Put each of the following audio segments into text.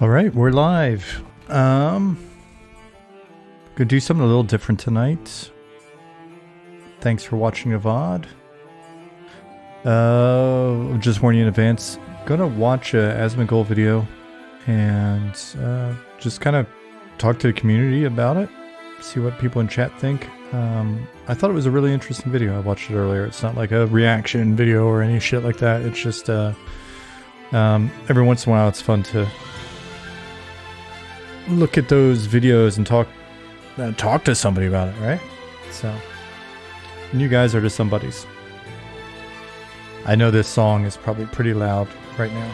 All right, we're live. Gonna do something a little different tonight. Thanks for watching a VOD. Just warning you in advance. Gonna watch a Asmongold video and just kind of talk to the community about it. See what people in chat think. I thought it was a really interesting video. I watched it earlier. It's not like a reaction video or any shit like that. It's just every once in a while it's fun to look at those videos and talk to somebody about it, right? So, and you guys are just somebodies. I know this song is probably pretty loud right now,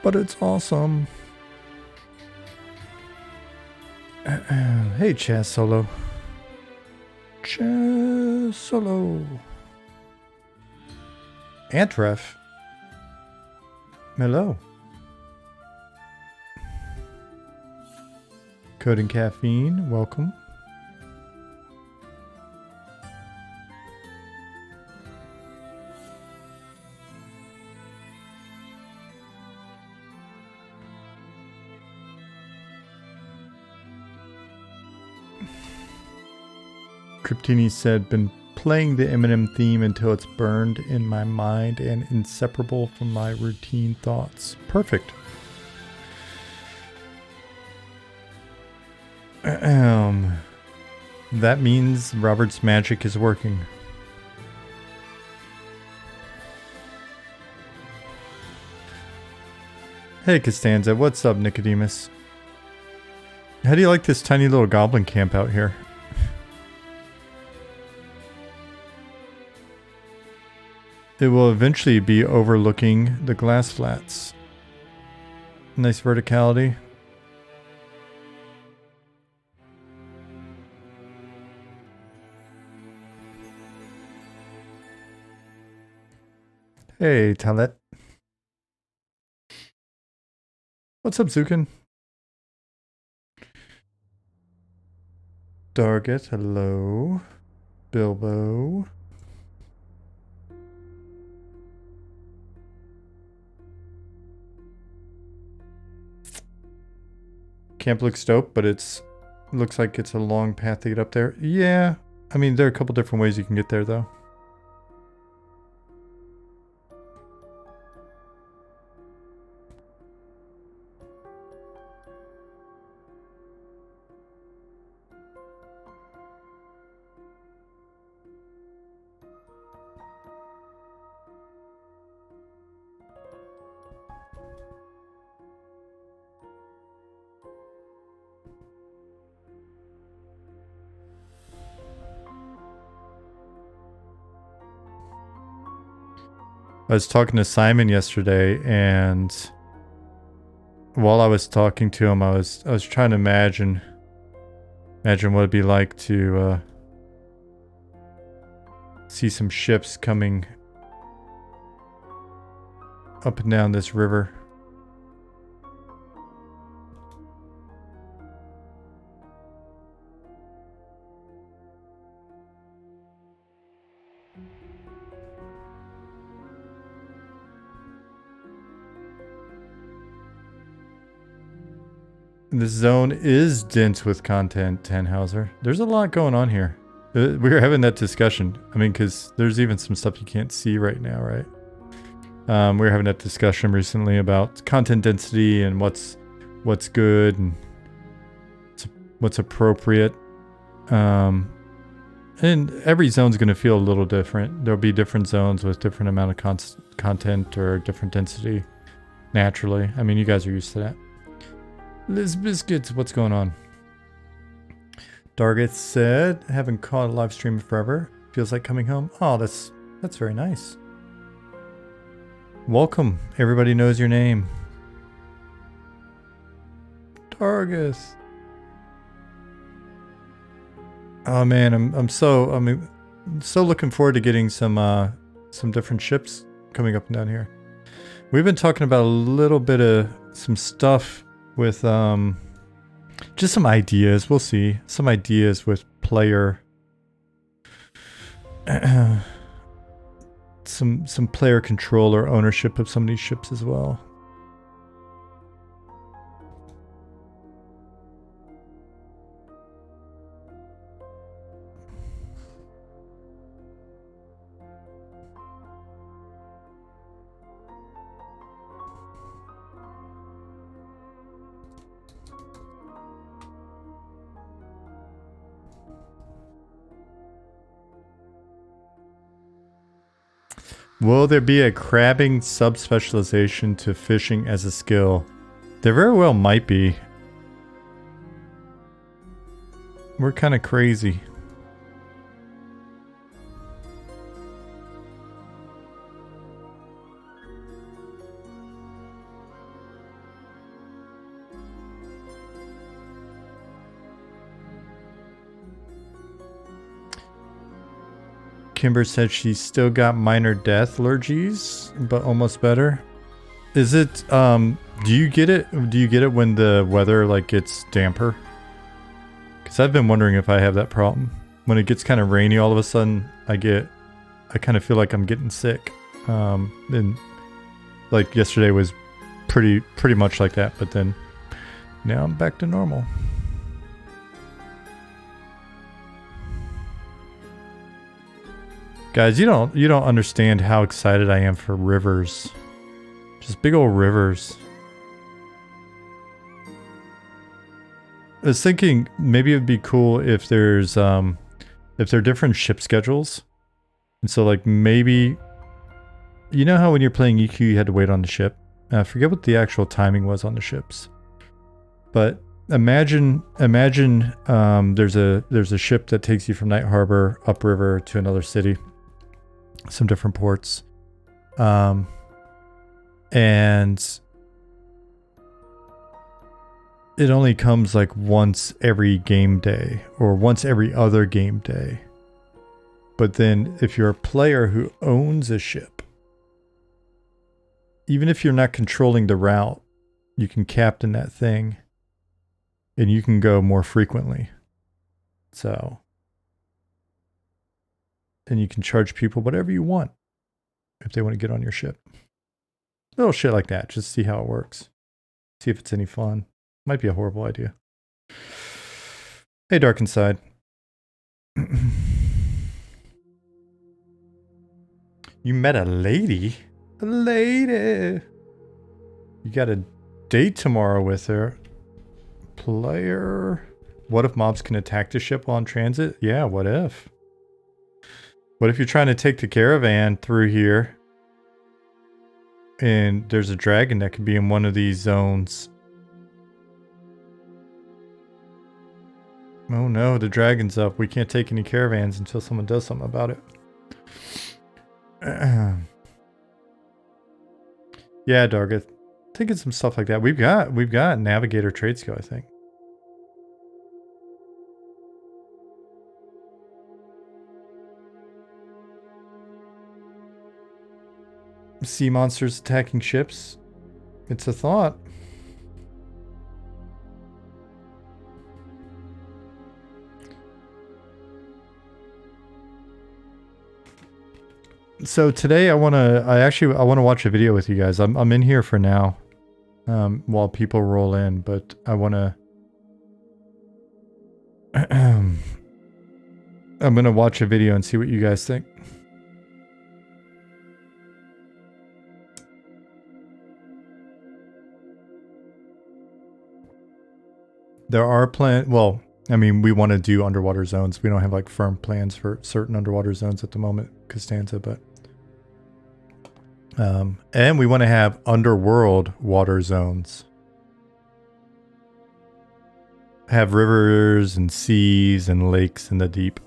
but it's awesome. Hey, Chaz Solo. Chaz Solo. Antref. Hello. Code and Caffeine, welcome. Cryptini said, been playing the Eminem theme until it's burned in my mind and inseparable from my routine thoughts. Perfect. That means Robert's magic is working. Hey Costanza, what's up Nicodemus? How do you like this tiny little goblin camp out here? It will eventually be overlooking the glass flats. Nice verticality. Hey, Talet. What's up, Zukin? Darget, hello. Bilbo. Camp looks dope, but looks like it's a long path to get up there. Yeah, I mean, there are a couple different ways you can get there, though. I was talking to Simon yesterday, and while I was talking to him, I was trying to imagine what it'd be like to see some ships coming up and down this river. This zone is dense with content, Tannhauser. There's a lot going on here. We were having that discussion. I mean, because there's even some stuff you can't see right now, right? We were having that discussion recently about content density and what's good and what's appropriate. And every zone's going to feel a little different. There'll be different zones with different amount of content or different density naturally. I mean, you guys are used to that. Liz Biscuits, what's going on? Dargeth said, haven't caught a live stream forever. Feels like coming home. Oh, that's very nice. Welcome. Everybody knows your name. Dargeth. Oh man, I'm so looking forward to getting some different ships coming up and down here. We've been talking about a little bit of some stuff with just some ideas. We'll see. Some ideas with player some player control or ownership of some of these ships as well. Will there be a crabbing subspecialization to fishing as a skill? There very well might be. We're kind of crazy. Kimber said she's still got minor death allergies, but almost better. Is it, do you get it? Do you get it when the weather like gets damper? Because I've been wondering if I have that problem. When it gets kind of rainy all of a sudden, I kind of feel like I'm getting sick. And like yesterday was pretty much like that, but then now I'm back to normal. Guys, you don't understand how excited I am for rivers. Just big old rivers. I was thinking maybe it'd be cool if there's if there are different ship schedules. And so like maybe, you know how when you're playing EQ you had to wait on the ship? I forget what the actual timing was on the ships. But imagine there's a ship that takes you from Night Harbor upriver to another city. Some different ports. And it only comes like once every game day or once every other game day. But then if you're a player who owns a ship, even if you're not controlling the route, you can captain that thing and you can go more frequently. So, and you can charge people whatever you want if they want to get on your ship. Little shit like that. Just see how it works. See if it's any fun. Might be a horrible idea. Hey, Dark Inside. You met a lady? A lady! You got a date tomorrow with her. Player. What if mobs can attack the ship while in transit? Yeah, what if? What if you're trying to take the caravan through here and there's a dragon that could be in one of these zones? Oh no, the dragon's up. We can't take any caravans until someone does something about it. Yeah, Dargith. Thinking some stuff like that. We've got Navigator trade skill, I think. Sea monsters attacking ships. It's a thought. So today I want to watch a video with you guys. I'm in here for now. While people roll in, but I want to I'm going to watch a video and see what you guys think. There are well, I mean, we want to do underwater zones. We don't have like firm plans for certain underwater zones at the moment, Costanza, but and we want to have underworld water zones. Have rivers and seas and lakes in the deep.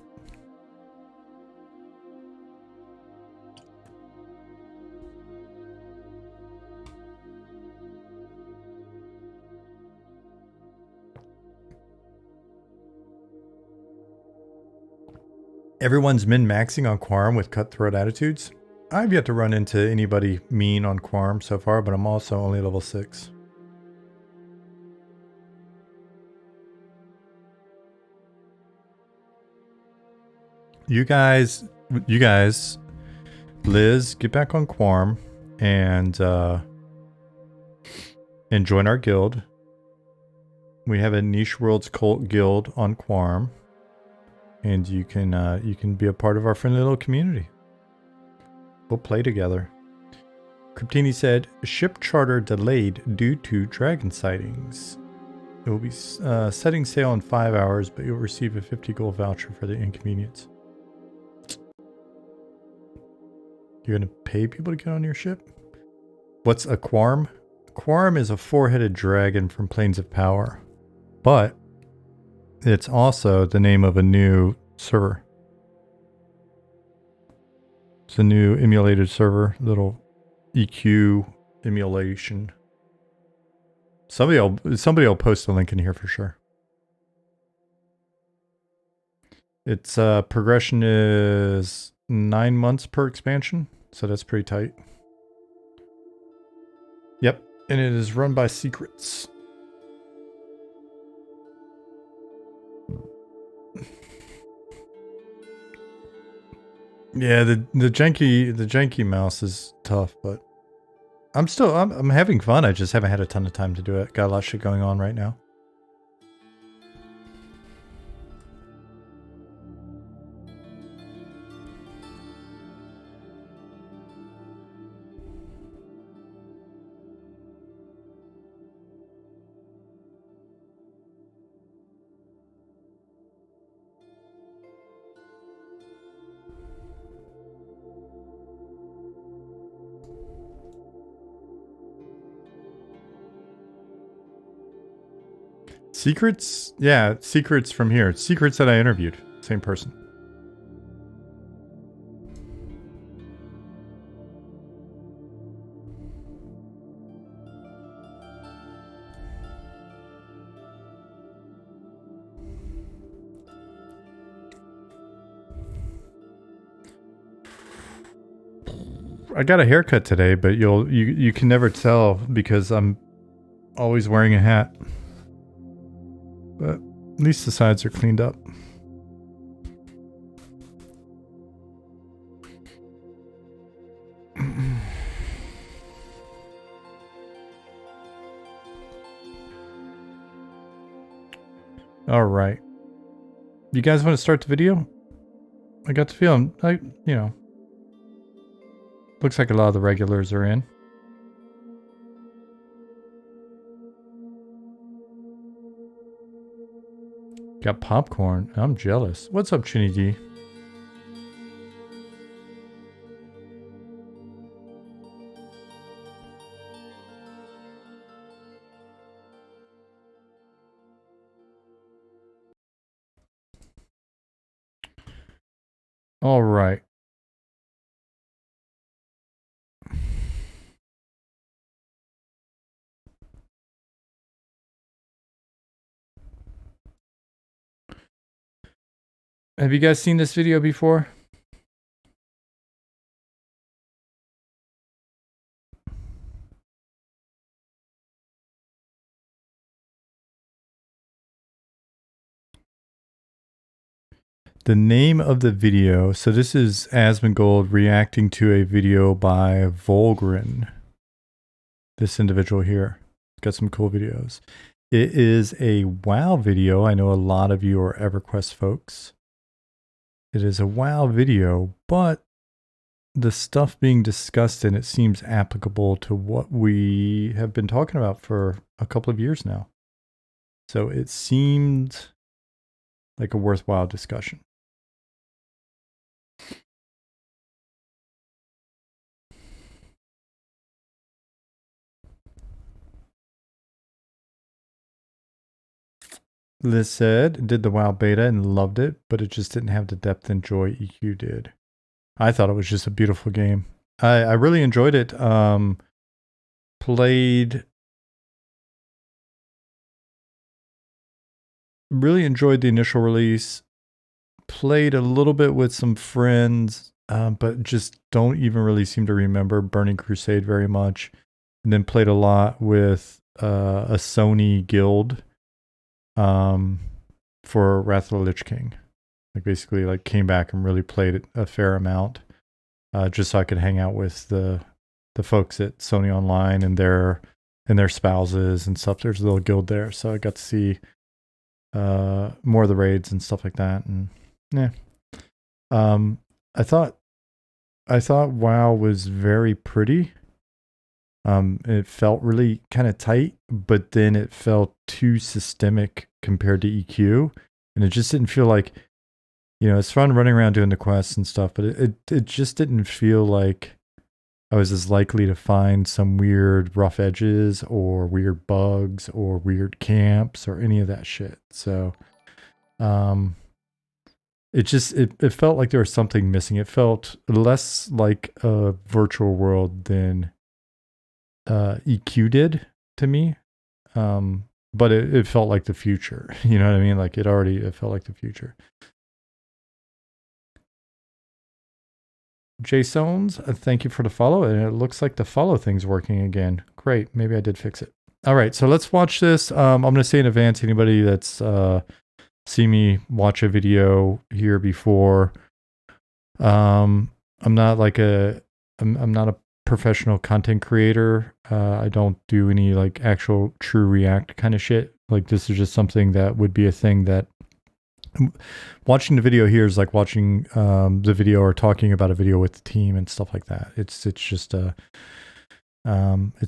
Everyone's min-maxing on Quorum with cutthroat attitudes. I've yet to run into anybody mean on Quorum so far, but I'm also only level 6. You guys Liz, get back on Quarm and join our guild. We have a Niche Worlds Cult guild on Quarm, and you can be a part of our friendly little community. We'll play together. Cryptini said, ship charter delayed due to dragon sightings. It will be setting sail in 5 hours, but you'll receive a 50 gold voucher for the Inconvenience. You're going to pay people to get on your ship? What's a Quarm? Quarm is a 4-headed dragon from Plains of Power, but it's also the name of a new server. It's a new emulated server, little EQ emulation. Somebody will post a link in here for sure. Its progression is 9 months per expansion, so that's pretty tight. Yep, and it is run by Secrets. Yeah, the janky mouse is tough, but I'm having fun. I just haven't had a ton of time to do it. Got a lot of shit going on right now. Secrets? Yeah, Secrets from here. Secrets that I interviewed. Same person. I got a haircut today, but you can never tell because I'm always wearing a hat. But at least the sides are cleaned up. All right. You guys want to start the video? I got the feeling, looks like a lot of the regulars are in. Got popcorn. I'm jealous. What's up, Chinny D? All right. Have you guys seen this video before? The name of the video, so this is Asmongold reacting to a video by Vulgrin. This individual here. Got some cool videos. It is a WoW video. I know a lot of you are EverQuest folks. It is a WoW video, but the stuff being discussed in it seems applicable to what we have been talking about for a couple of years now. So it seemed like a worthwhile discussion. Liz said, did the WoW beta and loved it, but it just didn't have the depth and joy EQ did. I thought it was just a beautiful game. I really enjoyed it. Really enjoyed the initial release. Played a little bit with some friends, but just don't even really seem to remember Burning Crusade very much. And then played a lot with a Sony guild for Wrath of the Lich King. Like basically like came back and really played it a fair amount. just so I could hang out with the folks at Sony Online and their spouses and stuff. There's a little guild there, so I got to see more of the raids and stuff like that. And yeah, I thought WoW was very pretty. It felt really kind of tight, but then it felt too systemic compared to EQ, and it just didn't feel like, it's fun running around doing the quests and stuff, but it just didn't feel like I was as likely to find some weird rough edges or weird bugs or weird camps or any of that shit. So, it felt like there was something missing. It felt less like a virtual world than EQ did to me. But it felt like the future. You know what I mean? Like it felt like the future. Jason's, thank you for the follow. And it looks like the follow thing's working again. Great. Maybe I did fix it. All right. So let's watch this. I'm going to say in advance, anybody that's seen me watch a video here before, I'm not a professional content creator. I don't do any like actual true React kind of shit. Like this is just something that would be a thing that watching the video here is like watching the video or talking about a video with the team and stuff like that. It's just it's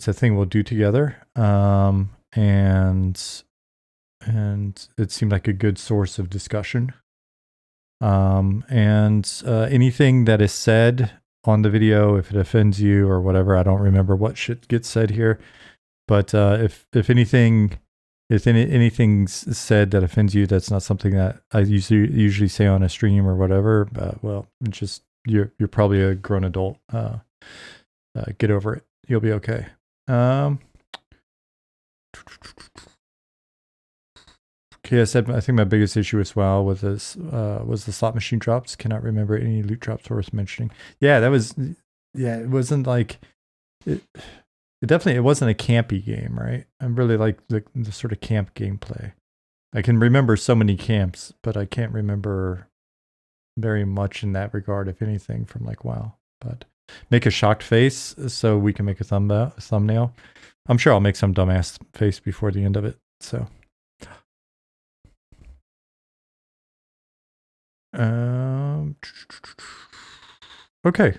a thing we'll do together. And it seemed like a good source of discussion. Anything that is said on the video, if it offends you or whatever, I don't remember what shit gets said here, but if anything's said that offends you, that's not something that I usually say on a stream or whatever. Well, just you're probably a grown adult. Get over it. You'll be okay. Okay, I think my biggest issue with WoW with this was the slot machine drops. Cannot remember any loot drops worth mentioning. Yeah, it wasn't like it. It wasn't a campy game, right? I really like the sort of camp gameplay. I can remember so many camps, but I can't remember very much in that regard, if anything, from like WoW. But make a shocked face so we can make a thumbnail. I'm sure I'll make some dumbass face before the end of it. So, okay,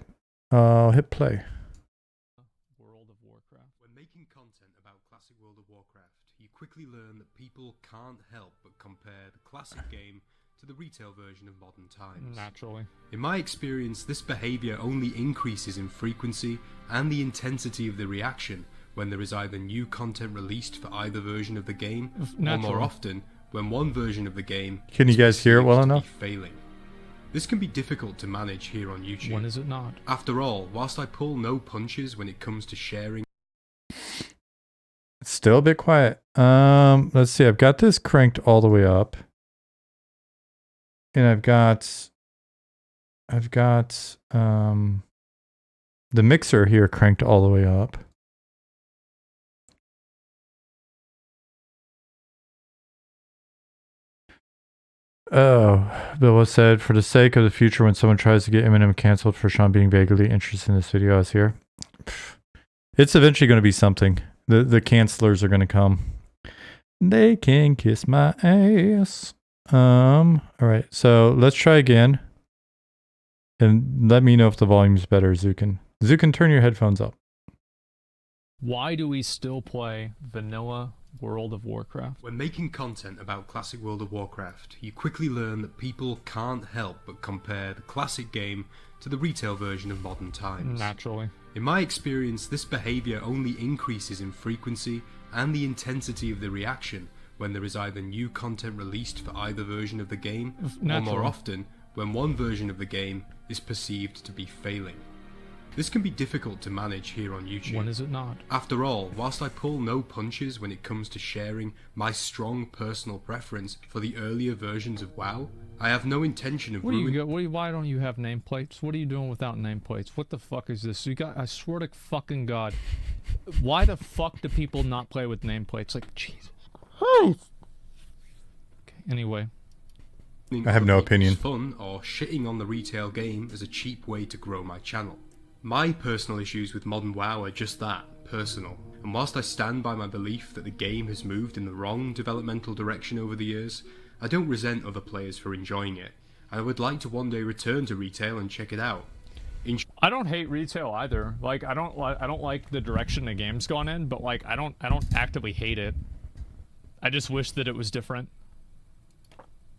I'll hit play. Classic World of Warcraft, you quickly learn that people can't help but compare the classic game to the retail version of modern times. Naturally. In my experience, this behavior only increases in frequency and the intensity of the reaction when there is either new content released for either version of the game, or more often, when one version of the game can you guys hear it well enough? Failing. This can be difficult to manage here on YouTube. When is it not? After all, whilst I pull no punches when it comes to sharing. It's still a bit quiet. Let's see. I've got this cranked all the way up. And I've got the mixer here cranked all the way up. Oh, Bill said, for the sake of the future, when someone tries to get Eminem canceled for Sean being vaguely interested in this video, I was here. It's eventually going to be something. The cancelers are going to come. They can kiss my ass. All right, so let's try again. And let me know if the volume's better, Zukin. Zukin, turn your headphones up. Why do we still play vanilla World of Warcraft? When making content about Classic World of Warcraft, you quickly learn that people can't help but compare the classic game to the retail version of modern times. Naturally. In my experience, this behavior only increases in frequency and the intensity of the reaction when there is either new content released for either version of the game, or more often, when one version of the game is perceived to be failing. This can be difficult to manage here on YouTube. When is it not? After all, whilst I pull no punches when it comes to sharing my strong personal preference for the earlier versions of WoW, I have no intention of why don't you have nameplates? What are you doing without nameplates? What the fuck is this? I swear to fucking God. Why the fuck do people not play with nameplates? Like, Jesus Christ. Okay, anyway. I have no opinion. Fun or shitting on the retail game as a cheap way to grow my channel. My personal issues with modern WoW are just that, personal. And whilst I stand by my belief that the game has moved in the wrong developmental direction over the years, I don't resent other players for enjoying it, and I would like to one day return to retail and check it out. I don't hate retail either. Like I don't like the direction the game's gone in, but like I don't actively hate it. I just wish that it was different.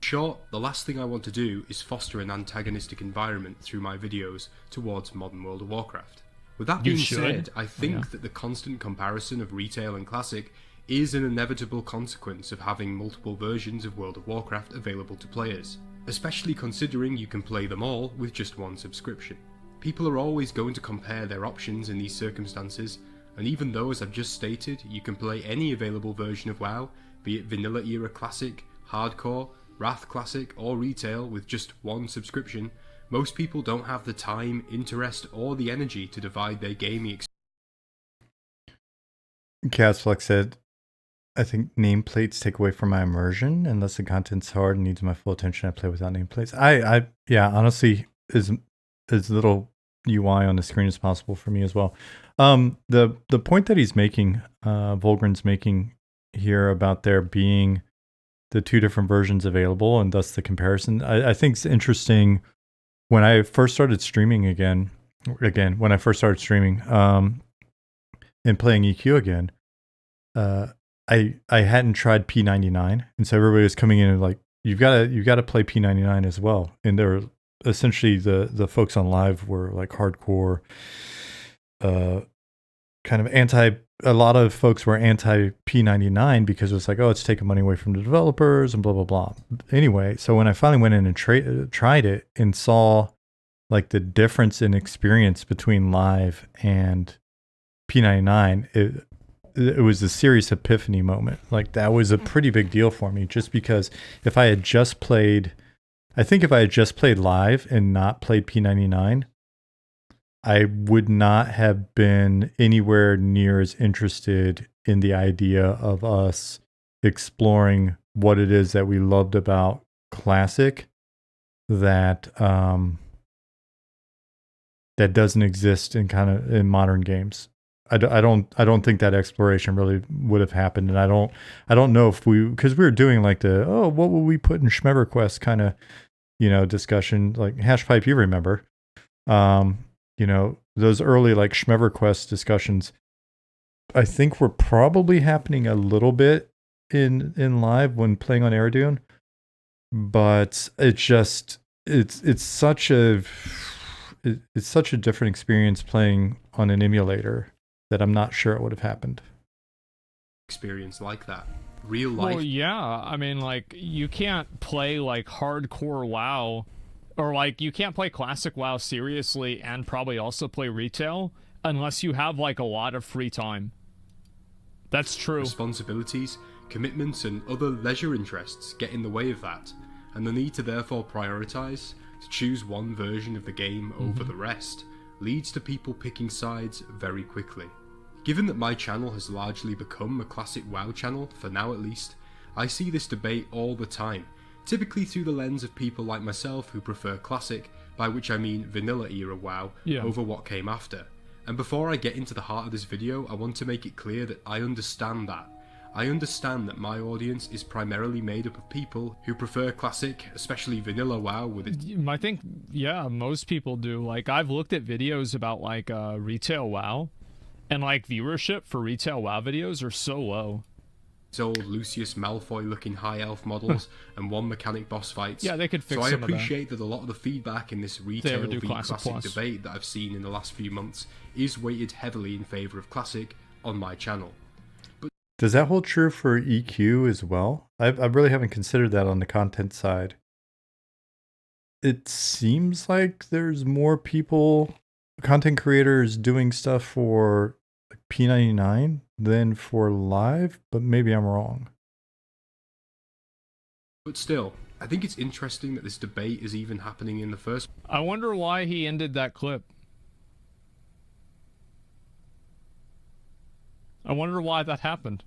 Short, the last thing I want to do is foster an antagonistic environment through my videos towards modern World of Warcraft. With that being said, I think that the constant comparison of retail and classic is an inevitable consequence of having multiple versions of World of Warcraft available to players, especially considering you can play them all with just one subscription. People are always going to compare their options in these circumstances, and even though, as I've just stated, you can play any available version of WoW, be it Vanilla Era Classic, Hardcore, Wrath Classic or Retail with just one subscription, most people don't have the time, interest or the energy to divide their gaming experience. Casflex said, I think nameplates take away from my immersion. Unless the content's hard and needs my full attention, I play without nameplates. Yeah, honestly, as little UI on the screen as possible for me as well. The point that he's making, Vulgrin's making here about there being the two different versions available and thus the comparison, I think is interesting. When I first started streaming when I first started streaming and playing EQ again, I hadn't tried P99, and so everybody was coming in and like, you've got to play P99 as well. And they were essentially the folks on live were like hardcore, kind of anti. A lot of folks were anti P99 because it was like, oh, it's taking money away from the developers and blah blah blah. Anyway, so when I finally went in and tried it and saw like the difference in experience between live and P99, it was a serious epiphany moment. Like that was a pretty big deal for me, just because if I had just played live and not played P99, I would not have been anywhere near as interested in the idea of us exploring what it is that we loved about Classic that that doesn't exist in modern games. I don't think that exploration really would have happened, and I don't know if because we were doing like what will we put in ShmEverQuest kind of discussion, like Hashpipe, you remember, those early like ShmEverQuest discussions, I think were probably happening a little bit in live when playing on Aerodune, but it's such a different experience playing on an emulator that I'm not sure it would have happened. Experience like that. Real life. Well, yeah. I mean, like, you can't play, like, hardcore WoW, or, like, you can't play classic WoW seriously and probably also play retail unless you have, like, a lot of free time. That's true. Responsibilities, commitments, and other leisure interests get in the way of that, and the need to therefore prioritize, to choose one version of the game over the rest, leads to people picking sides very quickly. Given that my channel has largely become a classic WoW channel, for now at least, I see this debate all the time, typically through the lens of people like myself who prefer classic, by which I mean vanilla era WoW, over what came after. And before I get into the heart of this video, I want to make it clear that I understand that. I understand that my audience is primarily made up of people who prefer classic, especially vanilla WoW with its... I think, yeah, most people do. Like, I've looked at videos about, like, retail WoW, and, like, viewership for retail WoW videos are so low. It's old Lucius Malfoy looking high elf models and one mechanic boss fights. Yeah, they could fix some of that. So I appreciate appreciate that a lot of the feedback in this retail v classic debate that I've seen in the last few months is weighted heavily in favour of classic on my channel. But does that hold true for EQ as well? I really haven't considered that on the content side. It seems like there's more people, content creators, doing stuff for P99 than for live, but maybe I'm wrong. But still, I think it's interesting that this debate is even happening in the first... I wonder why he ended that clip. I wonder why that happened.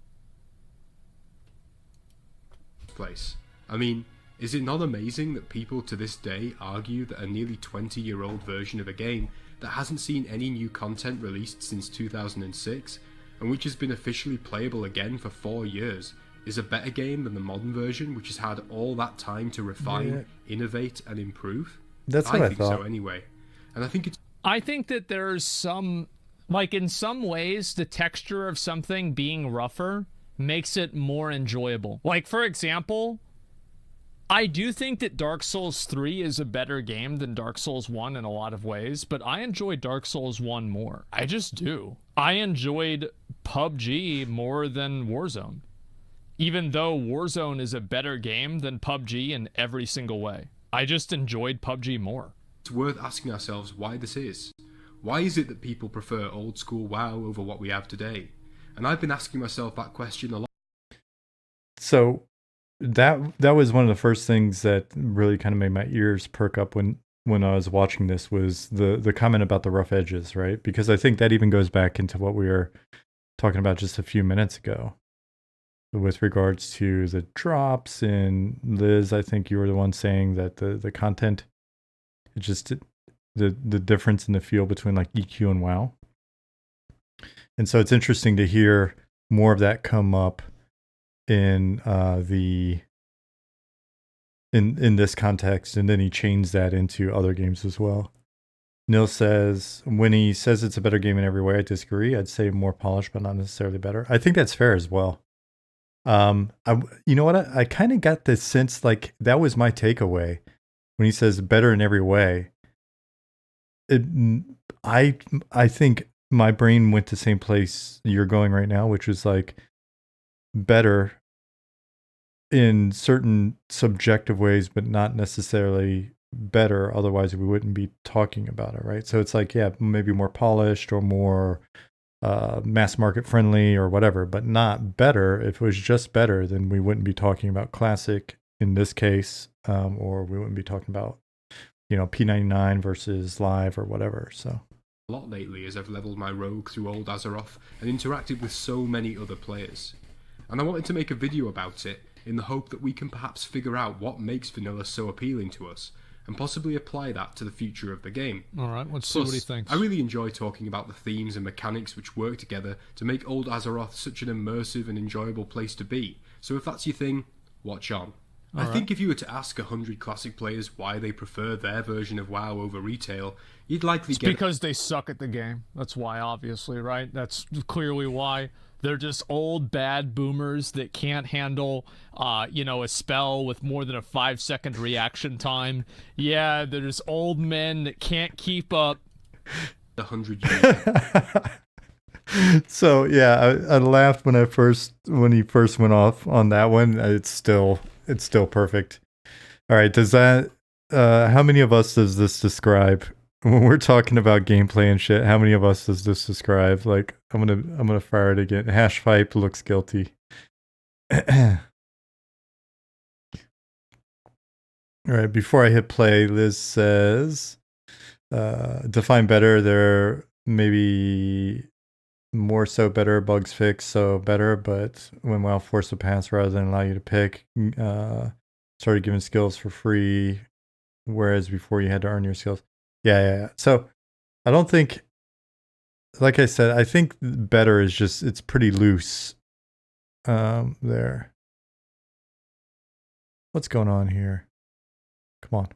Place. I mean, Is it not amazing that people to this day argue that a nearly 20-year-old version of a game that hasn't seen any new content released since 2006, and which has been officially playable again for 4 years, is a better game than the modern version, which has had all that time to refine, innovate, and improve? That's what I think thought. So anyway. And I think that there's some, like, in some ways, the texture of something being rougher makes it more enjoyable. Like, for example, I do think that Dark Souls 3 is a better game than Dark Souls 1 in a lot of ways, but I enjoy Dark Souls 1 more. I just do. I enjoyed PUBG more than Warzone, even though Warzone is a better game than PUBG in every single way. I just enjoyed PUBG more. It's worth asking ourselves why this is. Why is it that people prefer old school WoW over what we have today? And I've been asking myself that question a lot. So that was one of the first things that really kind of made my ears perk up when I was watching this, was the comment about the rough edges, right? Because I think that even goes back into what we were talking about just a few minutes ago with regards to the drops. And Liz, I think you were the one saying that the content, it just the difference in the feel between like EQ and WoW. And so it's interesting to hear more of that come up in in this context, and then he changed that into other games as well. Nil says, when he says it's a better game in every way, I disagree. I'd say more polished, but not necessarily better. I think that's fair as well. You know what? I kind of got this sense, like that was my takeaway when he says better in every way. I think my brain went to the same place you're going right now, which is like better in certain subjective ways, but not necessarily better. Otherwise, we wouldn't be talking about it, right? So it's like, yeah, maybe more polished or more mass market friendly or whatever, but not better. If it was just better, then we wouldn't be talking about classic in this case, or we wouldn't be talking about, you know, P99 versus live or whatever. So a lot lately as I've leveled my rogue through old Azeroth and interacted with so many other players. And I wanted to make a video about it in the hope that we can perhaps figure out what makes vanilla so appealing to us and possibly apply that to the future of the game. Alright, let's see what he thinks. I really enjoy talking about the themes and mechanics which work together to make old Azeroth such an immersive and enjoyable place to be. So if that's your thing, watch on. I think if you were to ask 100 classic players why they prefer their version of WoW over retail, you'd likely get... because they suck at the game. That's why, obviously, right? That's clearly why. They're just old, bad boomers that can't handle, you know, a spell with more than a 5-second reaction time. Yeah, they're just old men that can't keep up. 100 years. So, yeah, I laughed when he first went off on that one. It's still perfect. All right, does that how many of us does this describe when we're talking about gameplay and shit? How many of us does this describe? Like, I'm gonna fire it again. Hash pipe looks guilty. All right, before I hit play, Liz says, define better. There maybe more so better, bugs fixed, so better, but when WoW forced to pass rather than allow you to pick, started giving skills for free, whereas before you had to earn your skills. Yeah. So I don't think, like I said, I think better is just, it's pretty loose there. What's going on here? Come on.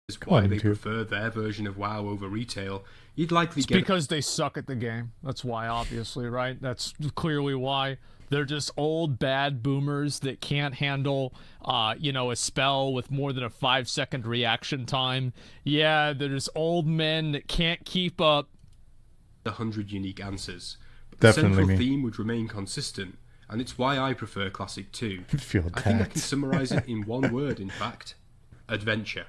Is why they prefer their version of WoW over retail. You'd likely get... because they suck at the game. That's why, obviously, right? That's clearly why. They're just old, bad boomers that can't handle, you know, a spell with more than a 5-second reaction time. Yeah, they're just old men that can't keep up. 100 unique answers. But Definitely the central me. theme would remain consistent, and it's why I prefer Classic 2. I feel I think I can summarize it in one word, in fact. Adventure.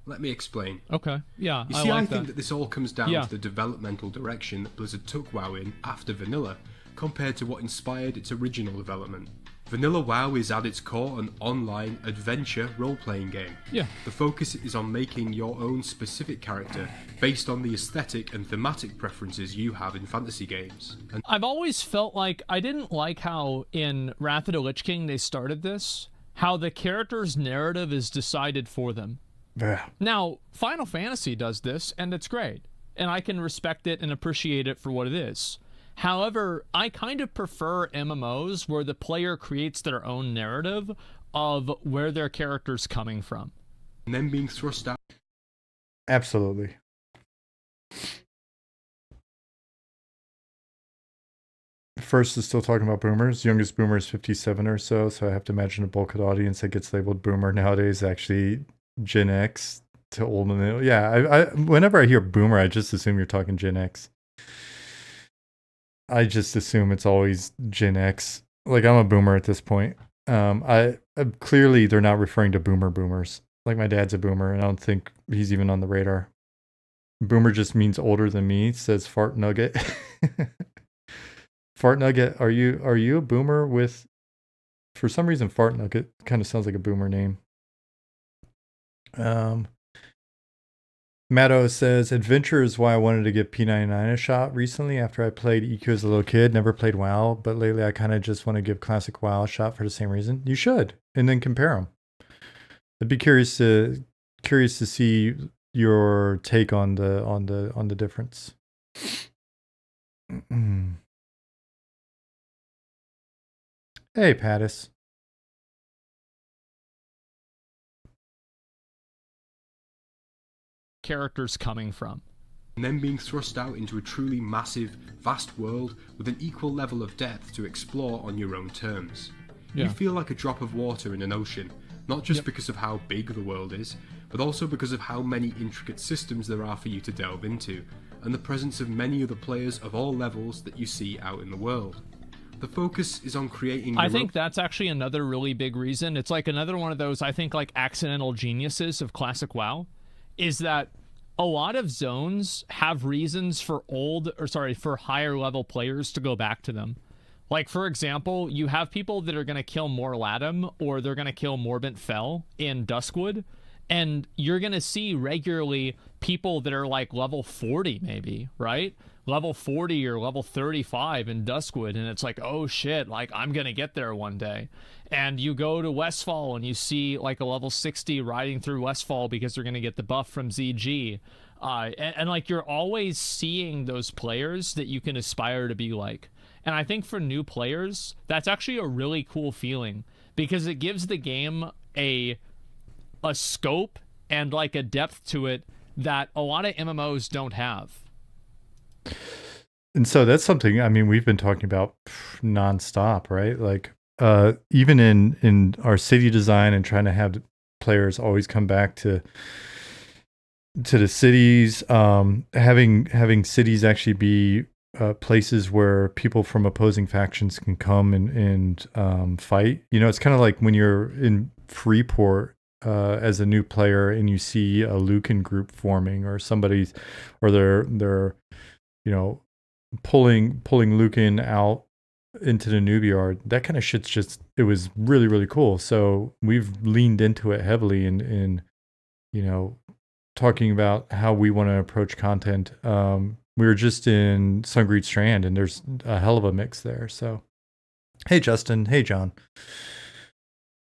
Let me explain. Okay, yeah, You see, I think that this all comes down to the developmental direction that Blizzard took WoW in after Vanilla, compared to what inspired its original development. Vanilla WoW is at its core an online adventure role-playing game. Yeah. The focus is on making your own specific character based on the aesthetic and thematic preferences you have in fantasy games. And I've always felt like I didn't like how in Wrath of the Lich King they started this. how the character's narrative is decided for them. Yeah. Now, Final Fantasy does this, and it's great. And I can respect it and appreciate it for what it is. However, I kind of prefer MMOs where the player creates their own narrative of where their character's coming from. And then being thrust out. Absolutely. First is still talking about boomers. Youngest boomer is 57 or so, so I have to imagine a bulk of the audience that gets labeled boomer nowadays actually Gen X to old millennial. Yeah, I whenever I hear boomer, I just assume you're talking Gen X. I just assume it's always Gen X. Like, I'm a boomer at this point. I clearly they're not referring to boomers. Like, my dad's a boomer, and I don't think he's even on the radar. Boomer just means older than me, says Fart Nugget. Fart Nugget, are you a boomer with? For some reason, Fart Nugget kind of sounds like a boomer name. Matto says, adventure is why I wanted to give P99 a shot recently after I played EQ as a little kid. Never played WoW, but lately I kind of just want to give Classic WoW a shot for the same reason. You should, and then compare them. I'd be curious to see your take on the difference. Hey, Pattis. Characters coming from. And then being thrust out into a truly massive, vast world with an equal level of depth to explore on your own terms. Yeah. You feel like a drop of water in an ocean, not just because of how big the world is, but also because of how many intricate systems there are for you to delve into, and the presence of many other players of all levels that you see out in the world. The focus is on creating... I think that's actually another really big reason. It's like another one of those, I think, like accidental geniuses of Classic WoW, is that a lot of zones have reasons for for higher level players to go back to them. Like, for example, you have people that are going to kill Morlatum or they're going to kill Morbent Fell in Duskwood, and you're going to see regularly people that are like level 40 maybe, right? Level 40 or level 35 in Duskwood, and it's like, oh shit, like I'm going to get there one day. And you go to Westfall and you see like a level 60 riding through Westfall because they're going to get the buff from ZG. And like you're always seeing those players that you can aspire to be like. And I think for new players, that's actually a really cool feeling because it gives the game a scope and like a depth to it that a lot of MMOs don't have. And so that's something, I mean, we've been talking about nonstop, right? Like, even in our city design and trying to have players always come back to the cities, having cities actually be places where people from opposing factions can come and fight. You know, it's kind of like when you're in Freeport as a new player and you see a Lucan group forming or somebody's, or they're you know, pulling Lucan out into the newbie yard. That kind of shit's just, it was really, really cool. So we've leaned into it heavily in you know, talking about how we want to approach content. We were just in Sungreed Strand and there's a hell of a mix there. So, hey, Justin. Hey, John.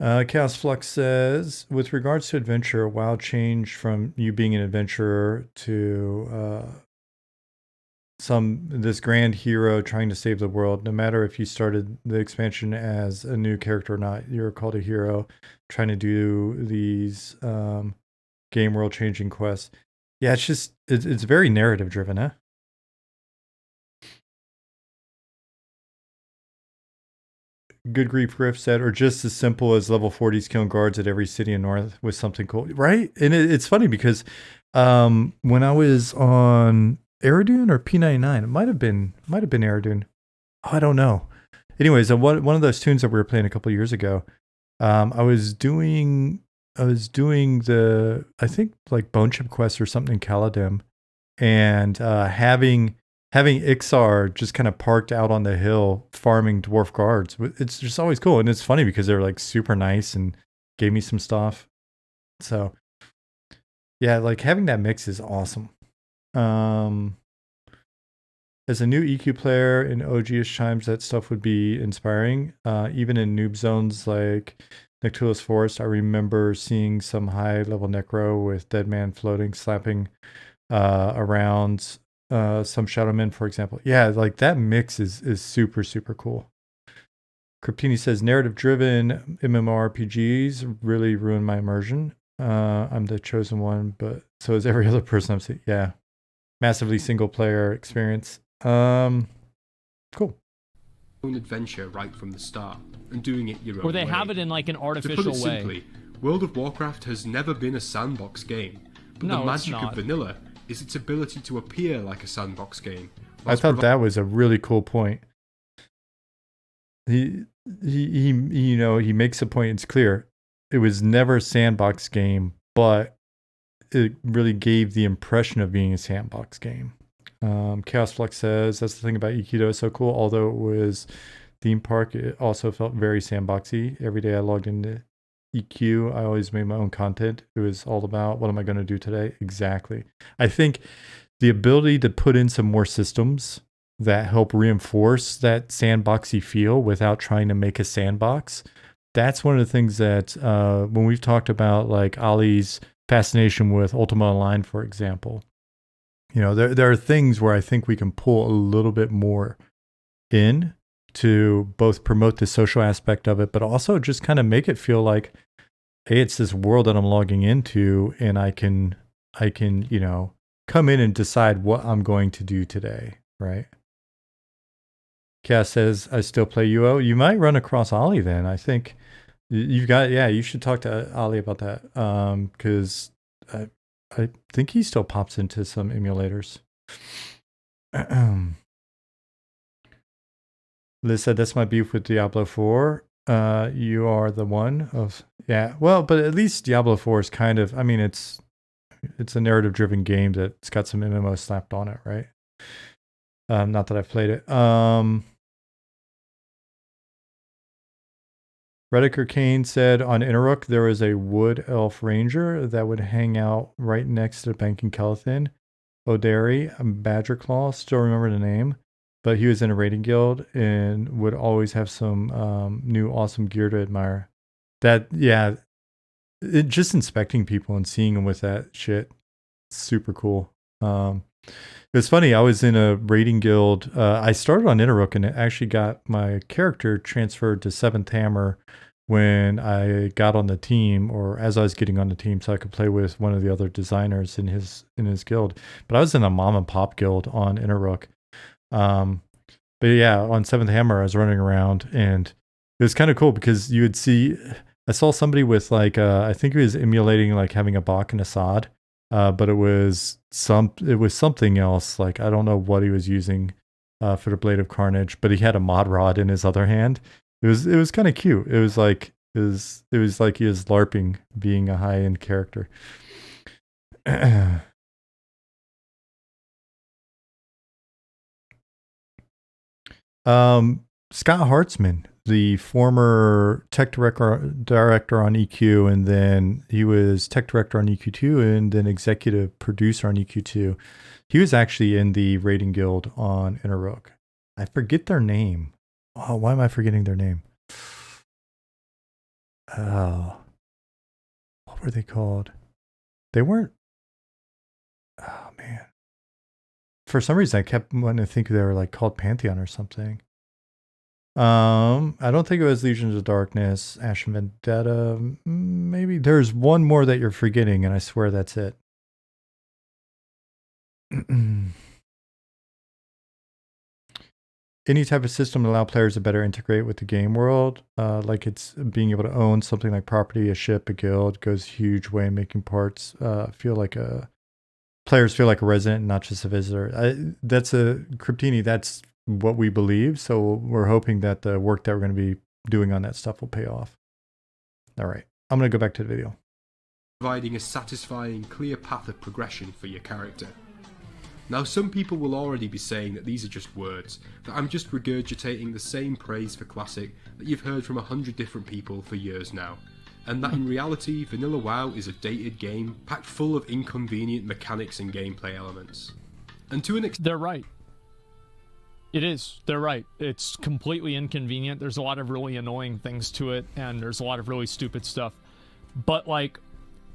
Chaos Flux says, with regards to adventure, WoW changed from you being an adventurer to this grand hero trying to save the world. No matter if you started the expansion as a new character or not, you're called a hero trying to do these game world changing quests. Yeah, it's very narrative driven, huh? Good Grief Griff said, or just as simple as level 40s killing guards at every city in North was something cool, right? And it's funny because when I was on Eridune or P99, it might have been Eridune. Oh, I don't know. Anyways, one of those tunes that we were playing a couple of years ago, I was doing the, I think like Bone Chip Quest or something in Caladim, and having Ixar just kind of parked out on the hill farming dwarf guards. It's just always cool. And it's funny because they're like super nice and gave me some stuff. So yeah, like having that mix is awesome. As a new EQ player in OG-ish times, that stuff would be inspiring. Even in noob zones like Nictulus Forest, I remember seeing some high-level Necro with Dead Man floating, slapping around some Shadowmen, for example. Yeah, like that mix is super, super cool. Cryptini says, narrative-driven MMORPGs really ruin my immersion. I'm the chosen one, but so is every other person I'm seeing. Yeah. Massively single-player experience. Cool. Own adventure right from the start and doing it your own way. Or they have it in like an artificial to put it way. simply, World of Warcraft has never been a sandbox game, but the magic of vanilla is its ability to appear like a sandbox game. I thought that was a really cool point. He you know, he makes a point. It's clear it was never a sandbox game, but it really gave the impression of being a sandbox game. Chaos Flux says, that's the thing about Ikido, it's so cool. Although it was theme park, it also felt very sandboxy. Every day I logged into EQ, I always made my own content. It was all about, what am I going to do today? Exactly. I think the ability to put in some more systems that help reinforce that sandboxy feel without trying to make a sandbox, that's one of the things that when we've talked about like Ali's fascination with Ultima Online, for example, you know, there are things where I think we can pull a little bit more in to both promote the social aspect of it, but also just kind of make it feel like, hey, it's this world that I'm logging into, and I can, you know, come in and decide what I'm going to do today, right? Cass says, I still play UO. You might run across Ali then. I think you've got, yeah, you should talk to Ali about that, because I think he still pops into some emulators. Liz said, that's my beef with Diablo 4. You are the one of, yeah, well, but at least Diablo 4 is kind of, I mean, it's a narrative-driven game that's got some MMO slapped on it, right? Not that I've played it. Rediker Kane said, on Innerrook, there was a wood elf ranger that would hang out right next to Bank in Kelethin. O'Derry, Badgerclaw, still remember the name, but he was in a raiding guild and would always have some new awesome gear to admire. That, yeah, just inspecting people and seeing them with that shit, super cool. It was funny, I was in a raiding guild. I started on Innerrook and it actually got my character transferred to 7th Hammer when I got on the team, or as I was getting on the team, so I could play with one of the other designers in his guild. But I was in a mom and pop guild on Innerrook. But yeah, on 7th Hammer, I was running around, and it was kind of cool because you would see, I saw somebody with like, I think he was emulating like having a Bach and a Sod, but it was something else. Like, I don't know what he was using for the Blade of Carnage, but he had a mod rod in his other hand. It was kind of cute. It was like he was LARPing, being a high end character. Scott Hartzman, the former tech director on EQ, and then he was tech director on EQ2, and then executive producer on EQ2. He was actually in the raiding guild on Innerrook. I forget their name. Oh, why am I forgetting their name? Oh, what were they called? They weren't. Oh man. For some reason, I kept wanting to think they were like called Pantheon or something. I don't think it was Legions of Darkness, Ashen Vendetta. Maybe there's one more that you're forgetting, and I swear that's it. Any type of system to allow players to better integrate with the game world, like it's being able to own something like property, a ship, a guild, goes a huge way in making parts players feel like a resident, not just a visitor. That's a Cryptini. That's what we believe. So we're hoping that the work that we're going to be doing on that stuff will pay off. All right, I'm going to go back to the video. Providing a satisfying, clear path of progression for your character. Now, some people will already be saying that these are just words, that I'm just regurgitating the same praise for Classic that you've heard from 100 different people for years now, and that in reality, Vanilla WoW is a dated game packed full of inconvenient mechanics and gameplay elements. And to an extent, they're right. It is. They're right. It's completely inconvenient. There's a lot of really annoying things to it, and there's a lot of really stupid stuff. But, like,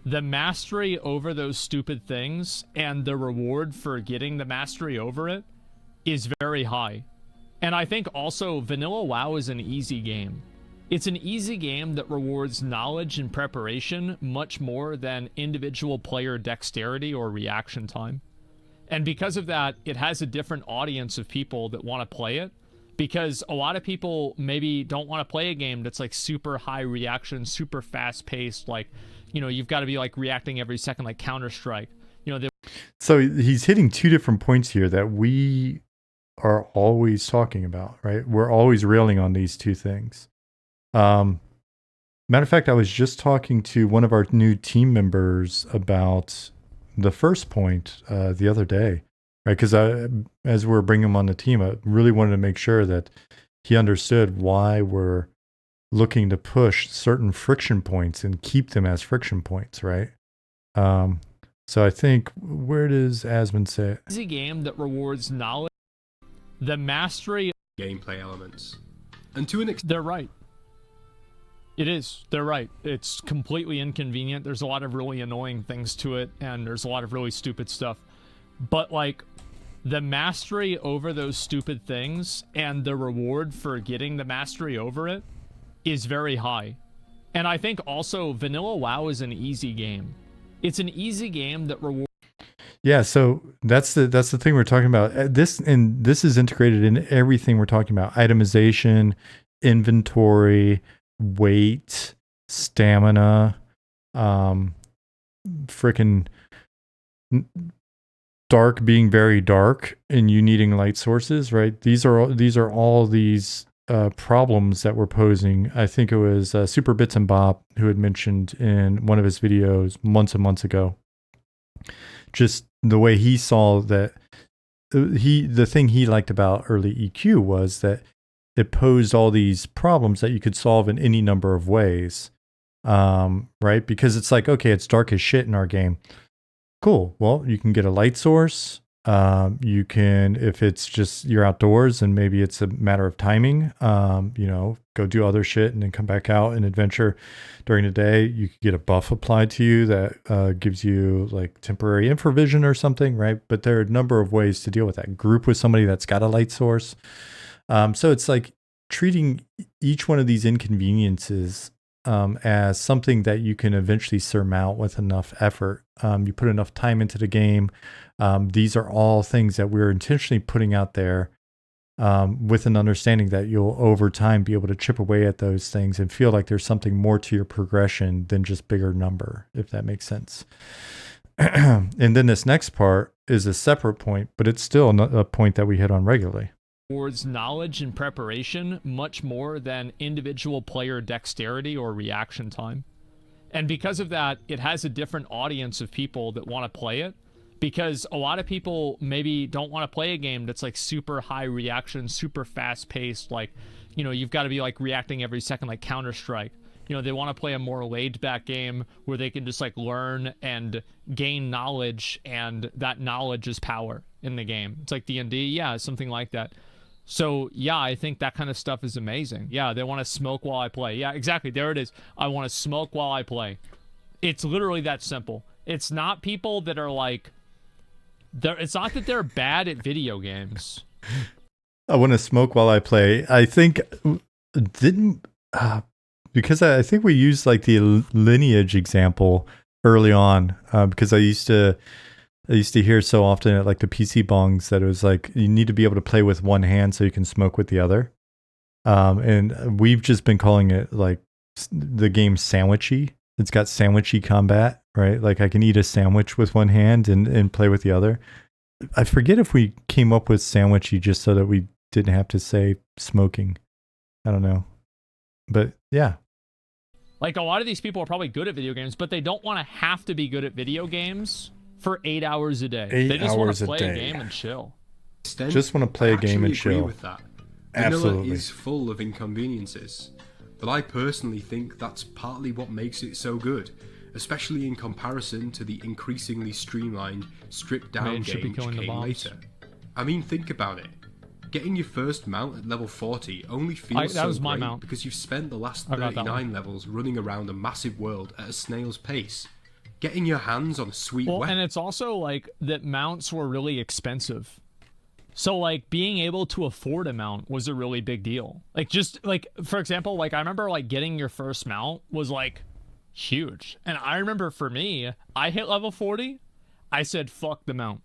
the mastery over those stupid things and the reward for getting the mastery over it is very high. And I think also vanilla WoW is an easy game. It's an easy game that rewards knowledge and preparation much more than individual player dexterity or reaction time. And because of that, it has a different audience of people that want to play it, because a lot of people maybe don't want to play a game that's like super high reaction, super fast paced, like, you know, you've got to be like reacting every second, like Counter-Strike. You know, so he's hitting two different points here that we are always talking about, right? We're always railing on these two things. Matter of fact, I was just talking to one of our new team members about the first point the other day, right? Because as we're bringing him on the team, I really wanted to make sure that he understood why we're looking to push certain friction points and keep them as friction points, right? So I think, where does Asmon say it? Easy game that rewards knowledge, the mastery, gameplay elements, and to an extent, they're right. It is. They're right. It's completely inconvenient. There's a lot of really annoying things to it, and there's a lot of really stupid stuff. But, like, the mastery over those stupid things and the reward for getting the mastery over it is very high. And I think also vanilla WoW is an easy game. It's an easy game that rewards... Yeah, so that's the thing we're talking about. This is integrated in everything we're talking about. Itemization, inventory, weight, stamina, freaking dark being very dark and you needing light sources, right? These are all these problems that we're posing. I think it was Super Bits and Bob who had mentioned in one of his videos months and months ago, just the way he saw that the thing he liked about early EQ was that it posed all these problems that you could solve in any number of ways, right? Because it's like, okay, it's dark as shit in our game. Cool. Well, you can get a light source. You can, if it's just you're outdoors and maybe it's a matter of timing, you know, go do other shit and then come back out and adventure during the day. You could get a buff applied to you that gives you like temporary infravision or something, right? But there are a number of ways to deal with that. Group with somebody that's got a light source. So it's like treating each one of these inconveniences as something that you can eventually surmount with enough effort. You put enough time into the game. These are all things that we're intentionally putting out there with an understanding that you'll over time be able to chip away at those things and feel like there's something more to your progression than just bigger number, if that makes sense. And then this next part is a separate point, but it's still a point that we hit on regularly. Towards knowledge and preparation much more than individual player dexterity or reaction time. And because of that, it has a different audience of people that want to play it, because a lot of people maybe don't want to play a game that's like super high reaction, super fast paced, like, you know, you've got to be like reacting every second, like Counter-Strike. You know, they want to play a more laid back game where they can just like learn and gain knowledge, and that knowledge is power in the game. It's like D&D, yeah, something like that. So, yeah, I think that kind of stuff is amazing. Yeah, they want to smoke while I play. Yeah, exactly. There it is. I want to smoke while I play. It's literally that simple. It's not people that are like... It's not that they're bad at video games. I want to smoke while I play. I think... because I think we used like the lineage example early on, because I used to hear so often at like the PC bongs that it was like you need to be able to play with one hand so you can smoke with the other. And we've just been calling it like the game sandwichy. It's got sandwichy combat, right? Like I can eat a sandwich with one hand and play with the other. I forget if we came up with sandwichy just so that we didn't have to say smoking. I don't know. But yeah. Like a lot of these people are probably good at video games, but they don't want to have to be good at video games for 8 hours a day. They just want to play a game and chill. Just want to play a game and chill. With that. Absolutely. Vanilla is full of inconveniences, but I personally think that's partly what makes it so good, especially in comparison to the increasingly streamlined, stripped-down game which came later. I mean, think about it. Getting your first mount at level 40 only feels that so was my great mount. because you've spent the last I got that 39 levels running around a massive world at a snail's pace. Getting your hands on a sweet Well, weapon. and it's also like that mounts were really expensive. So like being able to afford a mount was a really big deal. Like just like for example, like I remember like getting your first mount was like huge. And I remember for me, I hit level 40. I said, fuck the mount.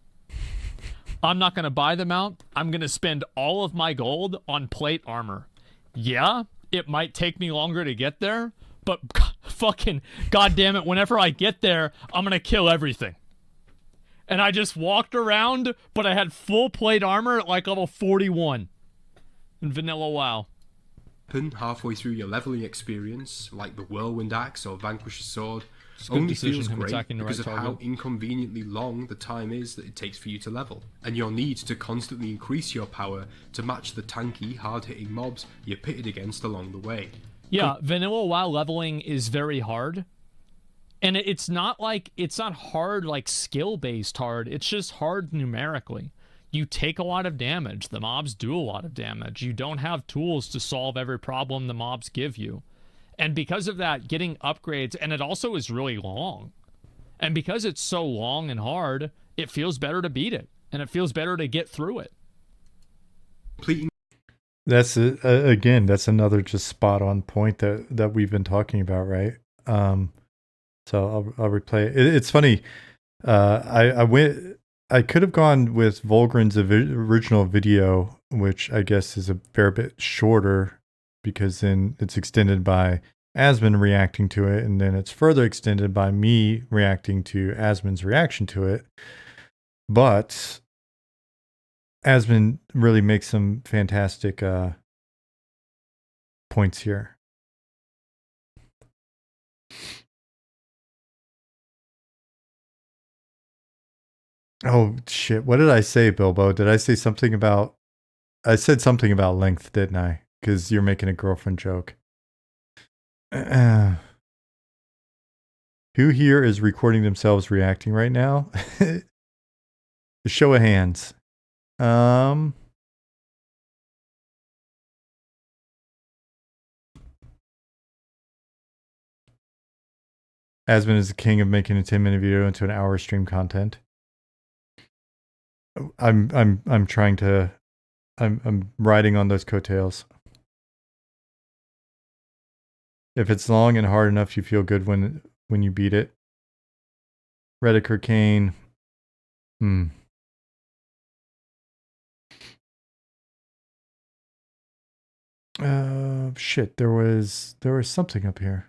I'm not going to buy the mount. I'm going to spend all of my gold on plate armor. Yeah, it might take me longer to get there, but fucking goddamn it, whenever I get there, I'm going to kill everything. And I just walked around, but I had full plate armor at like level 41 in vanilla WoW. Halfway through your leveling experience, like the Whirlwind Axe or Vanquish's Sword, It's a good only decision, feels him great attacking the because right of how target. inconveniently long the time is that it takes for you to level, and your need to constantly increase your power to match the tanky, hard-hitting mobs you're pitted against along the way. Yeah, vanilla WoW leveling is very hard. And it's not hard like skill-based hard, it's just hard numerically. You take a lot of damage, the mobs do a lot of damage. You don't have tools to solve every problem the mobs give you. And because of that, getting upgrades, and it also is really long. And because it's so long and hard, it feels better to beat it. And it feels better to get through it. Completing That's again, that's another just spot on point that we've been talking about, right? So I'll replay it. It's funny. I could have gone with Vulgrin's original video, which I guess is a fair bit shorter because then it's extended by Asmon reacting to it, and then it's further extended by me reacting to Asmon's reaction to it. But Asmon really makes some fantastic points here. Oh shit! What did I say, Bilbo? Did I say something about? I said something about length, didn't I? Because you're making a girlfriend joke. Who here is recording themselves reacting right now? Show of hands. Asmon is the king of making a 10-minute video into an hour stream content. I'm trying to. I'm riding on those coattails. If it's long and hard enough, you feel good when you beat it. Rediker Kane. Shit. There was something up here.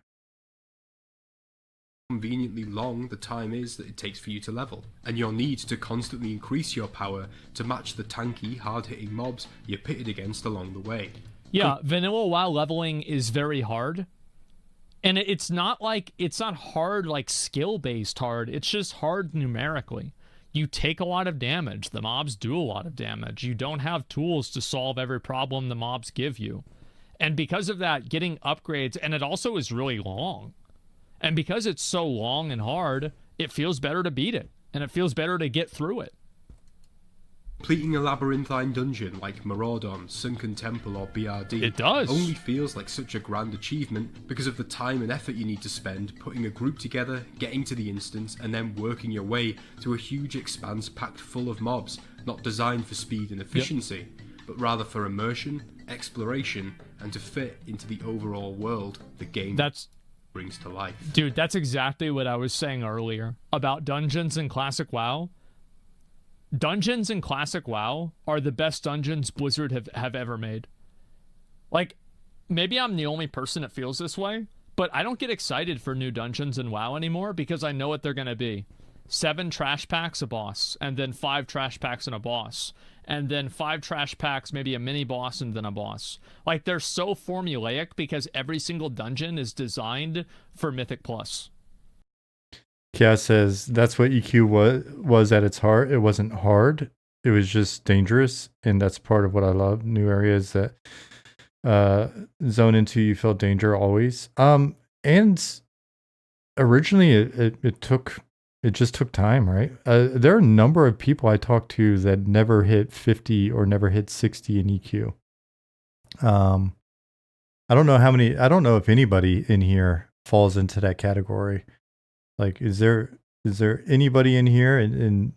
Conveniently long the time is that it takes for you to level, and your need to constantly increase your power to match the tanky, hard-hitting mobs you're pitted against along the way. Yeah, vanilla WoW leveling is very hard. And it's not hard like skill-based hard, it's just hard numerically. You take a lot of damage, the mobs do a lot of damage. You don't have tools to solve every problem the mobs give you. And because of that, getting upgrades, and it also is really long. And because it's so long and hard, it feels better to beat it. And it feels better to get through it. Completing a labyrinthine dungeon like Maraudon, Sunken Temple or BRD It does. only feels like such a grand achievement because of the time and effort you need to spend putting a group together, getting to the instance, and then working your way through a huge expanse packed full of mobs, not designed for speed and efficiency, but rather for immersion, exploration, and to fit into the overall world the game brings to life. Dude, that's exactly what I was saying earlier about dungeons in Classic WoW. Dungeons in Classic WoW are the best dungeons Blizzard have ever made. Like, maybe I'm the only person that feels this way, but I don't get excited for new dungeons in WoW anymore because I know what they're going to be. 7 trash packs a boss, and then 5 trash packs and a boss, and then 5 trash packs, maybe a mini boss, and then a boss. Like, they're so formulaic because every single dungeon is designed for Mythic Plus. Kia says that's what EQ was at its heart. It wasn't hard. It was just dangerous, and that's part of what I love. New areas that zone into, you feel danger always. And originally it took it just took time, right? There are a number of people I talked to that never hit 50 or never hit 60 in EQ. I don't know if anybody in here falls into that category. Like, is there anybody in here and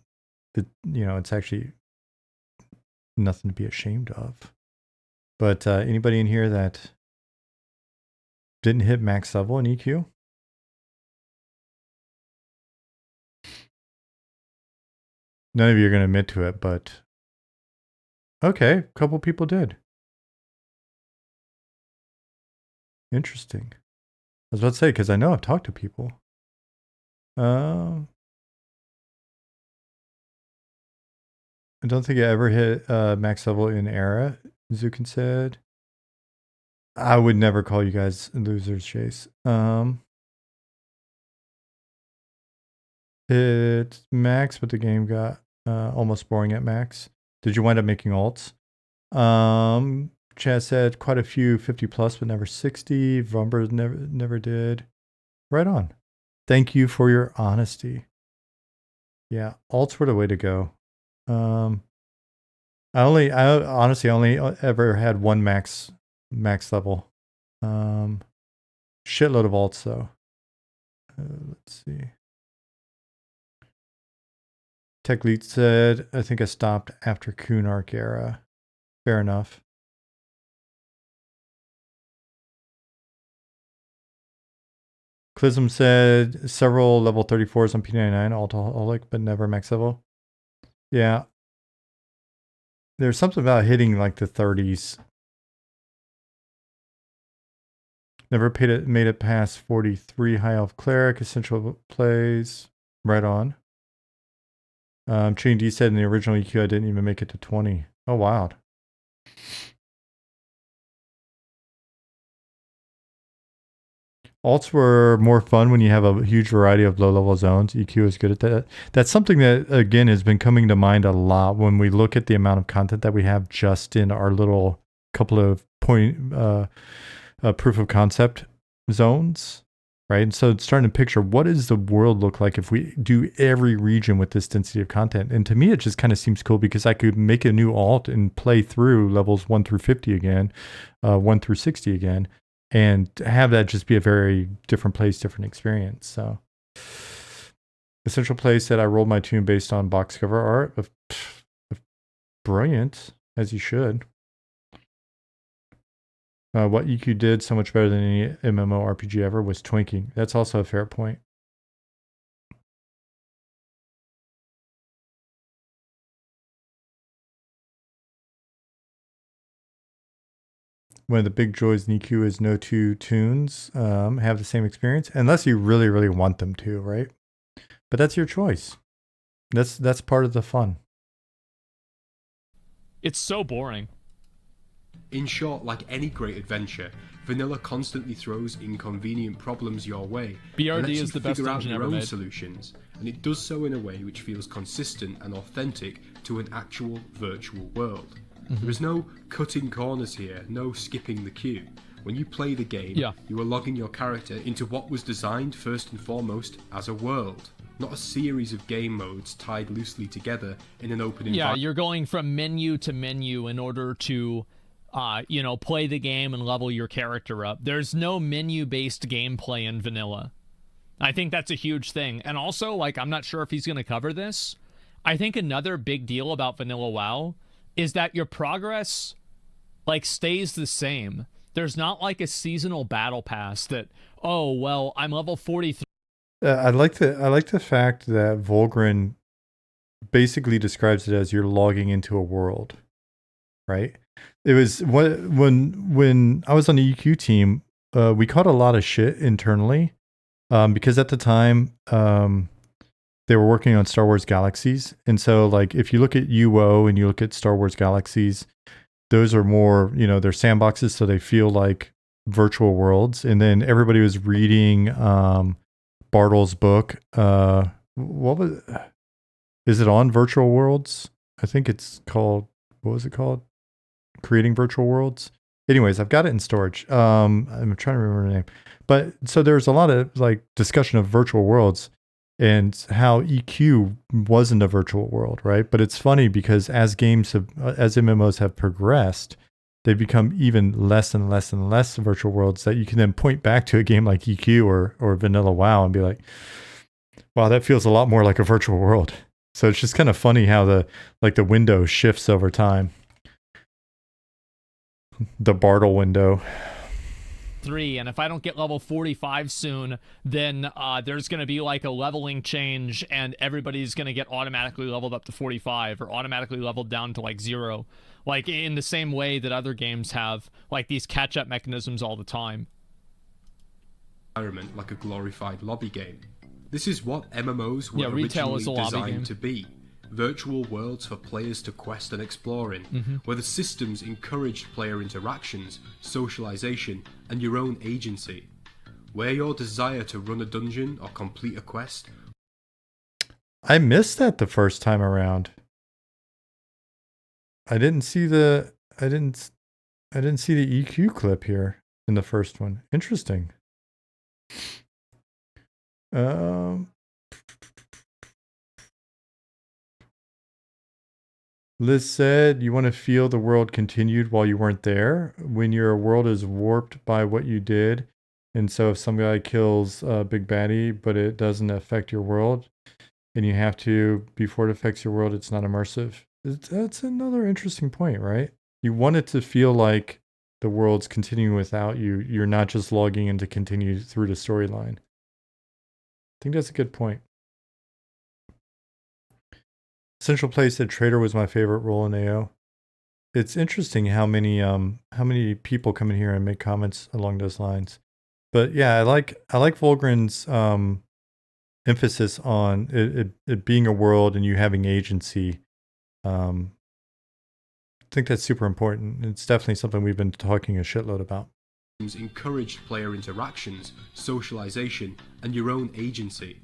it, it's actually nothing to be ashamed of. But anybody in here that didn't hit max level in EQ? None of you are going to admit to it, but okay, a couple people did. Interesting. I was about to say, because I know I've talked to people. I don't think I ever hit max level in Era, Zukin said. I would never call you guys losers, Chase. Hit max, but the game got almost boring at max. Did you wind up making alts? Chad said quite a few 50 plus, but never 60. Vumber never did. Right on. Thank you for your honesty. Yeah, alts were the way to go. I honestly only ever had one max level. Shitload of alts though. Let's see. Tech Lead said, I think I stopped after Kunark era. Fair enough. Clism said several level 34s on P99, alcoholic, but never max level. Yeah. There's something about hitting like the 30s. Never made it past 43 high elf cleric, essential plays. Right on. Chain D said in the original EQ I didn't even make it to 20. Oh, wow. Alts were more fun when you have a huge variety of low-level zones. EQ is good at that. That's something that, again, has been coming to mind a lot when we look at the amount of content that we have just in our little couple of proof of concept zones, right? And so it's starting to picture, what does the world look like if we do every region with this density of content? And to me, it just kind of seems cool because I could make a new alt and play through levels 1 through 50 again, 1 through 60 again, and have that just be a very different place, different experience. So Essential Play said, I rolled my tune based on box cover art. Brilliant, as you should. What EQ did so much better than any MMORPG ever was twinking. That's also a fair point. One of the big joys in EQ is no two tunes have the same experience, unless you really, really want them to, right? But that's your choice. That's part of the fun. It's so boring. In short, like any great adventure, vanilla constantly throws inconvenient problems your way. BRD is the best engine engine ever ever made. made. Solutions, and it does so in a way which feels consistent and authentic to an actual virtual world. There is no cutting corners here, no skipping the queue. When you play the game, you are logging your character into what was designed first and foremost as a world, not a series of game modes tied loosely together in an open environment. Yeah, you're going from menu to menu in order to play the game and level your character up. There's no menu-based gameplay in vanilla. I think that's a huge thing. And also, like, I'm not sure if he's going to cover this. I think another big deal about vanilla WoW is that your progress, like, stays the same. There's not, like, a seasonal battle pass that, oh, well, I'm level 43. I like the fact that Vulgrin basically describes it as you're logging into a world, right? It was when I was on the EQ team, we caught a lot of shit internally because at the time they were working on Star Wars Galaxies, and so like if you look at UO and you look at Star Wars Galaxies, those are more they're sandboxes, so they feel like virtual worlds. And then everybody was reading Bartle's book. What was it? Is it on Virtual Worlds? I think it's called. What was it called? Creating Virtual Worlds. Anyways, I've got it in storage. I'm trying to remember the name. But so there's a lot of like discussion of virtual worlds. and how EQ wasn't a virtual world, right? But it's funny because as MMOs have progressed, they've become even less and less and less virtual worlds that you can then point back to a game like EQ or Vanilla WoW and be like, wow, that feels a lot more like a virtual world. So it's just kind of funny how the window shifts over time. The Bartle window. 3, and if I don't get level 45 soon, then there's going to be like a leveling change and everybody's going to get automatically leveled up to 45 or automatically leveled down to like 0, like in the same way that other games have like these catch-up mechanisms all the time. Environment like a glorified lobby game. This is what MMOs were retail is a originally lobby designed game. to be. Virtual worlds for players to quest and explore in, where the systems encouraged player interactions, socialization, and your own agency. Where your desire to run a dungeon or complete a quest. I missed that the first time around. I didn't see the EQ clip here in the first one. Interesting. Liz said, you want to feel the world continued while you weren't there? When your world is warped by what you did, and so if some guy kills a big baddie, but it doesn't affect your world, and you have to, before it affects your world, it's not immersive. That's another interesting point, right? You want it to feel like the world's continuing without you. You're not just logging in to continue through the storyline. I think that's a good point. Central Place said Trader was my favorite role in AO. It's interesting how many people come in here and make comments along those lines. But yeah, I like Vulgrin's emphasis on it being a world and you having agency. I think that's super important. It's definitely something we've been talking a shitload about. Encouraged player interactions, socialization, and your own agency.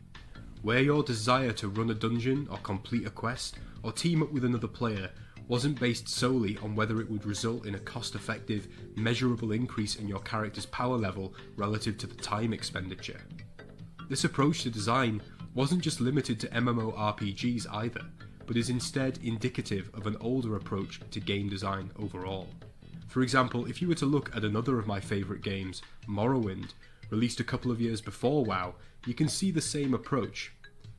Where your desire to run a dungeon or complete a quest or team up with another player wasn't based solely on whether it would result in a cost-effective, measurable increase in your character's power level relative to the time expenditure. This approach to design wasn't just limited to MMORPGs either, but is instead indicative of an older approach to game design overall. For example, if you were to look at another of my favourite games, Morrowind, released a couple of years before WoW, you can see the same approach.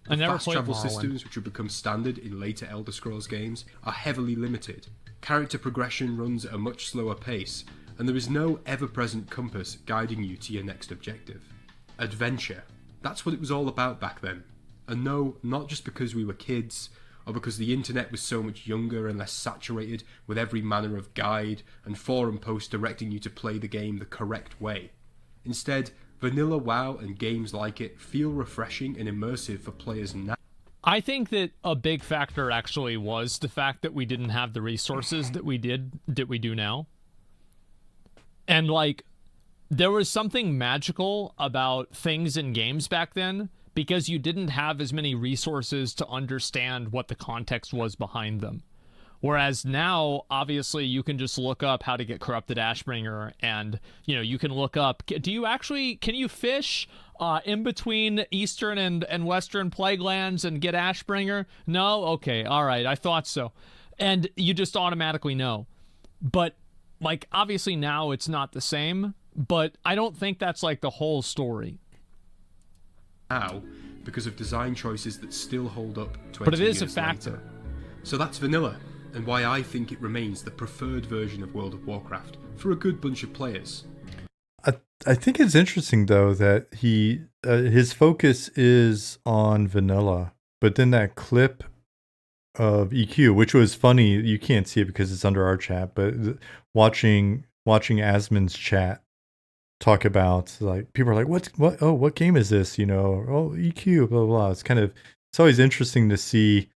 The fast travel systems, which have become standard in later Elder Scrolls games, are heavily limited. Character progression runs at a much slower pace, and there is no ever-present compass guiding you to your next objective. Adventure. That's what it was all about back then. And no, not just because we were kids, or because the internet was so much younger and less saturated with every manner of guide and forum post directing you to play the game the correct way. Instead, vanilla WoW and games like it feel refreshing and immersive for players now. I think that a big factor actually was the fact that we didn't have the resources that we do now. And like, there was something magical about things in games back then because you didn't have as many resources to understand what the context was behind them. Whereas now, obviously, you can just look up how to get corrupted Ashbringer, and you can look up. Can you fish in between Eastern and Western Plague Lands and get Ashbringer? No, okay, all right, I thought so, and you just automatically know. But like, obviously now it's not the same. But I don't think that's like the whole story. Now, because of design choices that still hold up 20 but it is years a factor. Later. So that's vanilla, and why I think it remains the preferred version of World of Warcraft for a good bunch of players. I think it's interesting though that his focus is on vanilla, but then that clip of EQ, which was funny, you can't see it because it's under our chat, but watching Asmon's chat talk about, like, people are like, what game is this? Oh, EQ, blah, blah, blah. It's always interesting to see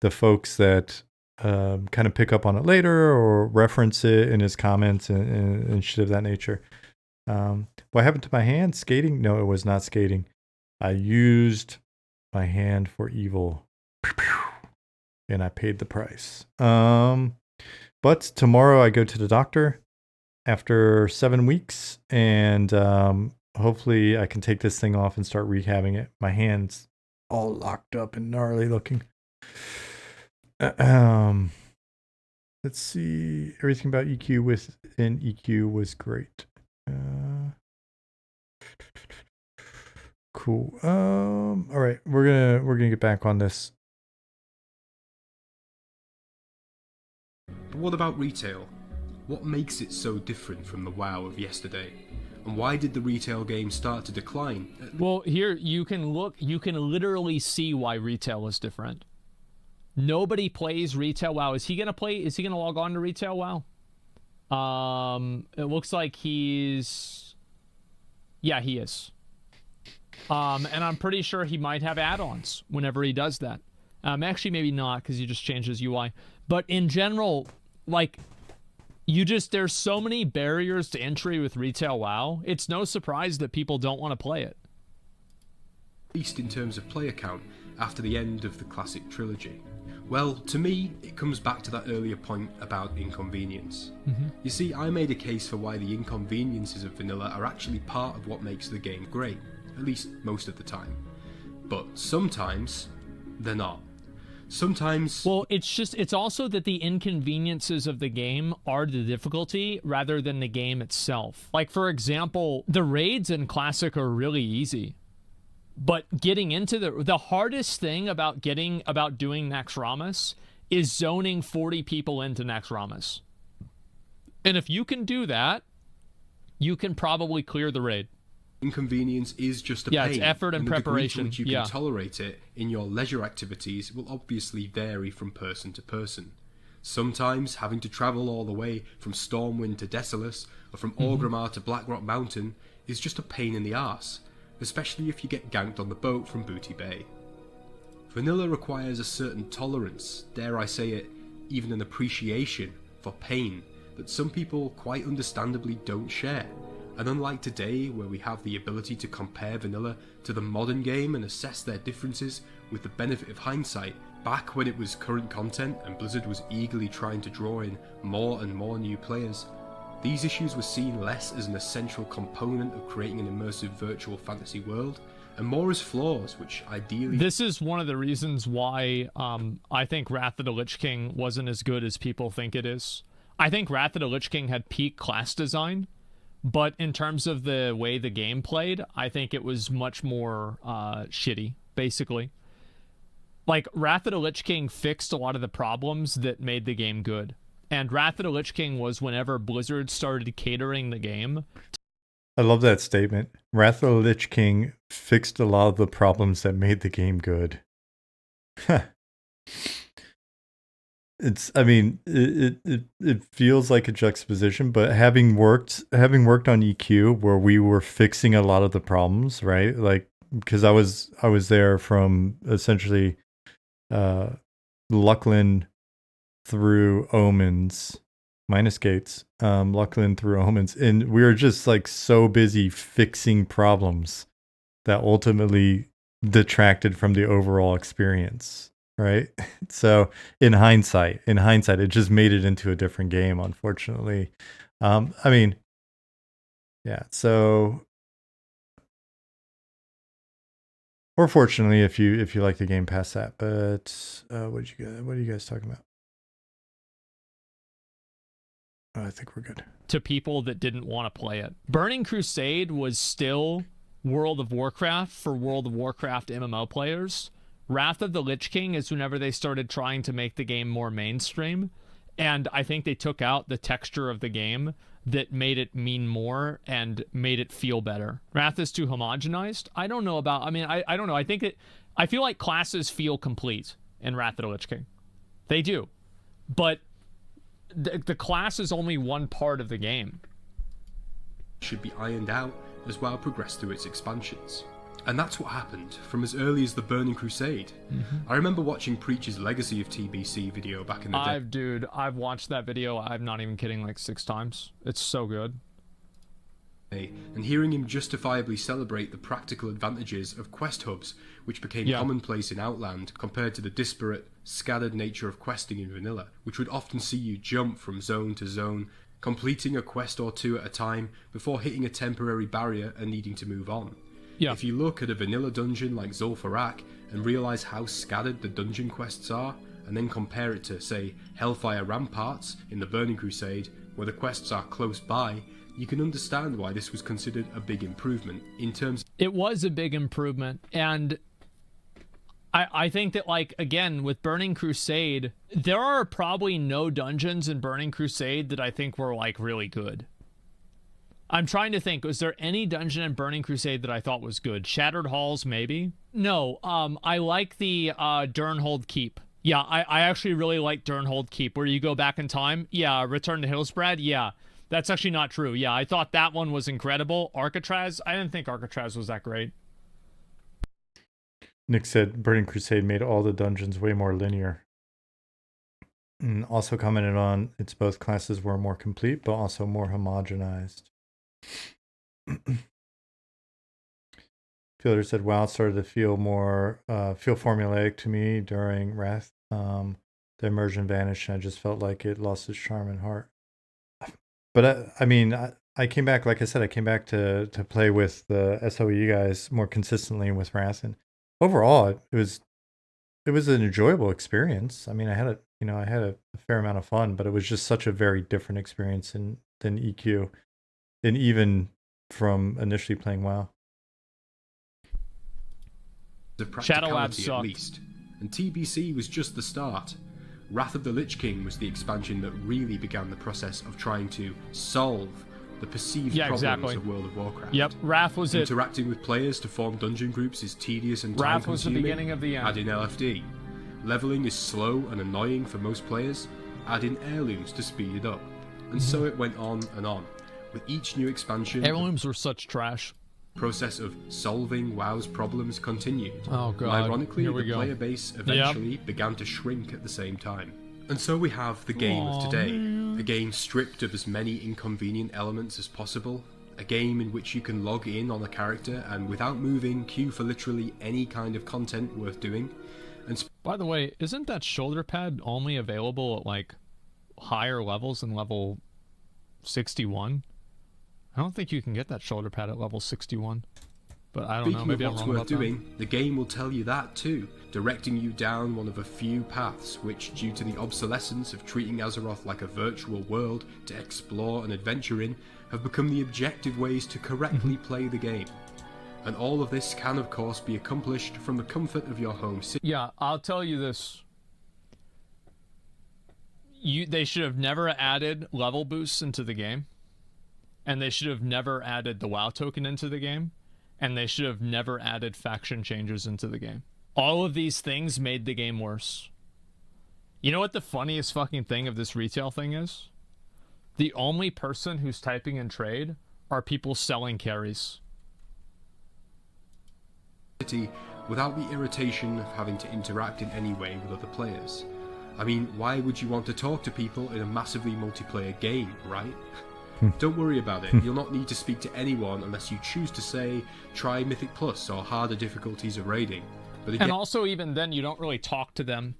the folks that kind of pick up on it later or reference it in his comments and shit of that nature. What happened to my hand? Skating? No, it was not skating. I used my hand for evil. And I paid the price. But tomorrow I go to the doctor after 7 weeks, and hopefully I can take this thing off and start rehabbing it. My hand's all locked up and gnarly looking. Let's see. Everything about EQ within EQ was great. Cool. All right, we're gonna get back on this. But what about retail? What makes it so different from the WoW of yesterday? And why did the retail game start to decline? Well, here you can literally see why retail is different. Nobody plays retail WoW. Is he gonna log on to retail WoW? It looks like he's... Yeah, he is. And I'm pretty sure he might have add-ons whenever he does that. Actually, maybe not, because he just changed his UI. But in general, like, there's so many barriers to entry with retail WoW. It's no surprise that people don't want to play it. At least in terms of player count, after the end of the Classic Trilogy. Well, to me, it comes back to that earlier point about inconvenience. You see, I made a case for why the inconveniences of vanilla are actually part of what makes the game great, at least most of the time. But sometimes, they're not. Sometimes... Well, it's also that the inconveniences of the game are the difficulty rather than the game itself. Like, for example, the raids in Classic are really easy. But getting into the hardest thing about doing Naxxramas is zoning 40 people into Naxxramas. And if you can do that, you can probably clear the raid. Inconvenience is just a pain. Yeah, it's effort and preparation. The degree to which you can tolerate it in your leisure activities will obviously vary from person to person. Sometimes having to travel all the way from Stormwind to Desolace, or from Orgrimmar to Blackrock Mountain, is just a pain in the arse, especially if you get ganked on the boat from Booty Bay. Vanilla requires a certain tolerance, dare I say it, even an appreciation for pain that some people quite understandably don't share. And unlike today, where we have the ability to compare vanilla to the modern game and assess their differences with the benefit of hindsight, back when it was current content and Blizzard was eagerly trying to draw in more and more new players, these issues were seen less as an essential component of creating an immersive virtual fantasy world, and more as flaws, which ideally... This is one of the reasons why I think Wrath of the Lich King wasn't as good as people think it is. I think Wrath of the Lich King had peak class design, but in terms of the way the game played, I think it was much more shitty, basically. Like, Wrath of the Lich King fixed a lot of the problems that made the game good. And Wrath of the Lich King was whenever Blizzard started catering the game. I love that statement. Wrath of the Lich King fixed a lot of the problems that made the game good. It feels like a juxtaposition, but having worked on EQ where we were fixing a lot of the problems, right? Like, because I was there from essentially Lucklin through Omens, minus gates, Lucklin through Omens, and we were just like so busy fixing problems that ultimately detracted from the overall experience, right? So in hindsight, it just made it into a different game, unfortunately. Yeah, so, or fortunately, if you like the game past that. But what are you guys talking about? I think we're good. To people that didn't want to play it. Burning Crusade was still World of Warcraft for World of Warcraft MMO players. Wrath of the Lich King is whenever they started trying to make the game more mainstream. And I think they took out the texture of the game that made it mean more and made it feel better. Wrath is too homogenized. I don't know about... I don't know. I feel like classes feel complete in Wrath of the Lich King. They do. But... The class is only one part of the game. Should be ironed out as WoW progressed through its expansions. And that's what happened from as early as the Burning Crusade. I remember watching Preach's Legacy of TBC video back in the day. Dude, I've watched that video, I'm not even kidding, like 6 times. It's so good. And hearing him justifiably celebrate the practical advantages of quest hubs, which became commonplace in Outland compared to the disparate, scattered nature of questing in vanilla, which would often see you jump from zone to zone, completing a quest or two at a time before hitting a temporary barrier and needing to move on. Yeah. If you look at a vanilla dungeon like Zul'Farrak and realise how scattered the dungeon quests are, and then compare it to, say, Hellfire Ramparts in the Burning Crusade, where the quests are close by, you can understand why this was considered a big improvement in terms... It was a big improvement, and I think that, like, again, with Burning Crusade, there are probably no dungeons in Burning Crusade that I think were, like, really good. I'm trying to think, was there any dungeon in Burning Crusade that I thought was good? Shattered Halls, maybe? No, I like the Durnhold Keep. Yeah, I actually really like Durnhold Keep, where you go back in time. Yeah, Return to Hillsbrad, yeah. That's actually not true. Yeah, I thought that one was incredible. Arcatraz, I didn't think Arcatraz was that great. Nick said Burning Crusade made all the dungeons way more linear. And also commented on its both classes were more complete, but also more homogenized. Fielder said WoW started to feel more feel formulaic to me during Wrath. The immersion vanished, and I just felt like it lost its charm and heart. But I mean, I came back, like I said, I came back to play with the SOE guys more consistently with Wrath, and overall, it was an enjoyable experience. I mean, I had a fair amount of fun, but it was just such a very different experience than EQ, and even from initially playing WoW. The practicality at least, and TBC was just the start. Wrath of the Lich King was the expansion that really began the process of trying to solve the perceived problems of World of Warcraft. Yep, Wrath was it. Interacting with players to form dungeon groups is tedious and Wrath was the time-consuming. beginning of the end. Add in LFD. Leveling is slow and annoying for most players. Add in heirlooms to speed it up. And so it went on and on. With each new expansion, heirlooms were such trash. Process of solving WoW's problems continued. Oh god. And ironically, the player base eventually began to shrink at the same time. And so we have the game of today. A game stripped of as many inconvenient elements as possible. A game in which you can log in on a character and without moving, queue for literally any kind of content worth doing. And by the way, isn't that shoulder pad only available at like higher levels than level 61? I don't think you can get that shoulder pad at level 61. But I don't know, maybe I'm wrong about that. The game will tell you that too, directing you down one of a few paths which, due to the obsolescence of treating Azeroth like a virtual world to explore and adventure in, have become the objective ways to correctly play the game. And all of this can of course be accomplished from the comfort of your home city. Yeah, I'll tell you this. They should have never added level boosts into the game. And they should have never added the WoW token into the game. And they should have never added faction changes into the game. All of these things made the game worse. You know what the funniest fucking thing of this retail thing is? The only person who's typing in trade are people selling carries. Without the irritation of having to interact in any way with other players. I mean, why would you want to talk to people in a massively multiplayer game, right? Don't worry about it. You'll not need to speak to anyone unless you choose to say, try Mythic Plus or harder difficulties of raiding. But again, and also, even then, you don't really talk to them.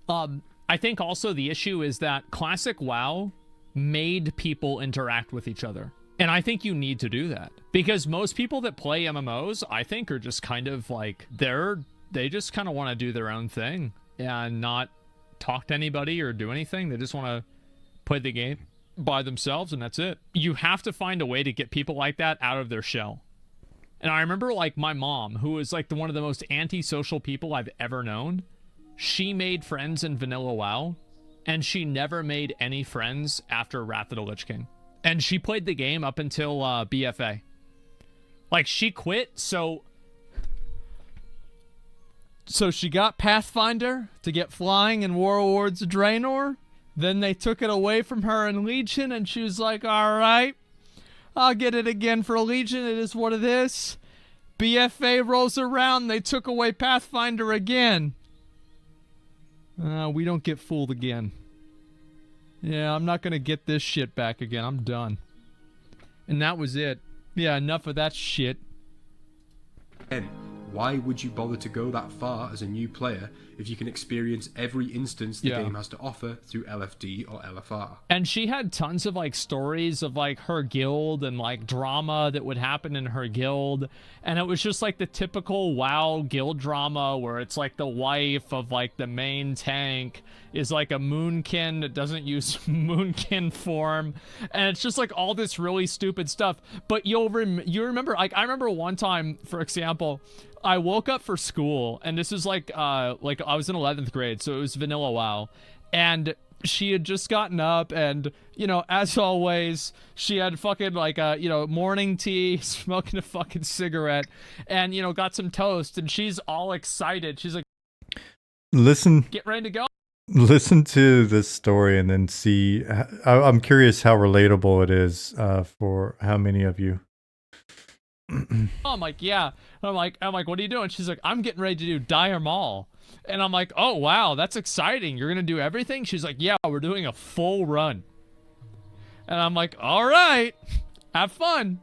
I think also the issue is that Classic WoW made people interact with each other. And I think you need to do that. Because most people that play MMOs, I think, are just kind of like, they just kind of want to do their own thing and not talk to anybody or do anything. They just want to play the game by themselves, and that's it. You have to find a way to get people like that out of their shell. And I remember, like, my mom, who is like one of the most antisocial people I've ever known, she made friends in vanilla WoW, and she never made any friends after Wrath of the Lich King. And she played the game up until BFA. Like, she quit, so she got Pathfinder to get flying in Warlords of Draenor. Then they took it away from her in Legion, and she was like, alright, I'll get it again for Legion, it is what it is. BFA rolls around, they took away Pathfinder again. We don't get fooled again. Yeah, I'm not gonna get this shit back again, I'm done. And that was it. Yeah, enough of that shit. And Why would you bother to go that far as a new player if you can experience every instance the game has to offer through LFD or LFR? And she had tons of like stories of like her guild and like drama that would happen in her guild, and it was just like the typical WoW guild drama where it's like the wife of like the main tank is like a moonkin that doesn't use moonkin form, and it's just like all this really stupid stuff. But you remember, like I remember one time, for example, I woke up for school, and this is like I was in 11th grade, so it was vanilla WoW, and she had just gotten up, and you know, as always, she had fucking like morning tea, smoking a fucking cigarette, and you know, got some toast, and she's all excited. She's like, "Listen, get ready to go." Listen to this story and then see. I'm curious how relatable it is for how many of you. I'm like, yeah. I'm like, what are you doing? She's like, I'm getting ready to do Dire Maul. And I'm like, oh, wow, that's exciting. You're going to do everything? She's like, yeah, we're doing a full run. And I'm like, all right, have fun.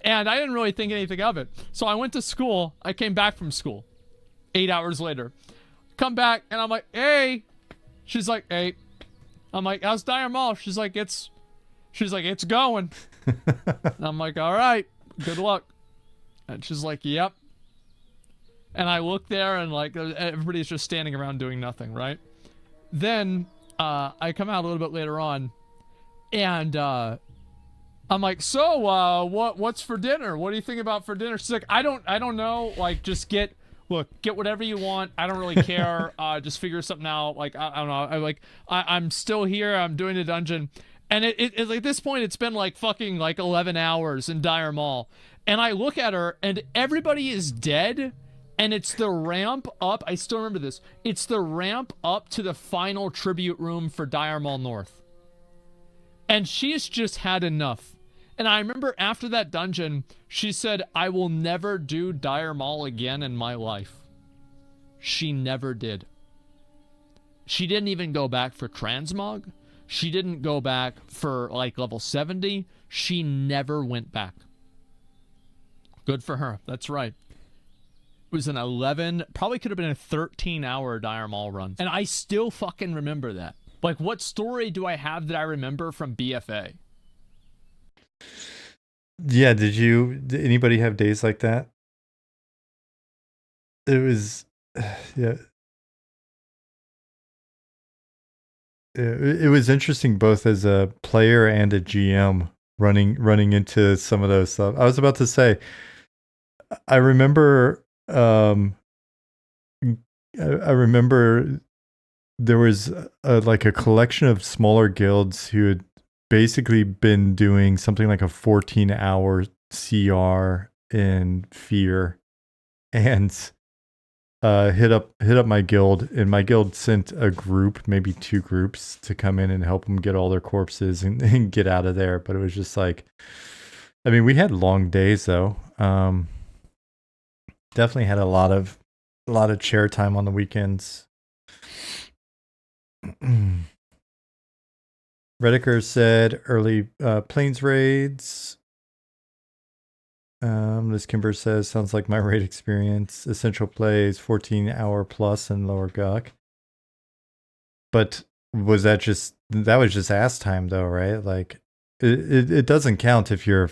And I didn't really think anything of it. So I went to school. I came back from school 8 hours later. Come back, and I'm like, hey. She's like, hey. I'm like, how's Dire Maul? She's like, it's going. And I'm like, all right, good luck. And she's like, yep. And I look there, and like everybody's just standing around doing nothing, right? Then I come out a little bit later on, and I'm like, so what's for dinner? What do you think about for dinner? She's like, I don't know. Like, just get whatever you want. I don't really care. Just figure something out. Like, I don't know. I'm still here. I'm doing the dungeon. And it at this point, it's been like fucking like 11 hours in Dire Maul. And I look at her, and everybody is dead. And it's the ramp up. I still remember this. It's the ramp up to the final tribute room for Dire Maul North. And she's just had enough. And I remember after that dungeon, she said, I will never do Dire Maul again in my life. She never did. She didn't even go back for Transmog. She didn't go back for like level 70. She never went back. Good for her. That's right. It was an 11, probably could have been a 13-hour Dire Maul run. And I still fucking remember that. Like, what story do I have that I remember from BFA? Yeah, did anybody have days like that? It was, yeah. It was interesting both as a player and a GM running into some of those stuff. I was about to say, I remember I remember there was like a collection of smaller guilds who had basically been doing something like a 14-hour CR in Fear, and hit up my guild, and my guild sent a group, maybe 2 groups, to come in and help them get all their corpses and get out of there. But it was just like, I mean, we had long days though. Definitely had a lot of chair time on the weekends. Rediker said early plains raids. Liz Kimber says, sounds like my raid experience. Essential plays 14-hour plus in lower Guk. But was that was just ass time though, right? Like it doesn't count if you're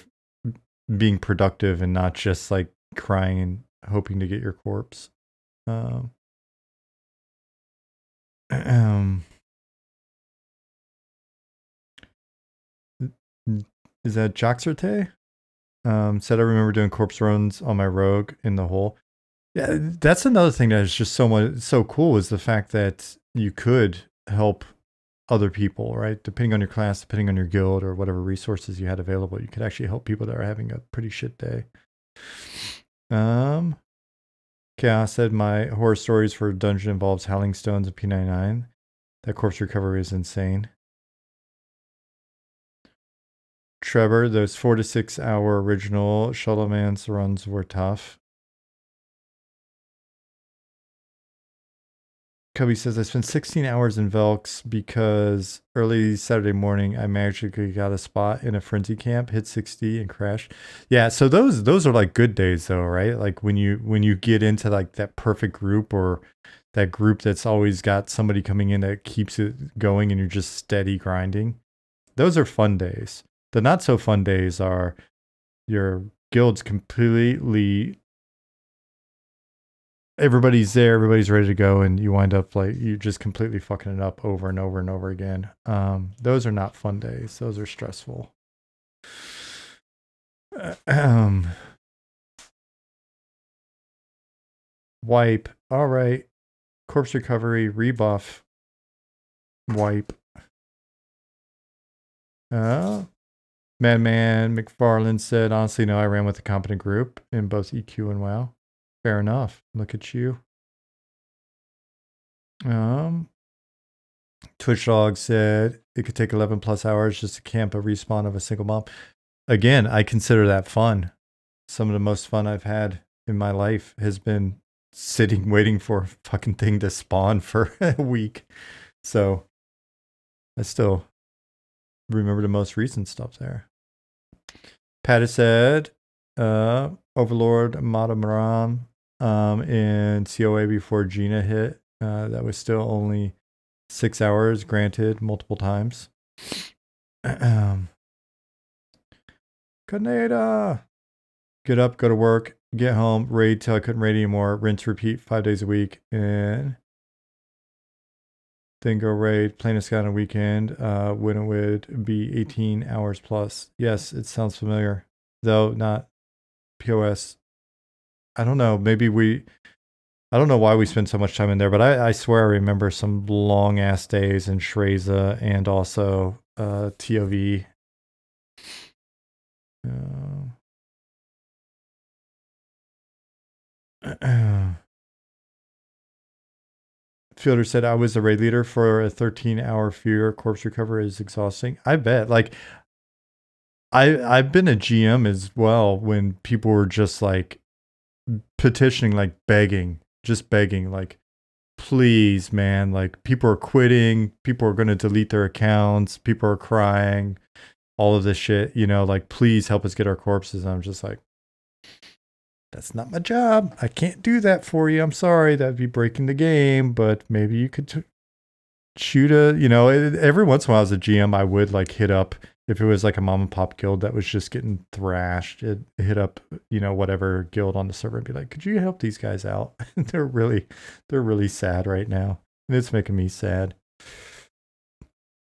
being productive and not just like crying and hoping to get your corpse. Is that Joxerte? Said I remember doing corpse runs on my rogue in the hole. Yeah, that's another thing that is just so cool, is the fact that you could help other people, right? Depending on your class, depending on your guild, or whatever resources you had available, you could actually help people that are having a pretty shit day. Chaos said my horror stories for dungeon involves howling stones and P99. That corpse recovery is insane. Trevor, those 4 to 6 hour original Shuttle-Mans runs were tough. Kobe says, I spent 16 hours in Velks because early Saturday morning I magically got a spot in a frenzy camp, hit 60 and crashed. Yeah, so those are like good days though, right? Like when you get into like that perfect group or that group that's always got somebody coming in that keeps it going and you're just steady grinding. Those are fun days. The not so fun days are your guild's completely, everybody's there, everybody's ready to go, and you wind up like you just completely fucking it up over and over and over again. Those are not fun days. Those are stressful. Wipe. All right. Corpse recovery, rebuff. Wipe. Madman McFarland said, honestly, no, I ran with a competent group in both EQ and WoW. Fair enough. Look at you. Twitch Dog said it could take 11 plus hours just to camp a respawn of a single bomb. Again, I consider that fun. Some of the most fun I've had in my life has been sitting waiting for a fucking thing to spawn for a week. So I still remember the most recent stuff there. Patty said, Overlord Madamaram in COA before Gina hit. That was still only 6 hours, granted, multiple times. Kaneda! Get up, go to work, get home, raid till I couldn't raid anymore, rinse, repeat 5 days a week, and then go raid, playing a scout on a weekend, when it would be 18 hours plus. Yes, it sounds familiar, though not POS. I don't know, I don't know why we spend so much time in there, but I swear I remember some long ass days in Shreza and also TOV. Fielder said, I was the raid leader for a 13-hour fear. Corpse recovery is exhausting. I bet. Like, I've been a GM as well when people were just like petitioning, like begging, like, please, man, like people are quitting, people are going to delete their accounts, people are crying, all of this shit, you know, like, please help us get our corpses. And I'm just like, that's not my job. I can't do that for you. I'm sorry. That'd be breaking the game, but maybe you could shoot a, you know, every once in a while as a GM, I would like hit up, if it was like a mom and pop guild that was just getting thrashed, it hit up, you know, whatever guild on the server and be like, could you help these guys out? They're really sad right now. And it's making me sad.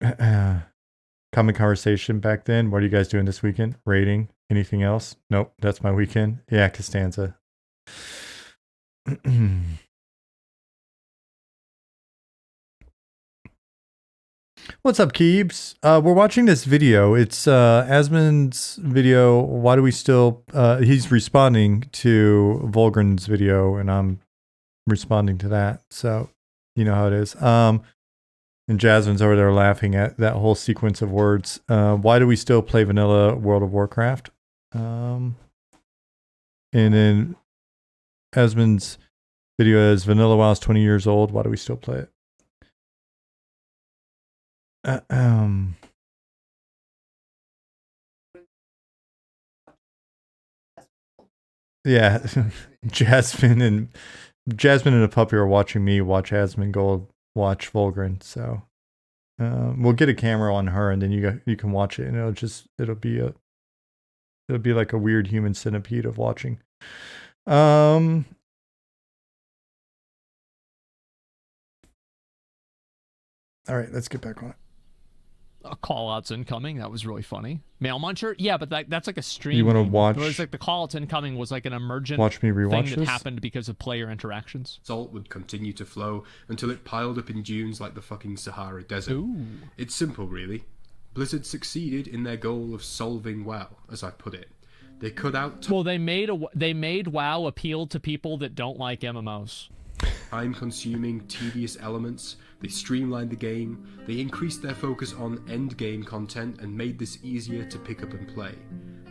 Common conversation back then. What are you guys doing this weekend? Raiding? Anything else? Nope. That's my weekend. Yeah, Costanza. What's up, Keebs? We're watching this video. It's Asmon's video. Why do we still... he's responding to Vulgrin's video, and I'm responding to that. So, you know how it is. And Jasmine's over there laughing at that whole sequence of words. Why do we still play vanilla World of Warcraft? And then Asmon's video is Vanilla WoW is 20 years old. Why do we still play it? Yeah, Jasmine and a puppy are watching me watch Asmongold watch Vulgrin. So we'll get a camera on her, and then you can watch it, and it'll be like a weird human centipede of watching. All right, let's get back on it. Call outs incoming. That was really funny. Mail Muncher? Yeah, but that's like a stream. You want to watch? It was like the call outs incoming was like an emergent watch me rewatch thing this? that happened because of player interactions. Salt would continue to flow until it piled up in dunes like the fucking Sahara Desert. Ooh. It's simple, really. Blizzard succeeded in their goal of solving WoW, as I put it. They cut out... Well, they made WoW appeal to people that don't like MMOs. Time-consuming, tedious elements. They streamlined the game. They increased their focus on end-game content and made this easier to pick up and play.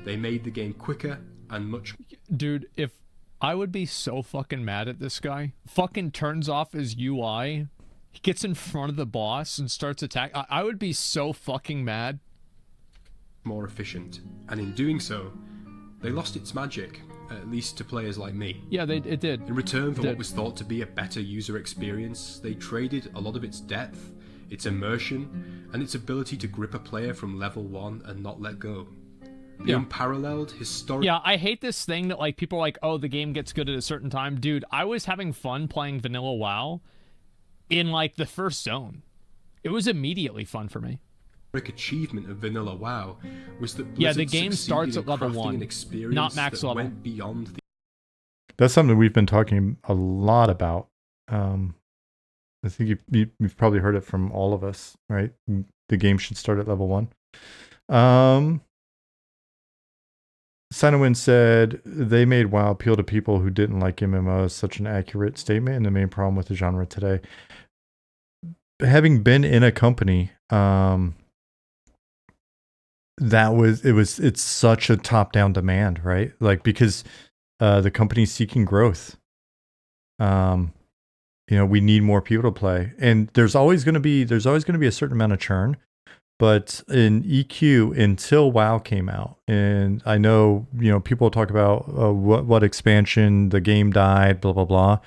They made the game quicker and much... Dude, if I would be so fucking mad at this guy. Fucking turns off his UI He gets in front of the boss and starts attack. I would be so fucking mad. More efficient, and in doing so, they lost its magic, at least to players like me. Yeah, it did. In return for what was thought to be a better user experience, they traded a lot of its depth, its immersion, and its ability to grip a player from level 1 and not let go. The unparalleled historic... Yeah, I hate this thing that, like, people are like, oh, the game gets good at a certain time. Dude, I was having fun playing vanilla WoW in, like, the first zone. It was immediately fun for me. achievement of vanilla WoW was that Blizzard the game starts at level 1, not max level. Went beyond the... That's something we've been talking a lot about. I think you've probably heard it from all of us, right? The game should start at level 1. Sinowin said they made WoW appeal to people who didn't like MMOs. Such an accurate statement, and the main problem with the genre today. Having been in a company, it's such a top-down demand, right? Like, because the company's seeking growth. We need more people to play, and there's always going to be a certain amount of churn. But in EQ, until WoW came out, and I know, people talk about what expansion, the game died, blah, blah, blah.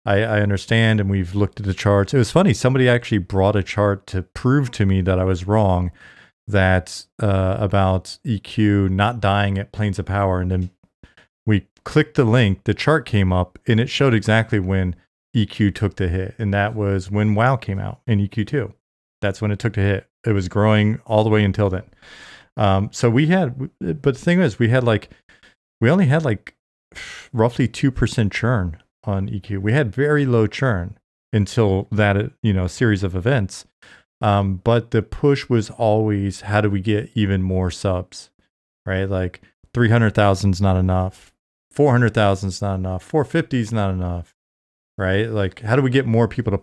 I understand, and we've looked at the charts. It was funny. Somebody actually brought a chart to prove to me that I was wrong, that about EQ not dying at Planes of Power. And then we clicked the link, the chart came up, and it showed exactly when EQ took the hit. And that was when WoW came out in EQ2. That's when it took the hit. It was growing all the way until then. But the thing is, we only had like roughly 2% churn on EQ. We had very low churn until that, series of events. But the push was always, how do we get even more subs, right? Like 300,000 is not enough. 400,000 is not enough. 450 is not enough. Right? Like, how do we get more people to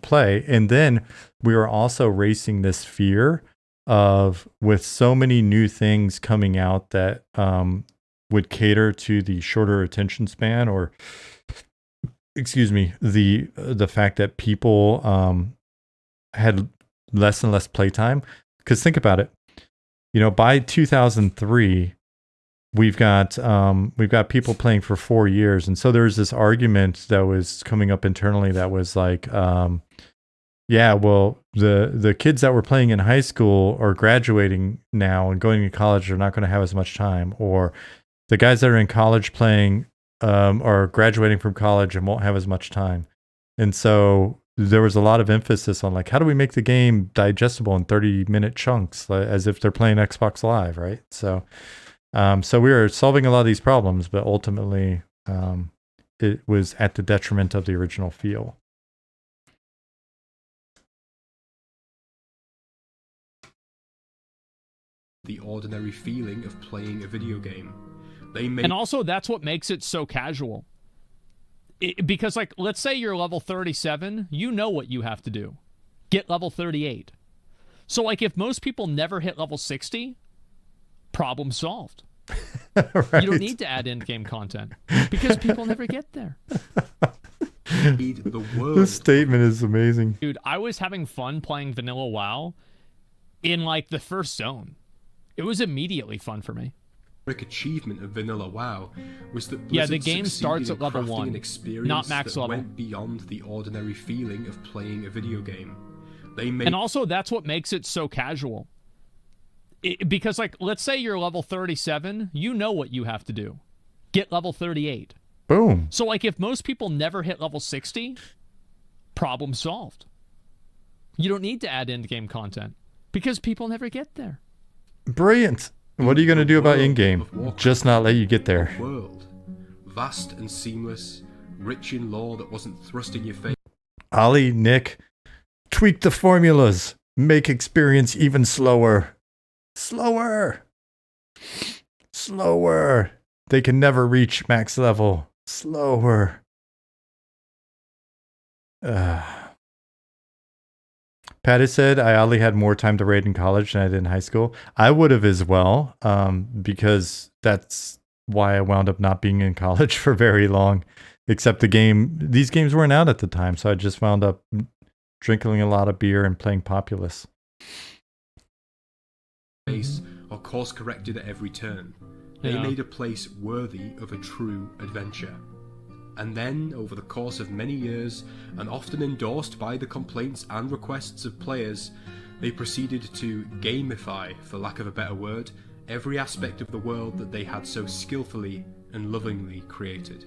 play? And then we were also racing this fear of, with so many new things coming out that would cater to the shorter attention span, or, the fact that people had less and less playtime. Because think about it, by 2003, we've got people playing for 4 years, and so there's this argument that was coming up internally that was like, the kids that were playing in high school are graduating now and going to college are not going to have as much time, or the guys that are in college playing are graduating from college and won't have as much time. And so there was a lot of emphasis on, like, how do we make the game digestible in 30-minute chunks, as if they're playing Xbox Live, right? So we were solving a lot of these problems, but ultimately it was at the detriment of the original feel. The ordinary feeling of playing a video game. And also, that's what makes it so casual. Because, like, let's say you're level 37, you know what you have to do. Get level 38. So, like, if most people never hit level 60, problem solved. Right. You don't need to add in-game content because people never get there. This statement is amazing. Dude, I was having fun playing vanilla WoW in, like, the first zone. It was immediately fun for me. Achievement of vanilla WoW was that Blizzard the game starts at level 1, not max level. Went beyond the ordinary feeling of playing a video game. And also, that's what makes it so casual. Because, like, let's say you're level 37, you know what you have to do. Get level 38. Boom. So, like, if most people never hit level 60, problem solved. You don't need to add in-game content because people never get there. Brilliant. What are you going to do about in-game? Just not let you get there. World. Vast and seamless, rich in lore that wasn't thrust in your face. Ollie, Nick, tweak the formulas. Make experience even slower. Slower. They can never reach max level. Slower. Patty said, I oddly had more time to raid in college than I did in high school. I would have as well, because that's why I wound up not being in college for very long, except these games weren't out at the time. So I just wound up drinking a lot of beer and playing Populous. Or course corrected at every turn. They made a place worthy of a true adventure. And then, over the course of many years, and often endorsed by the complaints and requests of players, they proceeded to gamify, for lack of a better word, every aspect of the world that they had so skillfully and lovingly created.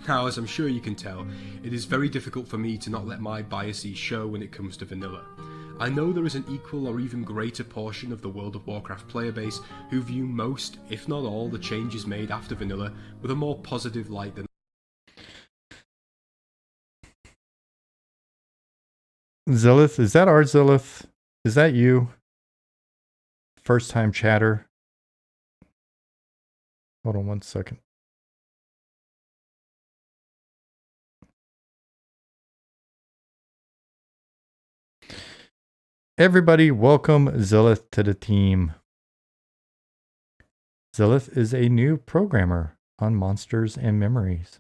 Now, as I'm sure you can tell, it is very difficult for me to not let my biases show when it comes to vanilla. I know there is an equal or even greater portion of the World of Warcraft player base who view most, if not all, the changes made after vanilla with a more positive light than Zillith, is that our Zillith? Is that you? First time chatter. Hold on 1 second. Everybody, welcome Zillith to the team. Zillith is a new programmer on Monsters and Memories.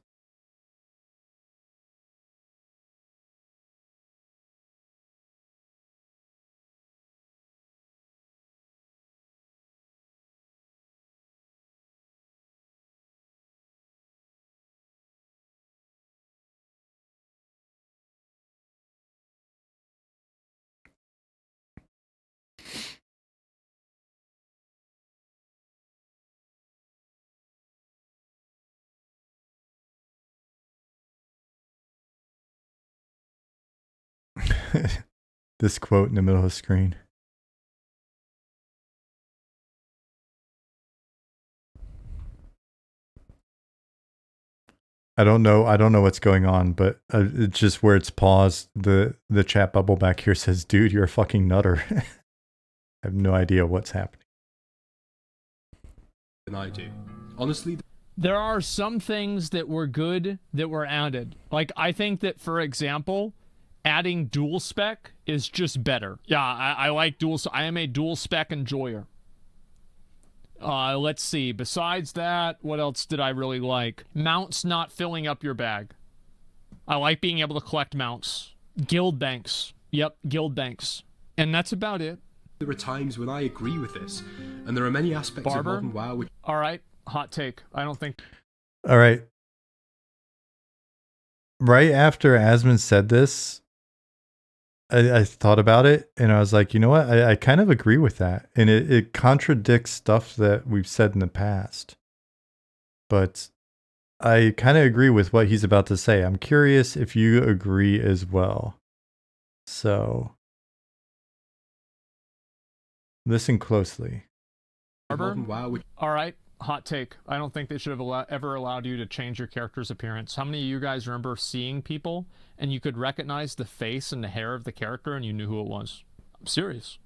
This quote in the middle of the screen. I don't know what's going on, but it's just where it's paused. The chat bubble back here says, "Dude, you're a fucking nutter." I have no idea what's happening. than I do. Honestly, there are some things that were good that were added. Like, I think that, for example, adding dual spec is just better. Yeah, I like dual. I am a dual spec enjoyer. Let's see. Besides that, what else did I really like? Mounts not filling up your bag. I like being able to collect mounts. Guild banks. Yep, guild banks. And that's about it. There are times when I agree with this, and there are many aspects of modern WoW which... All right, hot take. I don't think... All right. Right after Asmon said this, I thought about it, and I was like, you know what? I kind of agree with that. And it contradicts stuff that we've said in the past. But I kind of agree with what he's about to say. I'm curious if you agree as well. So, listen closely. WoW. All right, hot take. I don't think they should have ever allowed you to change your character's appearance. How many of you guys remember seeing people and you could recognize the face and the hair of the character and you knew who it was? I'm serious.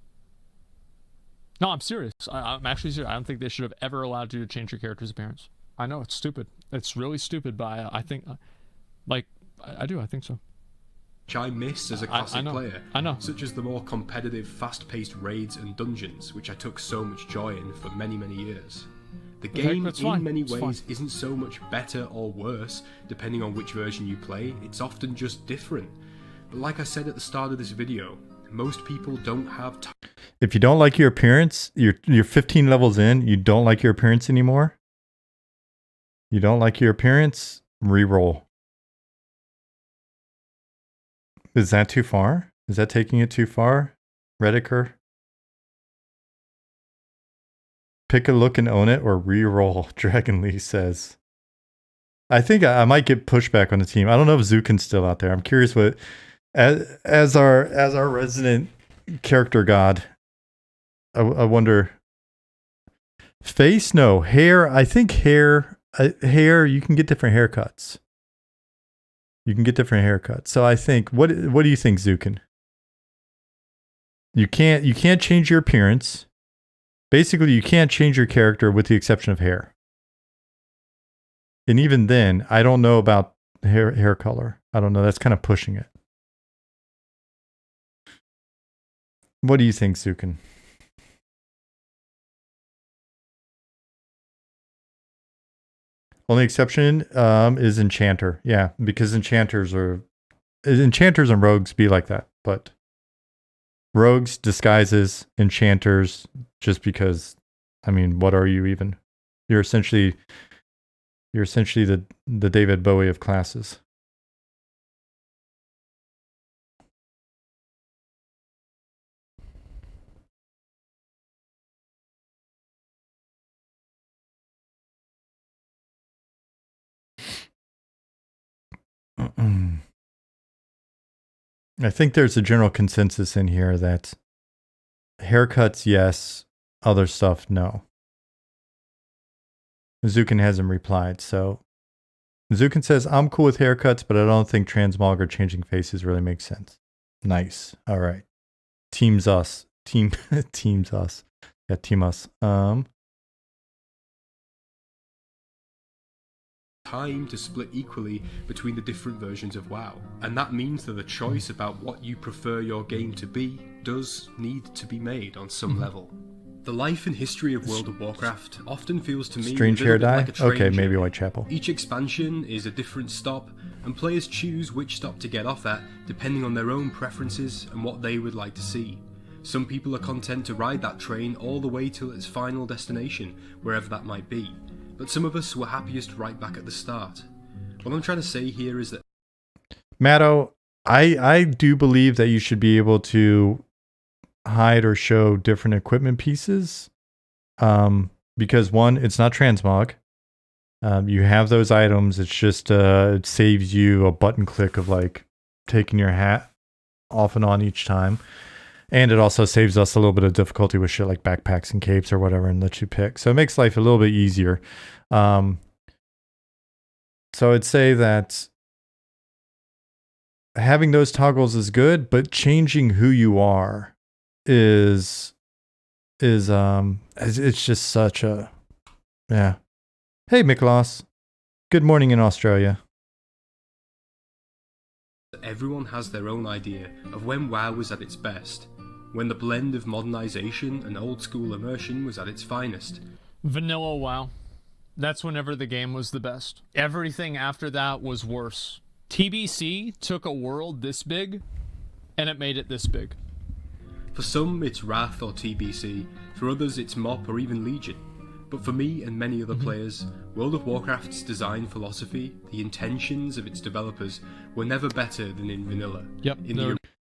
No, I'm serious. I'm actually serious. I don't think they should have ever allowed you to change your character's appearance. I know, it's stupid. It's really stupid, but I think, like, I do. I think so. Which I miss as a classic player. I know. Such as the more competitive, fast-paced raids and dungeons, which I took so much joy in for many, many years. The game, in many ways, isn't so much better or worse, depending on which version you play. It's often just different. But like I said at the start of this video, most people don't have time. If you don't like your appearance, you're 15 levels in, you don't like your appearance anymore, you don't like your appearance, reroll. Is that too far? Is that taking it too far? Rediker? Pick a look and own it or reroll, Dragon Lee says. I think I might get pushback on the team. I don't know if Zukin's still out there. I'm curious what, as our resident character god, I wonder. Face? No. Hair? I think hair, you can get different haircuts. You can get different haircuts. So I think, what do you think, Zukin? You can't change your appearance. Basically, you can't change your character with the exception of hair. And even then, I don't know about hair color. I don't know. That's kind of pushing it. What do you think, Zukin? Only exception is Enchanter. Yeah, because Enchanters and Rogues be like that. but rogues, disguises, enchanters, just because, I mean, what are you even? You're essentially the David Bowie of classes. I think there's a general consensus in here that haircuts, yes, other stuff, no. Zukin hasn't replied, so Zukin says, I'm cool with haircuts, but I don't think transmog or changing faces really makes sense. Nice. All right. Teams us. Teams us. Yeah, team us. Time to split equally between the different versions of WoW, and that means that the choice about what you prefer your game to be does need to be made on some level. The life and history of World of Warcraft often feels to me Strange a hair little bit dye? like a train Okay, maybe journey. Whitechapel. Each expansion is a different stop, and players choose which stop to get off at depending on their own preferences and what they would like to see. Some people are content to ride that train all the way till its final destination, wherever that might be, but some of us were happiest right back at the start. What I'm trying to say here is that Matto, I do believe that you should be able to hide or show different equipment pieces, because one, it's not transmog. You have those items. It's just it saves you a button click of like taking your hat off and on each time, and it also saves us a little bit of difficulty with shit like backpacks and capes or whatever, and lets you pick. So it makes life a little bit easier. So I'd say that having those toggles is good, but changing who you are is it's just such a, yeah. Hey Miklos, good morning in Australia. everyone has their own idea of when WoW was at its best, when the blend of modernization and old school immersion was at its finest. Vanilla WoW. That's whenever the game was the best. Everything after that was worse. TBC took a world this big, and it made it this big. For some it's Wrath or TBC, for others it's MoP or even Legion. But for me and many other players, World of Warcraft's design philosophy, the intentions of its developers, were never better than in vanilla. Yep.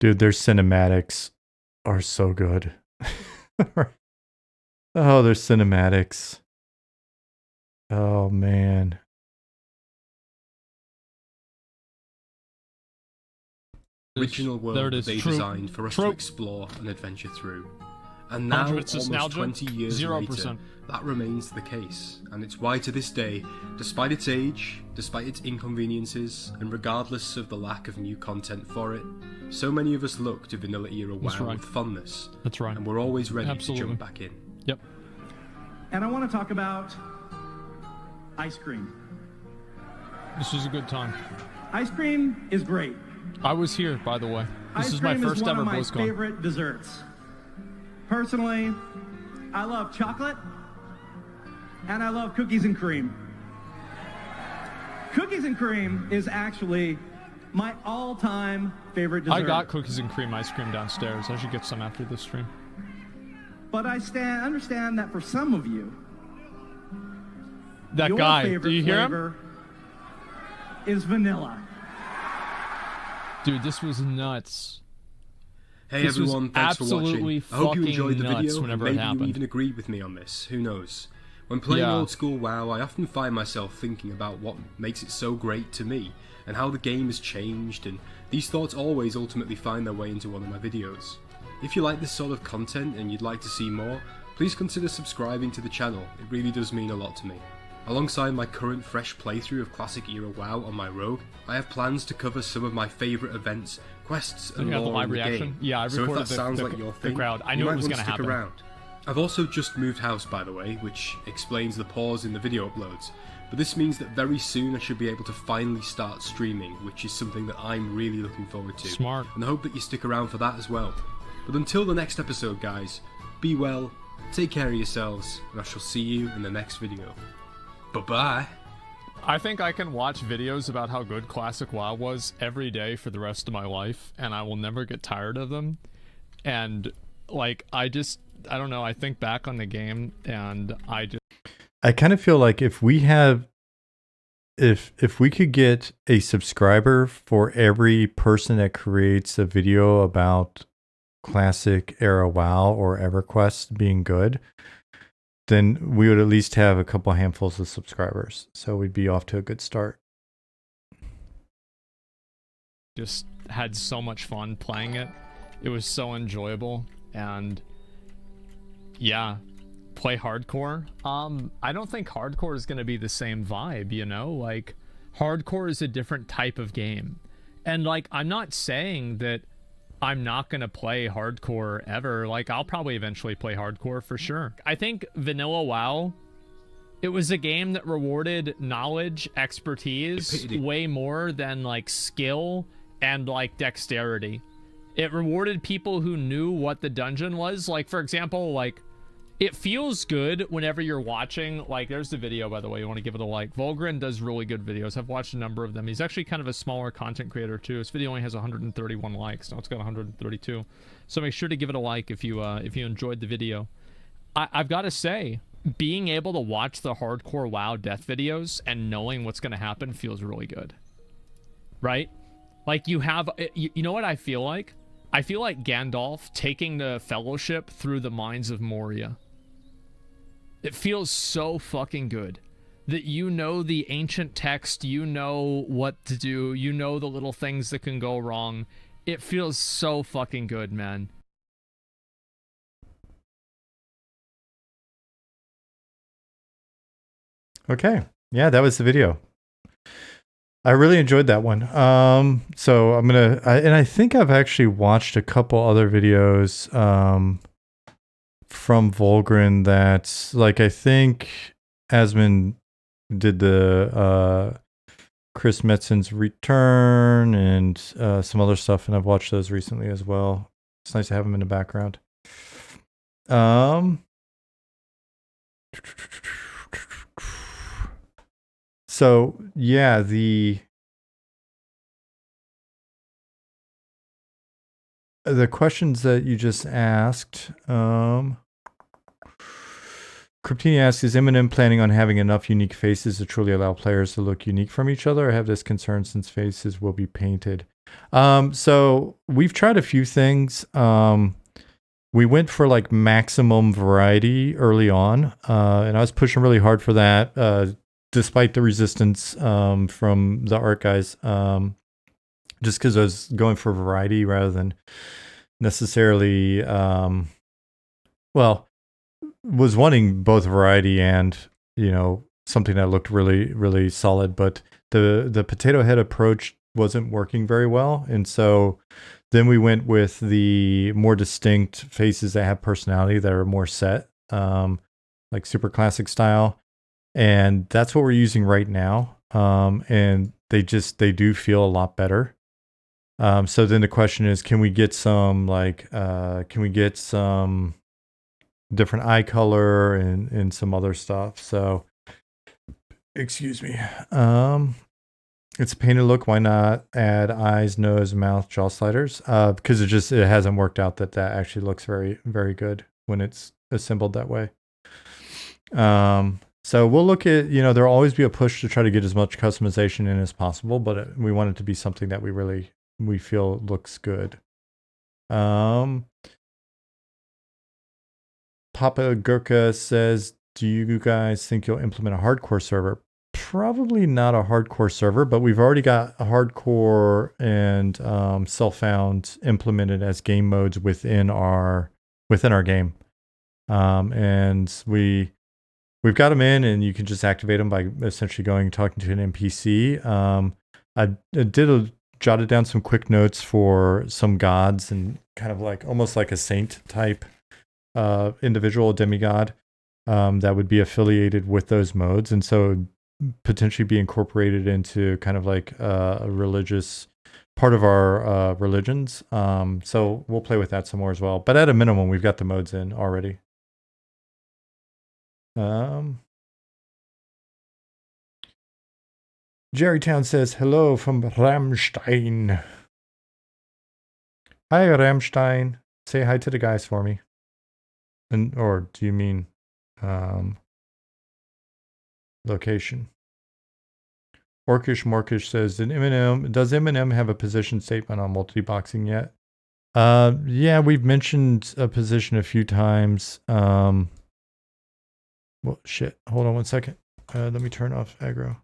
Dude, their cinematics are so good. Oh, their cinematics. Oh man. Original world that they designed for us to explore and adventure through. And now, almost 20 years 0%. Later, that remains the case, and it's why to this day, despite its age, despite its inconveniences, and regardless of the lack of new content for it, so many of us look to vanilla era WoW with fondness. That's right. And we're always ready to jump back in. Yep. And I want to talk about ice cream. This is a good time. Ice cream is great. I was here, by the way. This is my first ever BlizzCon. Ice cream is one of my favorite desserts. Personally, I love chocolate, and I love cookies and cream. Cookies and cream is actually my all-time favorite dessert. I got cookies and cream ice cream downstairs. I should get some after this stream. But I understand that for some of you, that your guy, favorite do you hear flavor him? Is vanilla. Dude, this was nuts. Hey this everyone, thanks for watching. I hope you enjoyed the video, and maybe you even agreed with me on this, who knows. When playing old school WoW, I often find myself thinking about what makes it so great to me, and how the game has changed, and these thoughts always ultimately find their way into one of my videos. If you like this sort of content and you'd like to see more, please consider subscribing to the channel, it really does mean a lot to me. Alongside my current fresh playthrough of Classic Era WoW on my Rogue, I have plans to cover some of my favourite events, quests and lore in the game. Yeah, I so if recorded that sounds like your thing, crowd. I you knew might it was want going to to stick happen. around. I've also just moved house, by the way, which explains the pause in the video uploads, but this means that very soon I should be able to finally start streaming, which is something that I'm really looking forward to. Smart. And I hope that you stick around for that as well. But until the next episode, guys, be well, take care of yourselves, and I shall see you in the next video. Bye-bye. I think I can watch videos about how good Classic WoW was every day for the rest of my life, and I will never get tired of them. And, like, I don't know, I think back on the game, and I kind of feel like if we have, if we could get a subscriber for every person that creates a video about Classic era WoW or EverQuest being good, then we would at least have a couple handfuls of subscribers. So we'd be off to a good start. just had so much fun playing it. It was so enjoyable, and yeah, play hardcore. I don't think hardcore is going to be the same vibe, you know? Like, hardcore is a different type of game. And, like, I'm not saying that I'm not going to play hardcore ever. Like, I'll probably eventually play hardcore for sure. I think Vanilla WoW, it was a game that rewarded knowledge, expertise, way more than, like, skill and, like, dexterity. It rewarded people who knew what the dungeon was. Like, for example, like, it feels good whenever you're watching, like, there's the video, by the way, you want to give it a like. Vulgrin does really good videos. I've watched a number of them. He's actually kind of a smaller content creator, too. His video only has 131 likes. Now it's got 132. So make sure to give it a like if you enjoyed the video. I've got to say, being able to watch the hardcore WoW death videos and knowing what's going to happen feels really good. Right? Like, you have, you know what I feel like? I feel like Gandalf taking the Fellowship through the mines of Moria. It feels so fucking good that you know the ancient text, you know what to do, you know the little things that can go wrong. It feels so fucking good, man. Okay. Yeah, that was the video. I really enjoyed that one. So I'm gonna, and I think I've actually watched a couple other videos from Vulgrin that, like, I think Asmon did the Chris Metzen's Return and some other stuff, and I've watched those recently as well. It's nice to have them in the background. So yeah, the questions that you just asked, Cryptini asks, is Eminem planning on having enough unique faces to truly allow players to look unique from each other? I have this concern since faces will be painted. So we've tried a few things. We went for like maximum variety early on, and I was pushing really hard for that, despite the resistance from the art guys, just because I was going for variety rather than necessarily, well, was wanting both variety and, you know, something that looked really, really solid, but the potato head approach wasn't working very well. And so then we went with the more distinct faces that have personality, that are more set, like super classic style. And that's what we're using right now. And they do feel a lot better. So then the question is, can we get some different eye color and some other stuff? So, excuse me. It's a painted look. Why not add eyes, nose, mouth, jaw sliders? Because it hasn't worked out that actually looks very, very good when it's assembled that way. So we'll look at, there'll always be a push to try to get as much customization in as possible, but we want it to be something that we feel looks good. Papa Gurkha says, do you guys think you'll implement a hardcore server? Probably not a hardcore server, but we've already got a hardcore and self-found implemented as game modes within our game. And we've got them in, and you can just activate them by essentially talking to an NPC. I jotted down some quick notes for some gods and kind of like almost like a saint type individual demigod that would be affiliated with those modes, and so potentially be incorporated into kind of like a religious part of our religions. So we'll play with that some more as well. But at a minimum, we've got the modes in already. Jerrytown says hello from Ramstein. Hi, Ramstein. Say hi to the guys for me. And or do you mean location? Orkish Morkish says, does Eminem have a position statement on multi-boxing yet? Yeah, we've mentioned a position a few times. Well, shit. Hold on one second. Let me turn off aggro.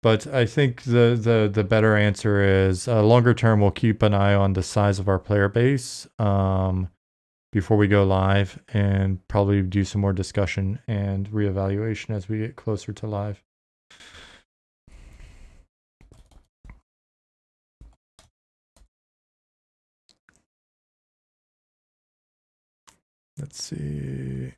But I think the better answer is longer term. We'll keep an eye on the size of our player base before we go live, and probably do some more discussion and reevaluation as we get closer to live. Let's see.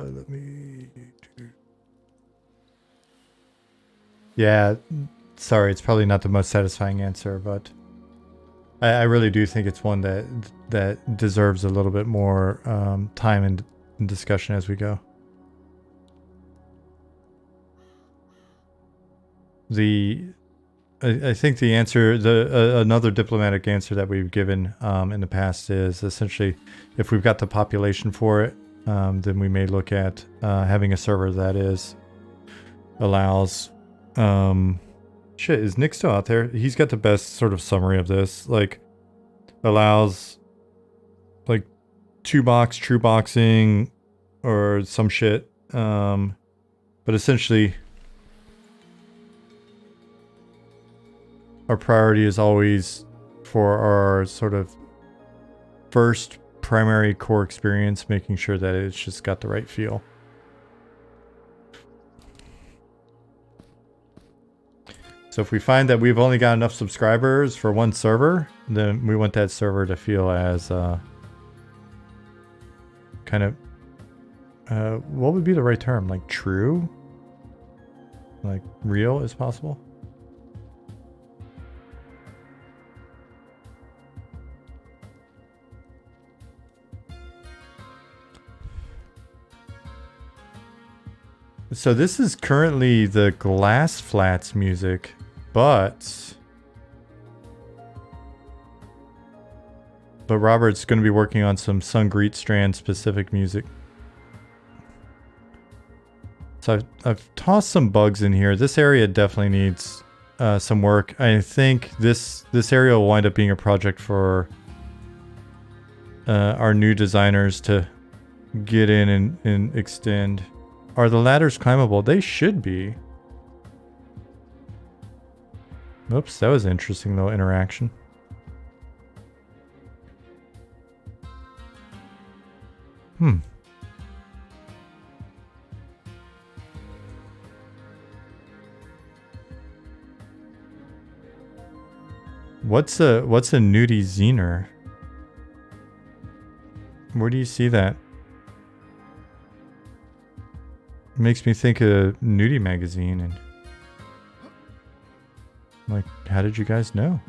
Let me do... Yeah, sorry, it's probably not the most satisfying answer, but I really do think it's one that deserves a little bit more time and discussion as we go. I think the answer, another diplomatic answer that we've given in the past is essentially, if we've got the population for it, then we may look at having a server that allows. Shit, is Nick still out there? He's got the best sort of summary of this. Like, allows like 2-box, true boxing, or some shit. But essentially, our priority is always for our sort of first primary core experience, making sure that it's just got the right feel. So if we find that we've only got enough subscribers for one server, then we want that server to feel as kind of what would be the right term? Like true? Like real as possible? So this is currently the Glass Flats music, but Robert's going to be working on some Sungreet Strand specific music. So I've tossed some bugs in here. This area definitely needs some work. I think this area will wind up being a project for our new designers to get in and extend. Are the ladders climbable? They should be. Oops, that was an interesting little interaction. What's a nudie ziner? Where do you see that? Makes me think of nudie magazine, and like, how did you guys know?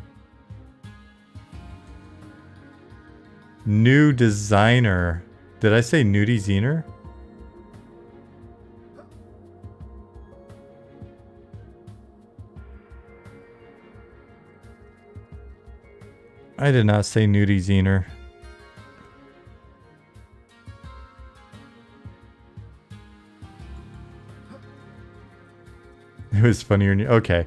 New designer. Did I say nudie ziner? I did not say nudie ziner. It was funnier. Okay.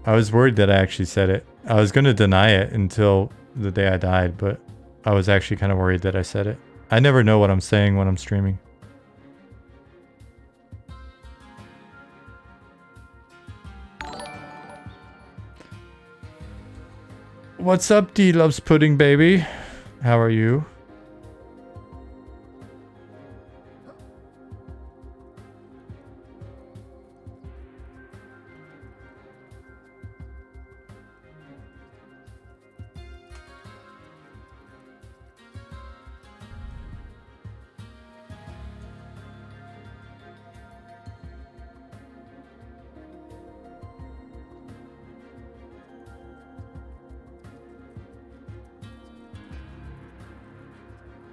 I was worried that I actually said it. I was going to deny it until the day I died, but I was actually kind of worried that I said it. I never know what I'm saying when I'm streaming. What's up, D loves pudding, baby? How are you?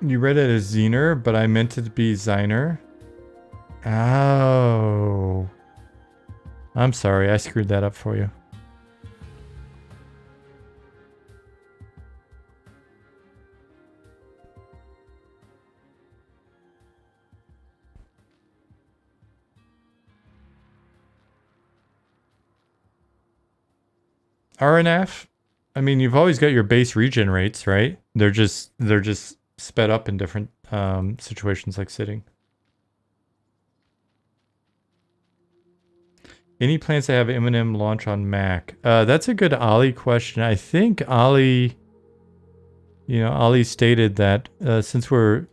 You read it as Zener, but I meant it to be Ziner. Oh. I'm sorry, I screwed that up for you. RNF? I mean, you've always got your base regen rates, right? They're just sped up in different situations like sitting. Any plans to have Eminem launch on Mac? That's a good Ollie question. I think Ollie, Ollie stated that since we're,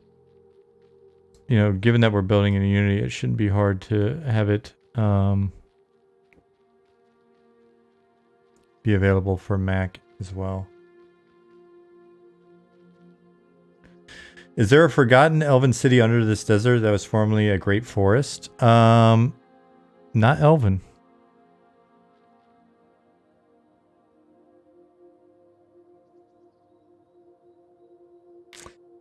given that we're building in Unity, it shouldn't be hard to have it be available for Mac as well. Is there a forgotten elven city under this desert that was formerly a great forest? Not elven.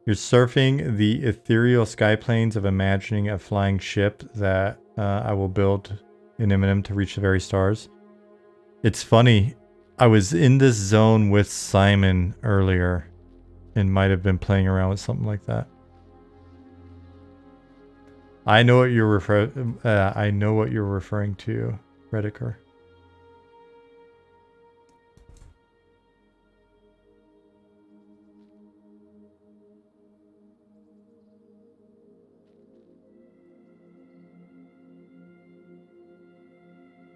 You're surfing the ethereal sky plains of imagining a flying ship that I will build in Eminem to reach the very stars. It's funny. I was in this zone with Simon earlier and might have been playing around with something like that. I know what you're referring to, Rediker.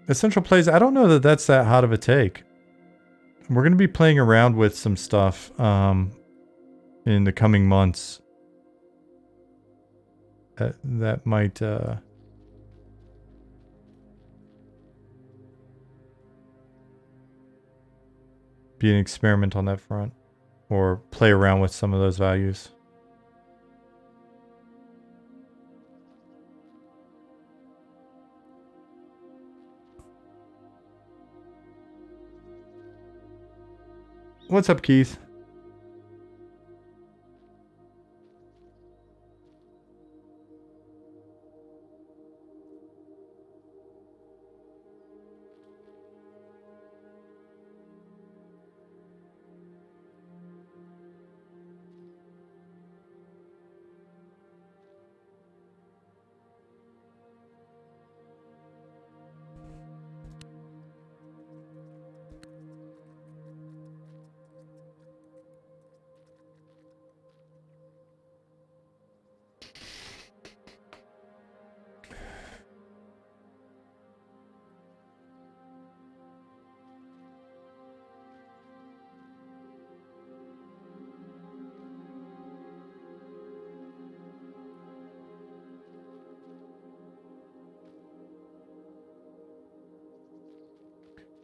Essential plays, I don't know that that's that hot of a take. We're going to be playing around with some stuff in the coming months that might be an experiment on that front, or play around with some of those values. What's up, Keith?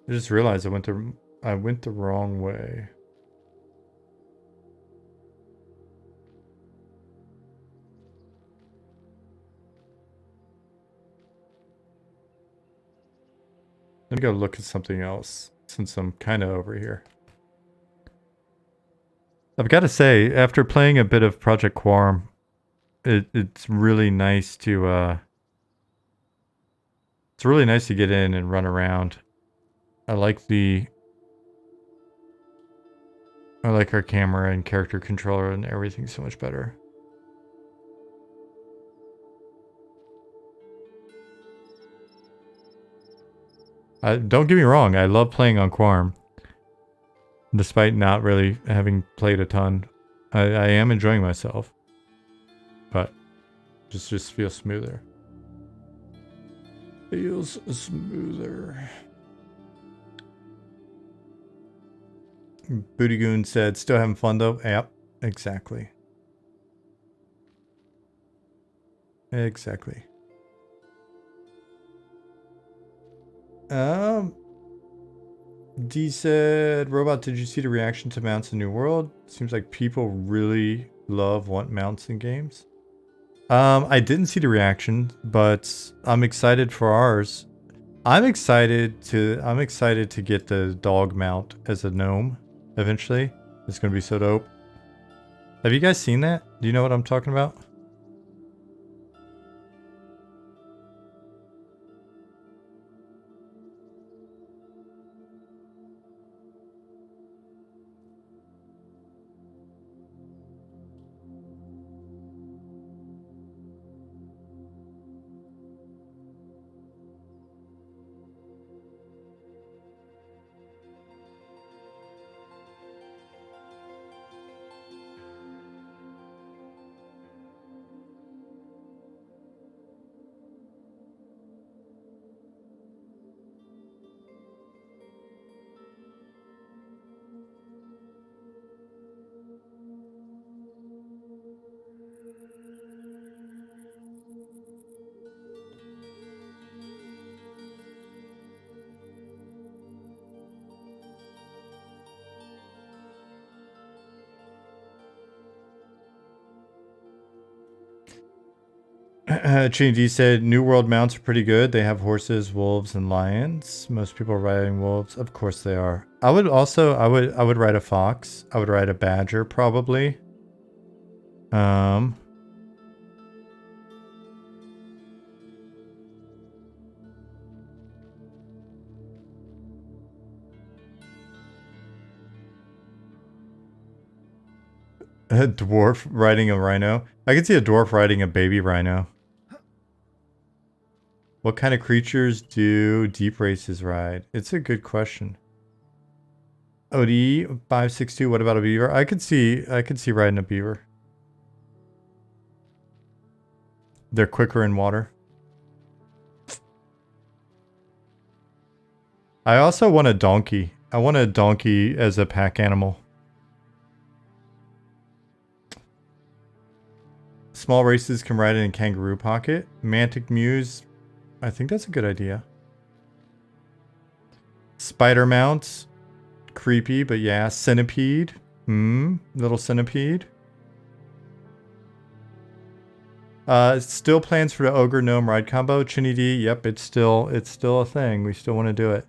I just realized I went the wrong way. Let me go look at something else since I'm kind of over here. I've got to say, after playing a bit of Project Quorum, it's really nice to get in and run around. I like our camera and character controller and everything so much better. Don't get me wrong, I love playing on Quorum. Despite not really having played a ton, I am enjoying myself. But just feels smoother. Feels smoother. Bootygoon said, still having fun though? Yep, exactly. Exactly. D said, Robot, did you see the reaction to mounts in New World? Seems like people really want mounts in games. I didn't see the reaction, but I'm excited for ours. I'm excited to get the dog mount as a gnome eventually. It's gonna be so dope. Have you guys seen that? Do you know what I'm talking about? Chingy said, New World mounts are pretty good. They have horses, wolves, and lions. Most people are riding wolves. Of course they are. I would ride a fox. I would ride a badger, probably. A dwarf riding a rhino. I could see a dwarf riding a baby rhino. What kind of creatures do deep races ride? It's a good question. OD562, what about a beaver? I could see riding a beaver. They're quicker in water. I also want a donkey. I want a donkey as a pack animal. Small races can ride in a kangaroo pocket. Mantic Muse. I think that's a good idea. Spider mounts. Creepy, but yeah. Centipede. Little centipede. Still plans for the Ogre Gnome ride combo. Chinny D. Yep, it's still a thing. We still want to do it.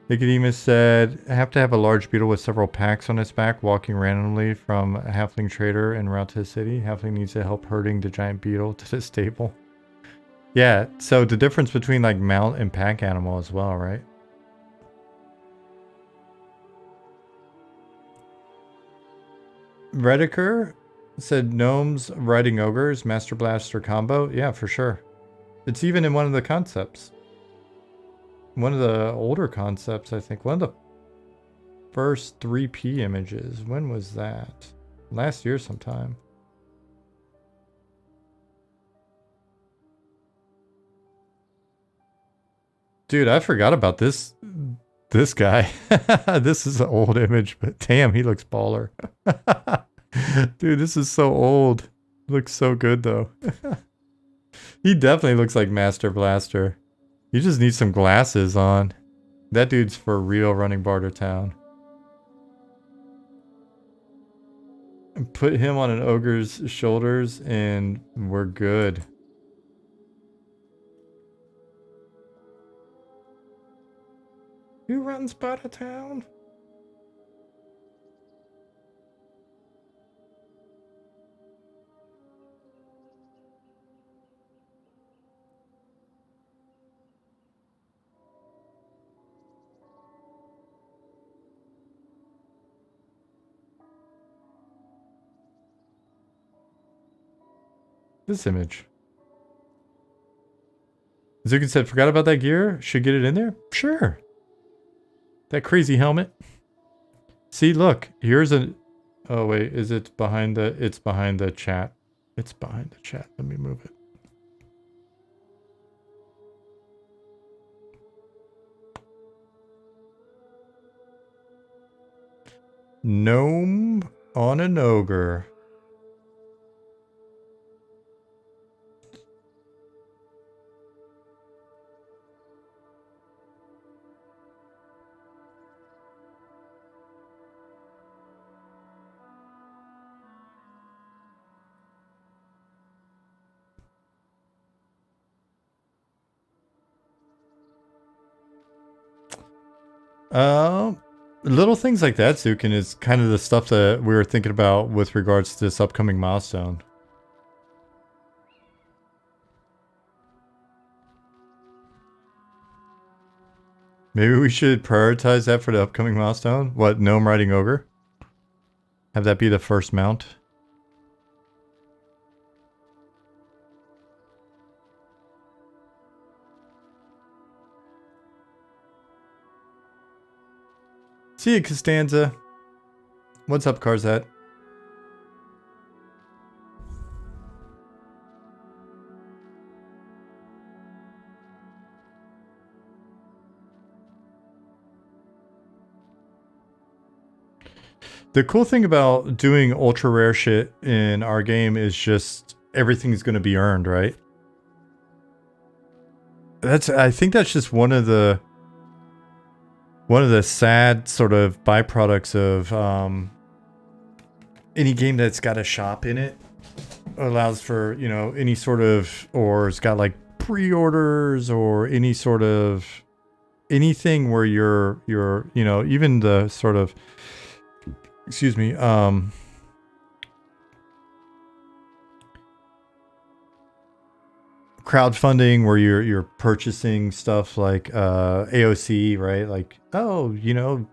Nicodemus said, I have to have a large beetle with several packs on its back walking randomly from a halfling trader en route to the city. Halfling needs to help herding the giant beetle to the stable. Yeah, so the difference between like mount and pack animal as well, right? Rediker said gnomes riding ogres, Master Blaster combo. Yeah, for sure. It's even in one of the concepts. One of the older concepts, I think. One of the first 3P images. When was that? Last year sometime. Dude, I forgot about this guy. This is an old image, but damn, he looks baller. Dude, this is so old. Looks so good though. He definitely looks like Master Blaster. You just need some glasses on. That dude's for real running Barter Town. Put him on an ogre's shoulders and we're good. Who runs Barter Town? This image. Zukin said, forgot about that gear? Should get it in there? Sure. That crazy helmet. See, look, here's a... Oh, wait, is it behind the... It's behind the chat. It's behind the chat. Let me move it. Gnome on an ogre. Little things like that, Zukin, is kind of the stuff that we were thinking about with regards to this upcoming milestone. Maybe we should prioritize that for the upcoming milestone? What, gnome riding ogre? Have that be the first mount? See you, Costanza. What's up, Carzette? The cool thing about doing ultra rare shit in our game is just everything's going to be earned, right? I think that's just one of the sad sort of byproducts of any game that's got a shop in it. Allows for, you know, any sort of, or it's got like pre-orders or any sort of anything where you're you know, even the sort of, excuse me, crowdfunding where you're purchasing stuff like AOC, right? Like, oh, you know,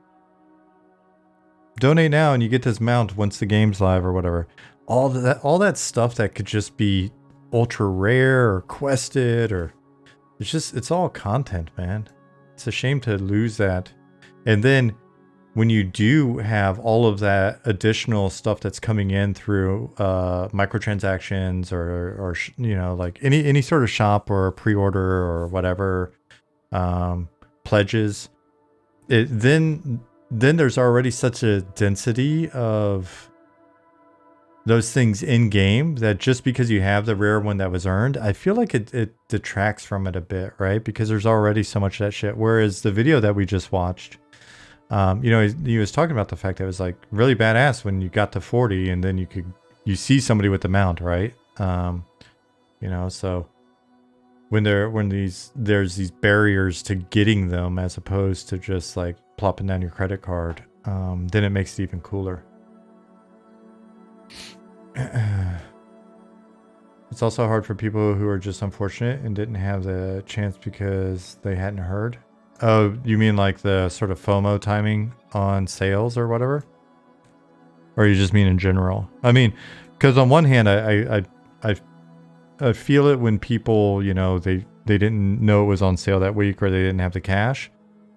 donate now and you get this mount once the game's live or whatever. All that stuff that could just be ultra rare or quested, or it's all content, man. It's a shame to lose that. And then when you do have all of that additional stuff that's coming in through microtransactions or you know, like any sort of shop or pre-order or whatever, pledges, then there's already such a density of those things in game that just because you have the rare one that was earned, I feel like it detracts from it a bit, right? Because there's already so much of that shit. Whereas the video that we just watched, you know, he was talking about the fact that it was like really badass when you got to 40 and then you see somebody with the mount, right? You know, so when there's these barriers to getting them as opposed to just like plopping down your credit card, then it makes it even cooler. It's also hard for people who are just unfortunate and didn't have the chance because they hadn't heard. Oh, you mean like the sort of FOMO timing on sales or whatever? Or you just mean in general? I mean, because on one hand, I feel it when people, you know, they didn't know it was on sale that week or they didn't have the cash.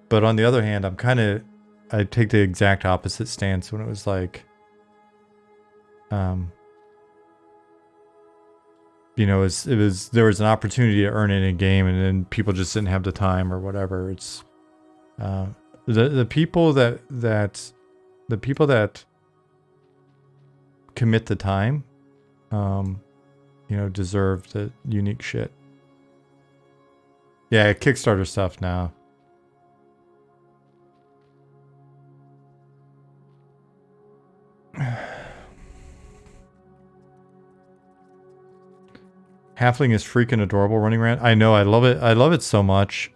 But on the other hand, I take the exact opposite stance when it was like, you know, there was an opportunity to earn it in a game and then people just didn't have the time or whatever. It's the people that commit the time, you know, deserve the unique shit. Yeah, Kickstarter stuff now. Halfling is freaking adorable running around. I know, I love it. I love it so much.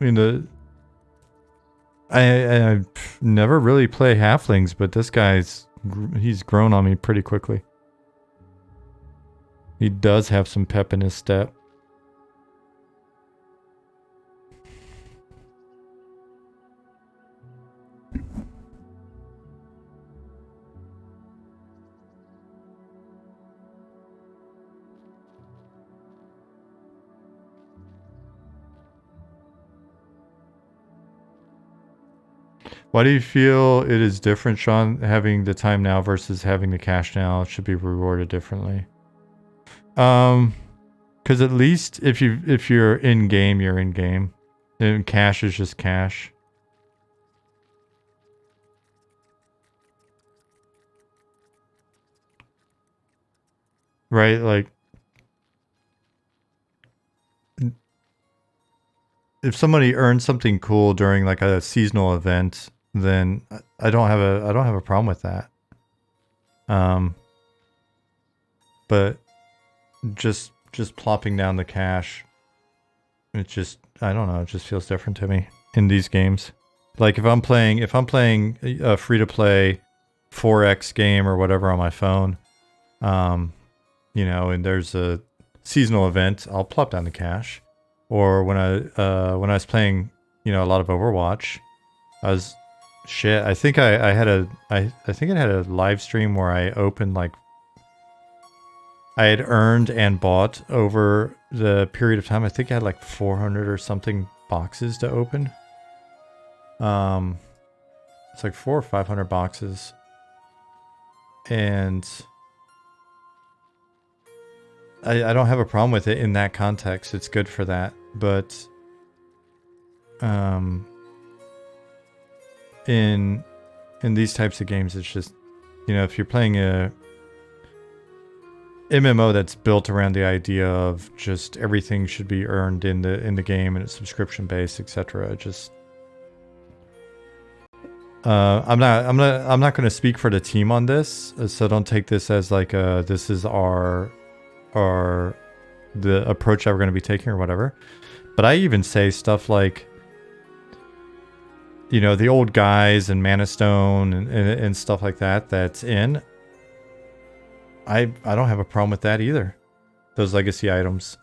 I mean, I never really play halflings, but this he's grown on me pretty quickly. He does have some pep in his step. Why do you feel it is different, Sean, having the time now versus having the cash now? It should be rewarded differently. Because at least if you're in game, you're in game, and cash is just cash. Right, like if somebody earns something cool during like a seasonal event, then I don't have a problem with that. But just plopping down the cash, it just, I don't know, it just feels different to me in these games. Like if I'm playing a free to play 4X game or whatever on my phone, you know, and there's a seasonal event, I'll plop down the cash. Or when I was playing, you know, a lot of Overwatch, I think I had a live stream where I opened like I had earned and bought over the period of time. I think I had like 400 or something boxes to open. It's like 400 or 500 boxes, and I don't have a problem with it in that context. It's good for that. But in these types of games, it's just, you know, if you're playing a MMO that's built around the idea of just everything should be earned in the game and it's subscription based, etc. Just I'm not going to speak for the team on this, so don't take this as like this is the approach that we're going to be taking or whatever. But I even say stuff like, you know, the old guys and Mana Stone and stuff like that that's in. I don't have a problem with that either. Those legacy items.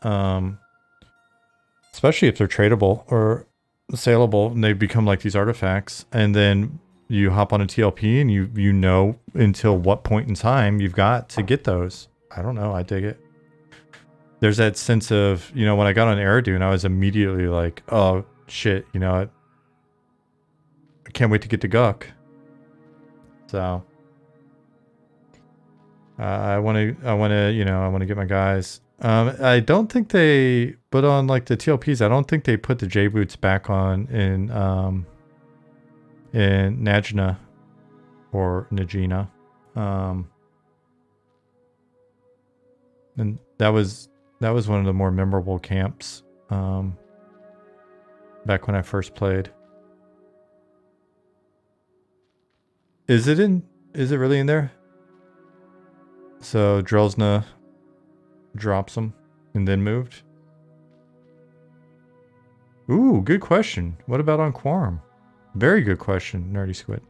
Especially if they're tradable or saleable and they become like these artifacts. And then you hop on a TLP and you know until what point in time you've got to get those. I don't know. I dig it. There's that sense of, you know, when I got on Aerodune, I was immediately like, oh shit, you know, I can't wait to get to Guk. So I want to get my guys. I don't think they, but on like the TLPs, I don't think they put the J boots back on in Najna or Najina. And that was one of the more memorable camps back when I first played. Is it really in there? So Drelsna drops them and then moved? Ooh, good question. What about on Quorum? Very good question, Nerdy Squid.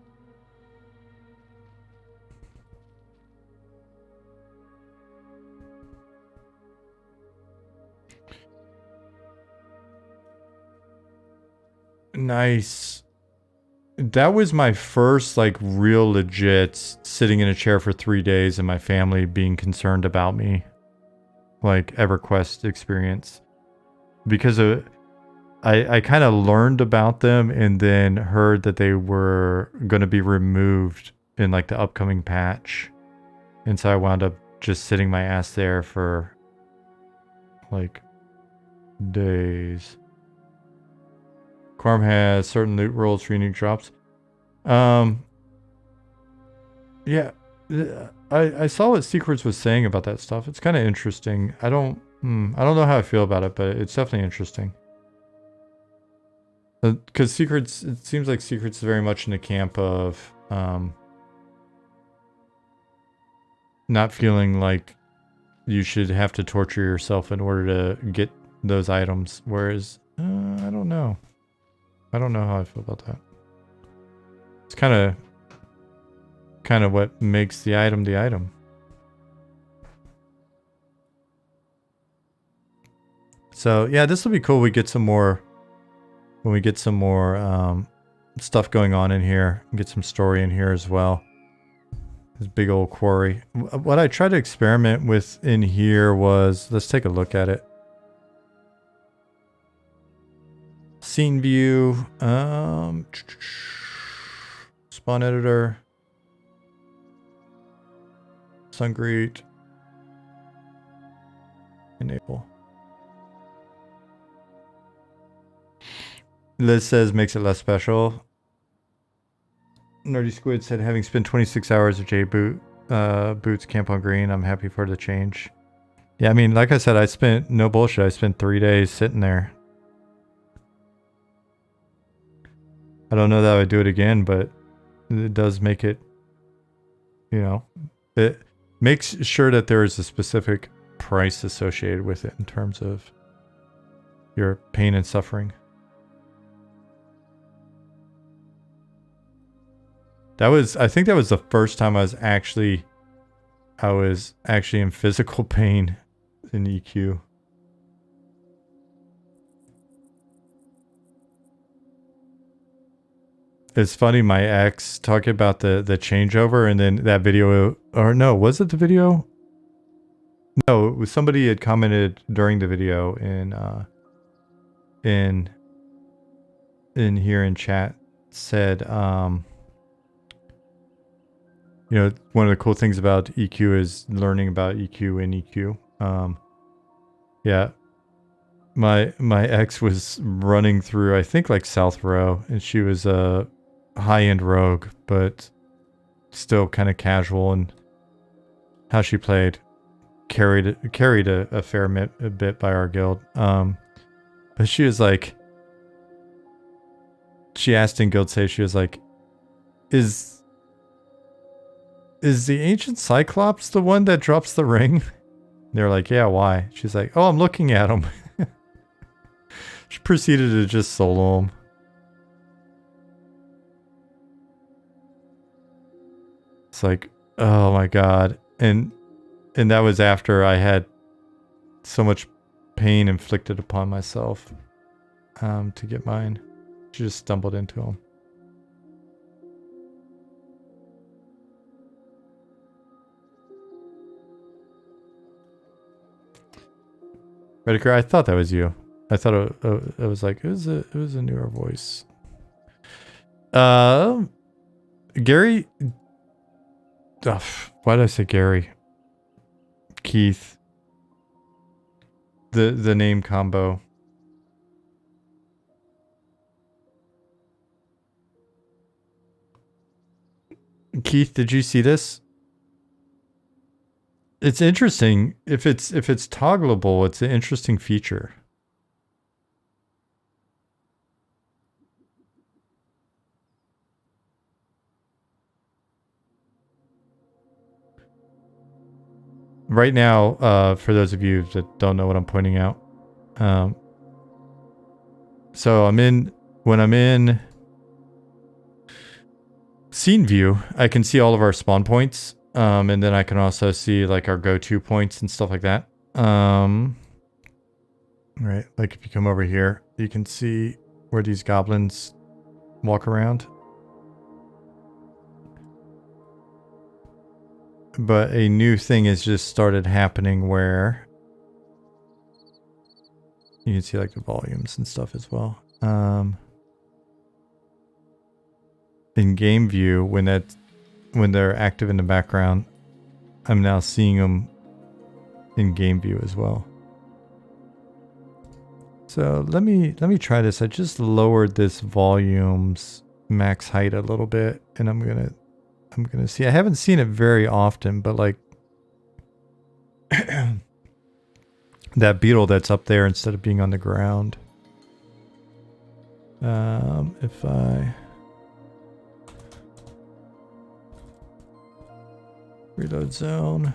Nice. That was my first like real legit sitting in a chair for 3 days and my family being concerned about me, like EverQuest experience, because I kind of learned about them and then heard that they were going to be removed in like the upcoming patch, and so I wound up just sitting my ass there for like days. Quorum has certain loot rolls for unique drops. Yeah, I saw what Secrets was saying about that stuff. It's kind of interesting. I don't know how I feel about it, but it's definitely interesting. Because Secrets, it seems like Secrets is very much in the camp of not feeling like you should have to torture yourself in order to get those items. Whereas, I don't know. I don't know how I feel about that. It's kind of what makes the item the item. So yeah, this will be cool. We get some more when we get some more stuff going on in here. Get some story in here as well. This big old quarry. What I tried to experiment with in here was, let's take a look at it. Scene view. Spawn editor. Sungreet. Enable. Liz says makes it less special. Nerdy Squid said having spent 26 hours of Boots camp on green, I'm happy for the change. Yeah, I mean, like I said, I spent, no bullshit, I spent 3 days sitting there. I don't know that I would do it again, but it does make it, you know, it makes sure that there is a specific price associated with it in terms of your pain and suffering. I think that was the first time I was actually in physical pain in EQ. It's funny, my ex talking about the changeover, and then that video, or no, was it the video? No, it was somebody had commented during the video in here in chat, said, you know, one of the cool things about EQ is learning about EQ in EQ. Yeah, my ex was running through, I think, like South Row, and she was a high-end rogue, but still kind of casual, and how she played carried a fair bit by our guild. But she was like, she asked in guild save, she was like, is the ancient Cyclops the one that drops the ring? They're like, yeah, why? She's like, oh, I'm looking at him. She proceeded to just solo him. It's like, oh my god. And that was after I had so much pain inflicted upon myself to get mine. She just stumbled into him. Rediker, I thought that was you. I thought it was like, it was a newer voice. Gary. Why did I say Gary? Keith. The name combo. Keith, did you see this? It's interesting. If it's toggleable, it's an interesting feature. Right now, for those of you that don't know what I'm pointing out, so when I'm in scene view, I can see all of our spawn points, and then I can also see like our go-to points and stuff like that. Right, like if you come over here, you can see where these goblins walk around. But a new thing has just started happening where you can see like the volumes and stuff as well. In game view, when they're active in the background, I'm now seeing them in game view as well. So let me try this. I just lowered this volume's max height a little bit, and I'm gonna see. I haven't seen it very often, but like that beetle that's up there instead of being on the ground. If I reload zone.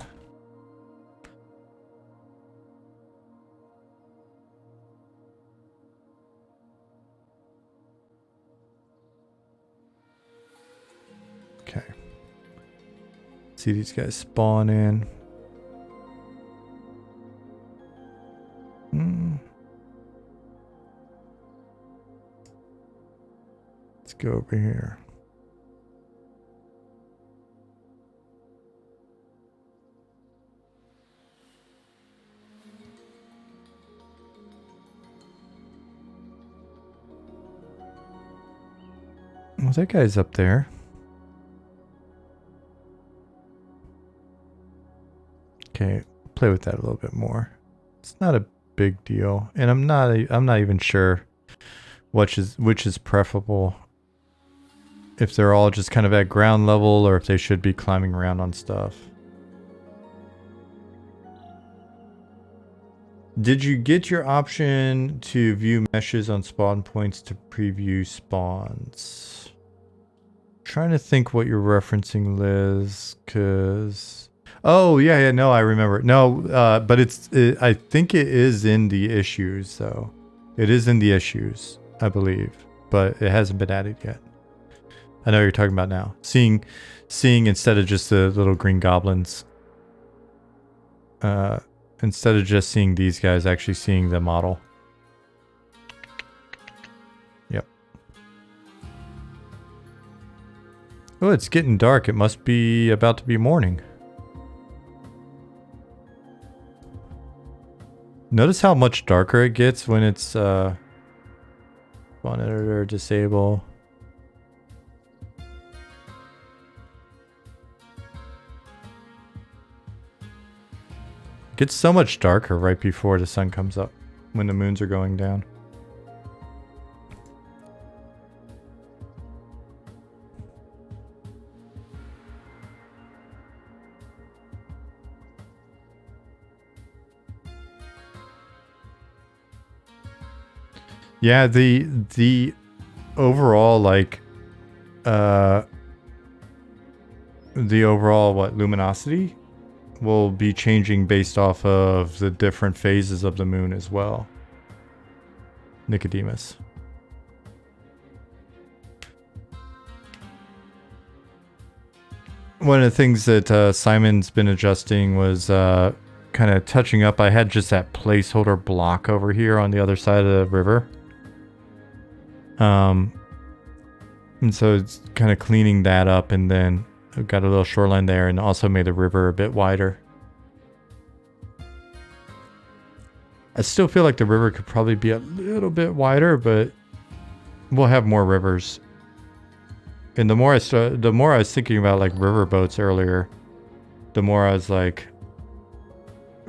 Okay. See these guys spawn in. Let's go over here. Well, that guy's up there. Okay, play with that a little bit more. It's not a big deal, and I'm not even sure which is preferable. If they're all just kind of at ground level, or if they should be climbing around on stuff. Did you get your option to view meshes on spawn points to preview spawns? Trying to think what you're referencing, Liz, because... Oh, yeah, no, I remember. No, but I think it is in the issues, though. It is in the issues, I believe, but it hasn't been added yet. I know what you're talking about now. Seeing instead of just the little green goblins, instead of just seeing these guys, actually seeing the model. Yep. Oh, it's getting dark. It must be about to be morning. Notice how much darker it gets when it's spawn editor disable. It gets so much darker right before the sun comes up, when the moons are going down. Yeah, the overall, like, the overall, luminosity will be changing based off of the different phases of the moon as well. Nicodemus. One of the things that Simon's been adjusting was kind of touching up. I had just that placeholder block over here on the other side of the river. And so it's kind of cleaning that up, and then I've got a little shoreline there, and also made the river a bit wider. I still feel like the river could probably be a little bit wider, but we'll have more rivers. And the more I was thinking about like river boats earlier, the more I was like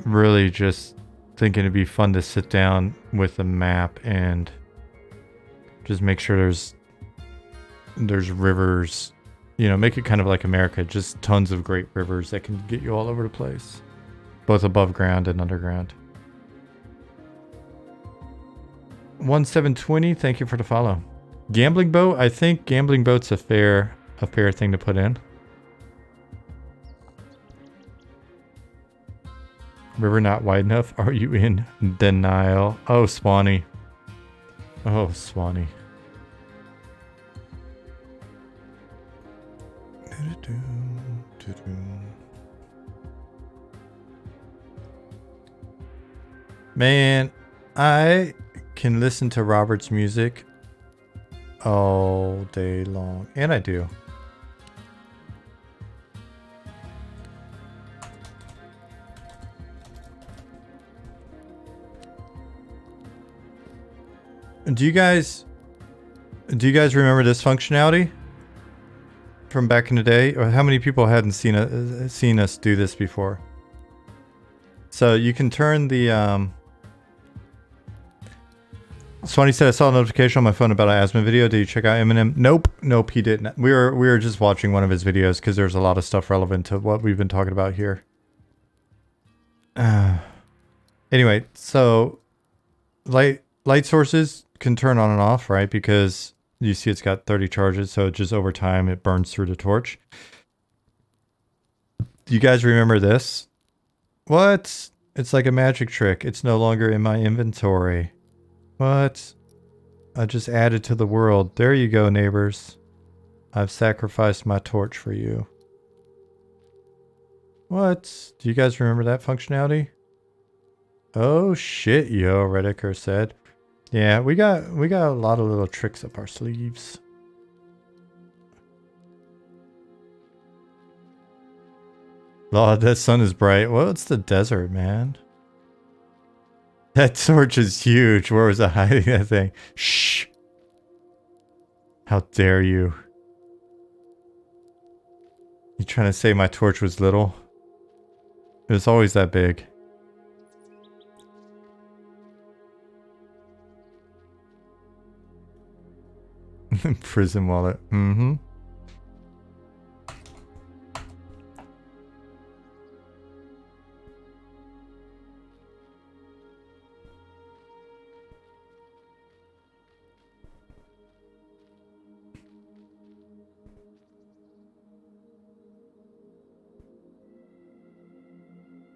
really just thinking it'd be fun to sit down with a map and just make sure there's rivers, you know, make it kind of like America, just tons of great rivers that can get you all over the place, both above ground and underground. 1720, thank you for the follow. Gambling boat, I think gambling boat's a fair thing to put in. River not wide enough? Are you in denial? Oh, Swanee. Oh, Swanee. Man, I can listen to Robert's music all day long, and I do. Do you guys remember this functionality from back in the day? Or how many people hadn't seen us do this before? So you can turn the Swanee said, I saw a notification on my phone about an Asmongold video. Did you check out Eminem? Nope, he didn't. We were just watching one of his videos because there's a lot of stuff relevant to what we've been talking about here. Anyway, so light sources can turn on and off, right? Because you see it's got 30 charges, so just over time it burns through the torch. Do you guys remember this? What? It's like a magic trick. It's no longer in my inventory. What? I just added to the world. There you go, neighbors. I've sacrificed my torch for you. What? Do you guys remember that functionality? Oh shit, yo, Rediker said. Yeah, we got a lot of little tricks up our sleeves. Lord, that sun is bright. Well, it's the desert, man. That torch is huge. Where was I hiding that thing? Shh. How dare you? You trying to say my torch was little? It's always that big. Prison wallet. Mm-hmm.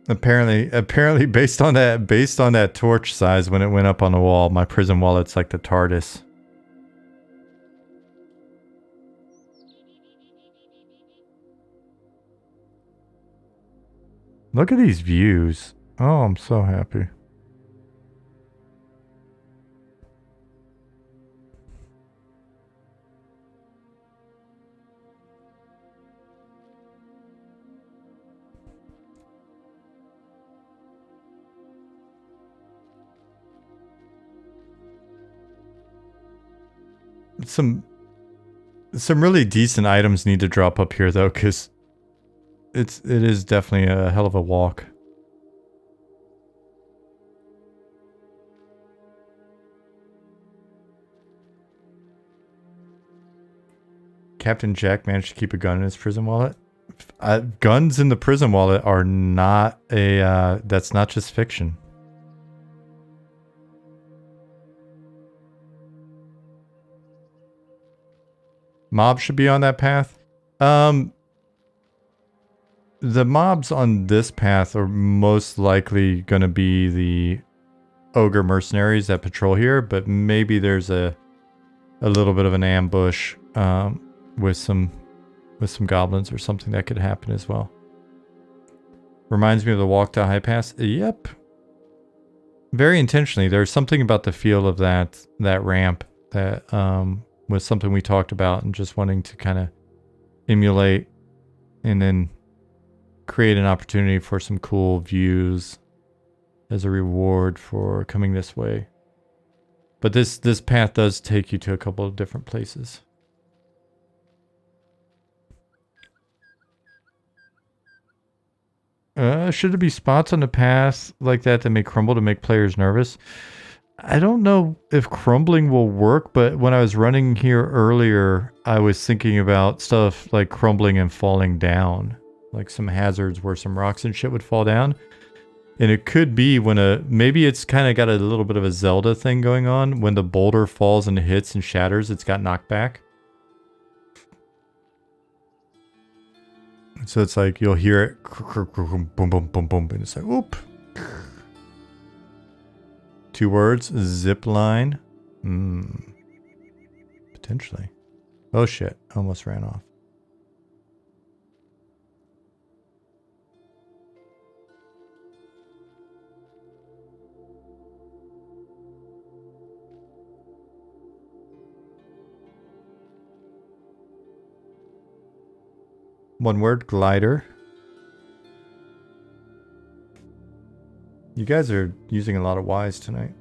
Apparently based on that torch size when it went up on the wall, my prison wallet's like the TARDIS. Look at these views. Oh, I'm so happy. Some really decent items need to drop up here though, because it is definitely a hell of a walk. Captain Jack managed to keep a gun in his prison wallet. Guns in the prison wallet are not a that's not just fiction. Mobs should be on that path. The mobs on this path are most likely going to be the ogre mercenaries that patrol here, but maybe there's a little bit of an ambush with some goblins or something that could happen as well. Reminds me of the walk to High Pass. Yep. Very intentionally. There's something about the feel of that ramp that was something we talked about and just wanting to kind of emulate and then create an opportunity for some cool views as a reward for coming this way. But this path does take you to a couple of different places. Should there be spots on the path like that may crumble to make players nervous? I don't know if crumbling will work, but when I was running here earlier, I was thinking about stuff like crumbling and falling down. Like some hazards where some rocks and shit would fall down. And it could be when maybe it's kind of got a little bit of a Zelda thing going on. When the boulder falls and hits and shatters, it's got knocked back. So it's like you'll hear it boom, boom, boom, boom, and it's like, whoop. 2 words, zip line. Potentially. Oh shit, almost ran off. One word, glider. You guys are using a lot of Y's tonight.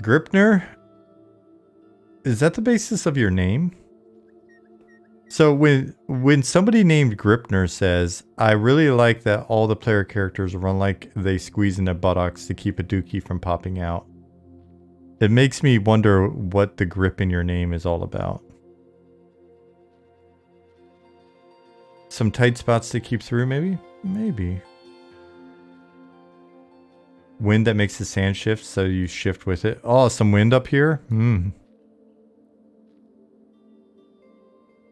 Gripner? Is that the basis of your name? So when somebody named Gripner says, I really like that all the player characters run like they squeeze in their buttocks to keep a dookie from popping out. It makes me wonder what the grip in your name is all about. Some tight spots to keep through, maybe? Maybe. Wind that makes the sand shift, so you shift with it. Oh, some wind up here? And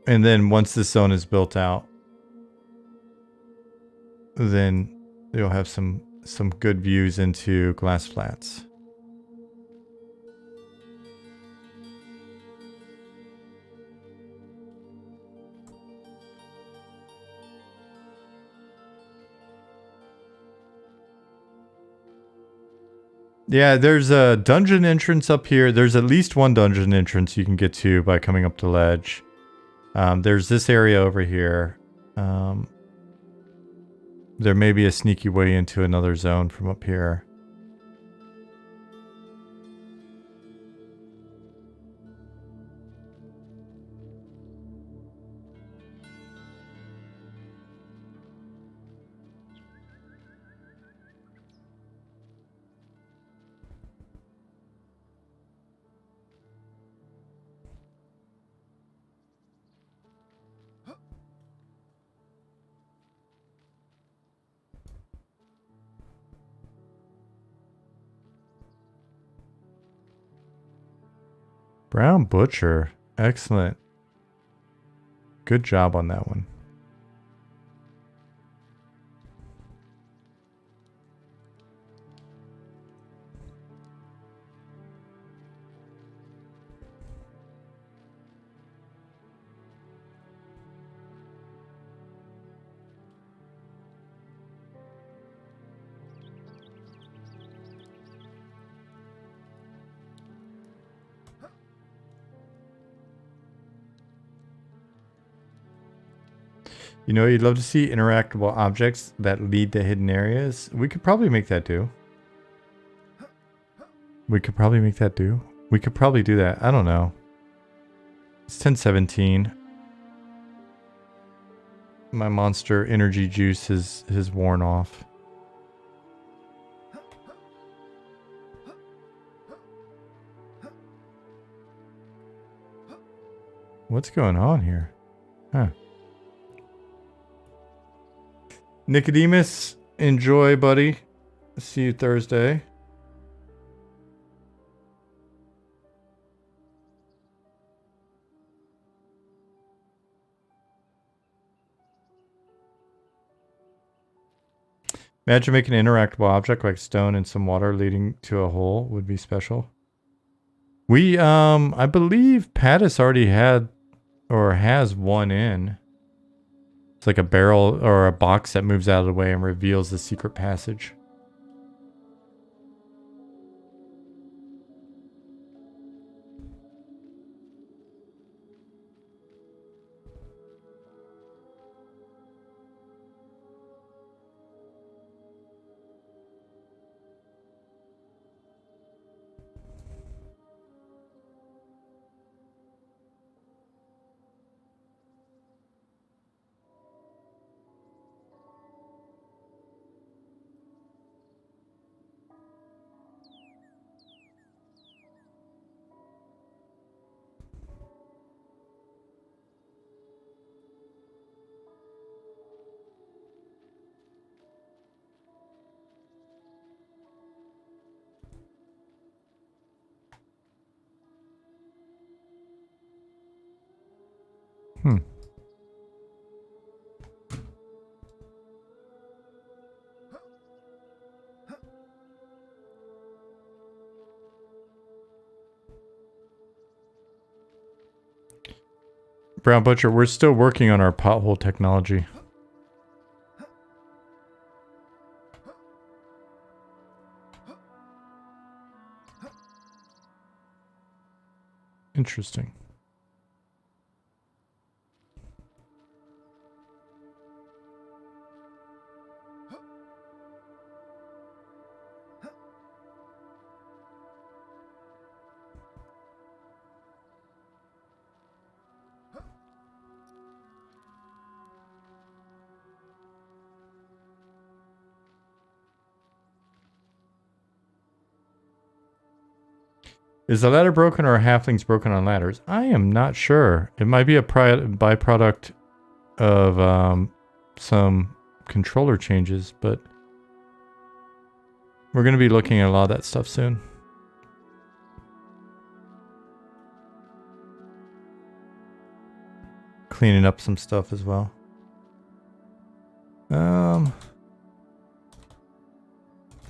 then once this zone is built out, then you'll have some good views into glass flats. Yeah, there's a dungeon entrance up here. There's at least one dungeon entrance you can get to by coming up the ledge. There's this area over here. There may be a sneaky way into another zone from up here. Brown Butcher. Excellent. Good job on that one. You know, you'd love to see interactable objects that lead to hidden areas. We could probably make that do. We could probably make that do. We could probably do that. I don't know. It's 10:17. My monster energy juice has worn off. What's going on here? Huh. Nicodemus, enjoy, buddy. See you Thursday. Imagine making an interactable object like stone and some water leading to a hole would be special. We, I believe Pattis already had or has one in. It's like a barrel or a box that moves out of the way and reveals the secret passage. Hmm. Brown Butcher, we're still working on our pothole technology. Interesting. Is the ladder broken or are halflings broken on ladders? I am not sure. It might be a byproduct of some controller changes, but we're going to be looking at a lot of that stuff soon. Cleaning up some stuff as well.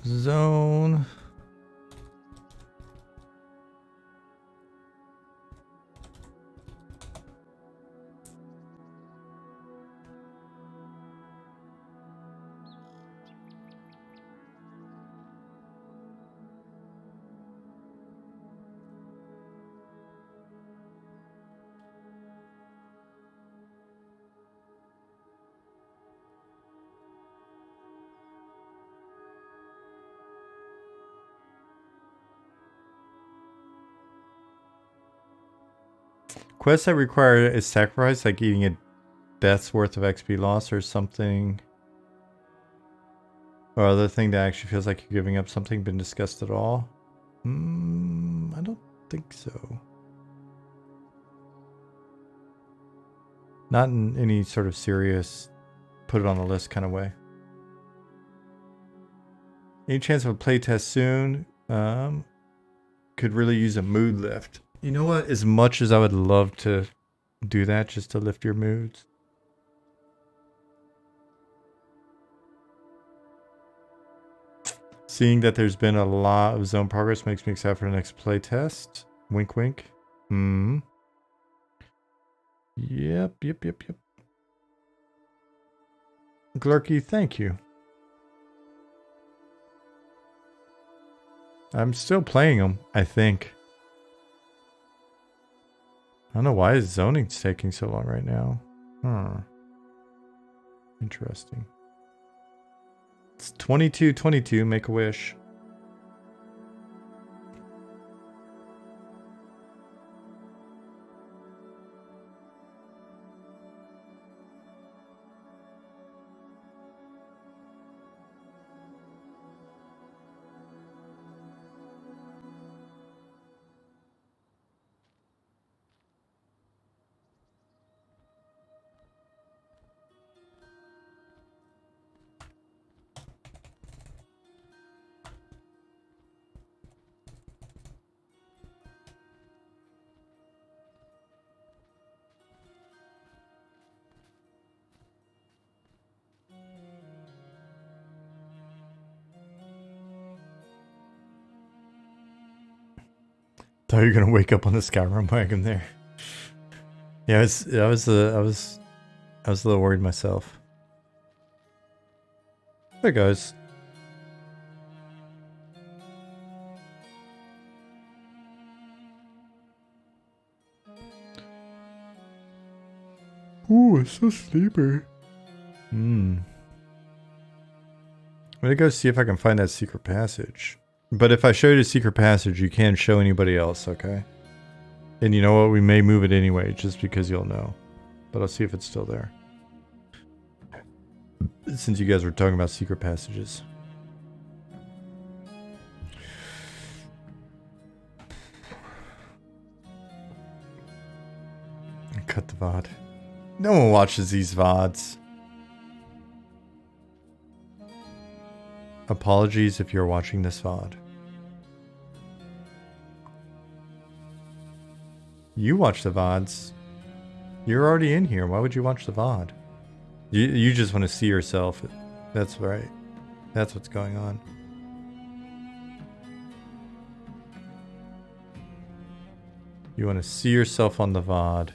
Zone. Quests that require a sacrifice, like eating a death's worth of XP loss or something, or other thing that actually feels like you're giving up something, been discussed at all? I don't think so. Not in any sort of serious, put it on the list kind of way. Any chance of a playtest soon? Could really use a mood lift. You know what? As much as I would love to do that just to lift your moods. Seeing that there's been a lot of zone progress makes me excited for the next playtest. Wink wink. Hmm. Yep. Glurky, thank you. I'm still playing them, I think. I don't know why zoning's taking so long right now. Huh. Interesting. It's 22:22, make a wish. Thought you were gonna wake up on the Skyrim wagon there. Yeah, I was a little worried myself. Hey guys. Ooh, it's so sleepy. I'm gonna go see if I can find that secret passage. But if I show you the secret passage, you can't show anybody else, okay? And you know what? We may move it anyway, just because you'll know. But I'll see if it's still there. Since you guys were talking about secret passages. Cut the VOD. No one watches these VODs. Apologies if you're watching this VOD. You watch the VODs. You're already in here. Why would you watch the VOD? You just want to see yourself. That's right. That's what's going on. You want to see yourself on the VOD.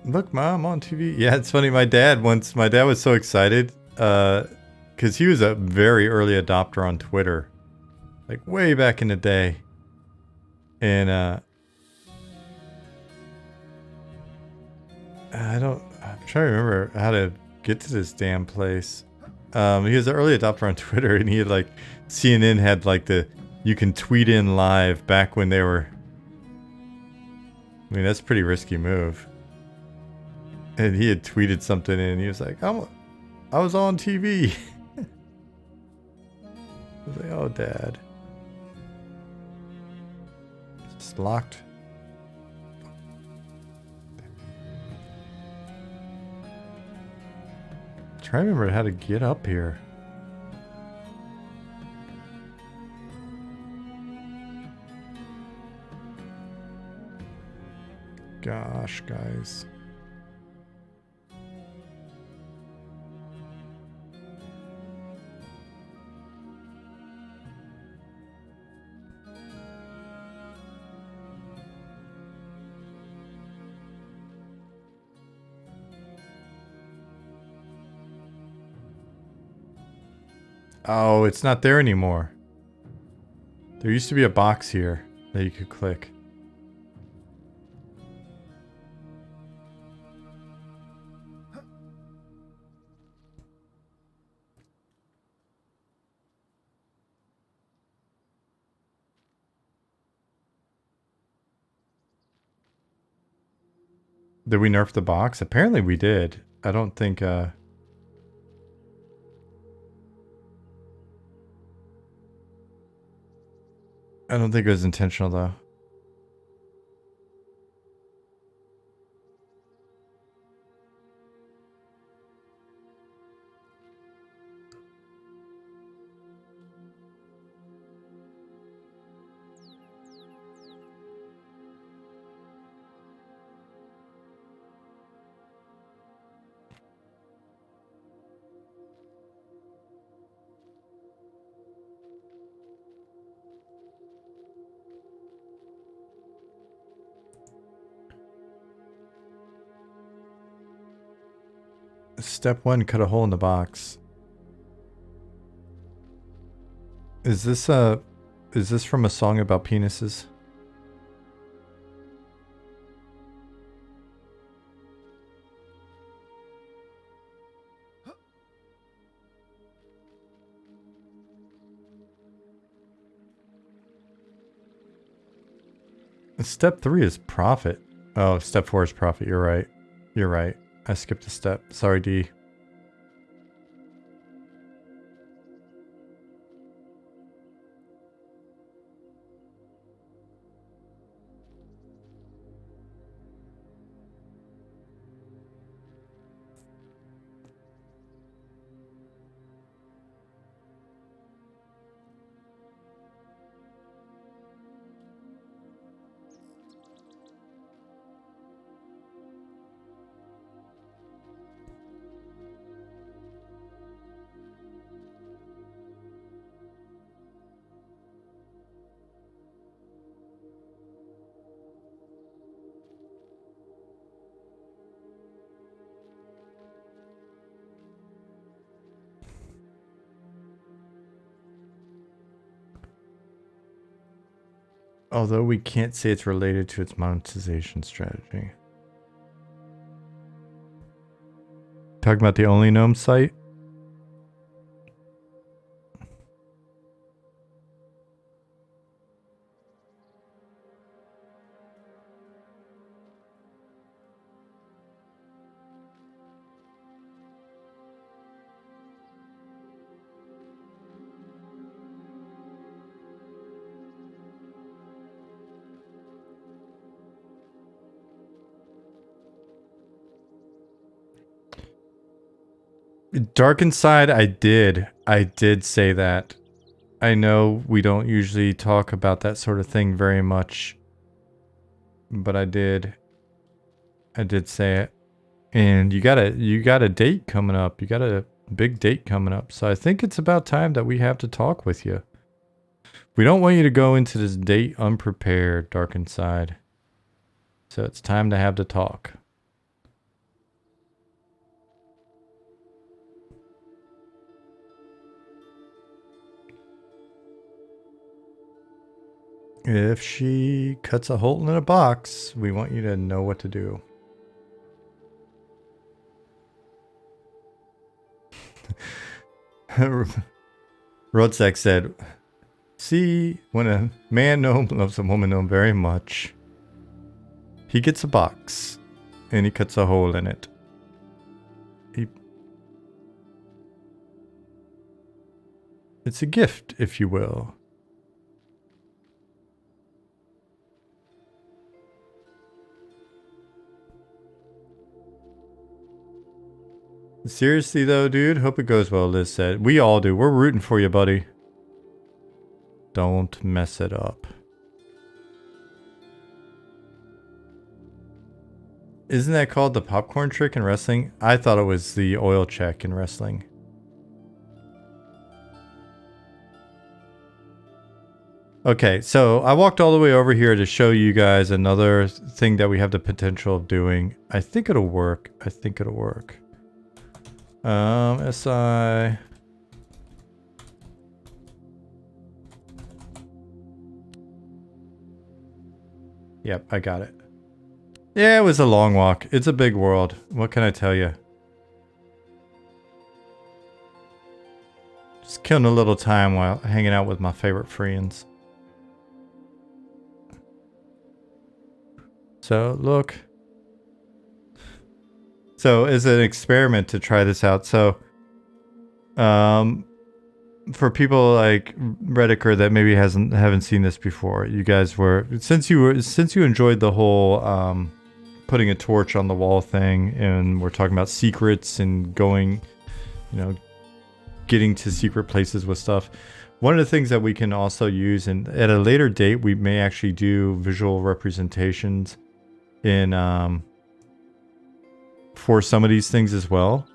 Look, Mom, on TV. Yeah, it's funny. My dad was so excited because he was a very early adopter on Twitter, like way back in the day. And I'm trying to remember how to get to this damn place. He was an early adopter on Twitter, and he had like CNN had like you can tweet in live back when they were. I mean, that's a pretty risky move. And he had tweeted something and he was like, I was on TV. I was like, oh, Dad. It's locked. Try to remember how to get up here. Gosh, guys. Oh, it's not there anymore. There used to be a box here that you could click. Did we nerf the box? Apparently we did. I don't think, I don't think it was intentional, though. Step 1, cut a hole in the box. Is this from a song about penises? Step 3 is profit. Oh, step 4 is profit. You're right. You're right. I skipped a step. Sorry, D. Although we can't say it's related to its monetization strategy. Talking about the Only Gnome site? Darkened Side, I did say that. I know we don't usually talk about that sort of thing very much, but I did say it. And you got a date coming up. You got a big date coming up. So I think it's about time that we have to talk with you. We don't want you to go into this date unprepared, Darkened Side. So it's time to have the talk. If she cuts a hole in a box, we want you to know what to do. Rodzak said, see, when a man gnome loves a woman gnome very much, he gets a box and he cuts a hole in it. It's a gift, if you will. Seriously though, dude, hope it goes well, Liz said. We all do. We're rooting for you, buddy. Don't mess it up. Isn't that called the popcorn trick in wrestling? I thought it was the oil check in wrestling. Okay, so I walked all the way over here to show you guys another thing that we have the potential of doing. I think it'll work. I think it'll work. SI. Yep, I got it. Yeah, it was a long walk. It's a big world. What can I tell you? Just killing a little time while hanging out with my favorite friends. So, look. So, as an experiment to try this out, so for people like Rediker that maybe haven't seen this before, you guys were since you enjoyed the whole putting a torch on the wall thing, and we're talking about secrets and going, you know, getting to secret places with stuff. One of the things that we can also use, and at a later date, we may actually do visual representations in for some of these things as well,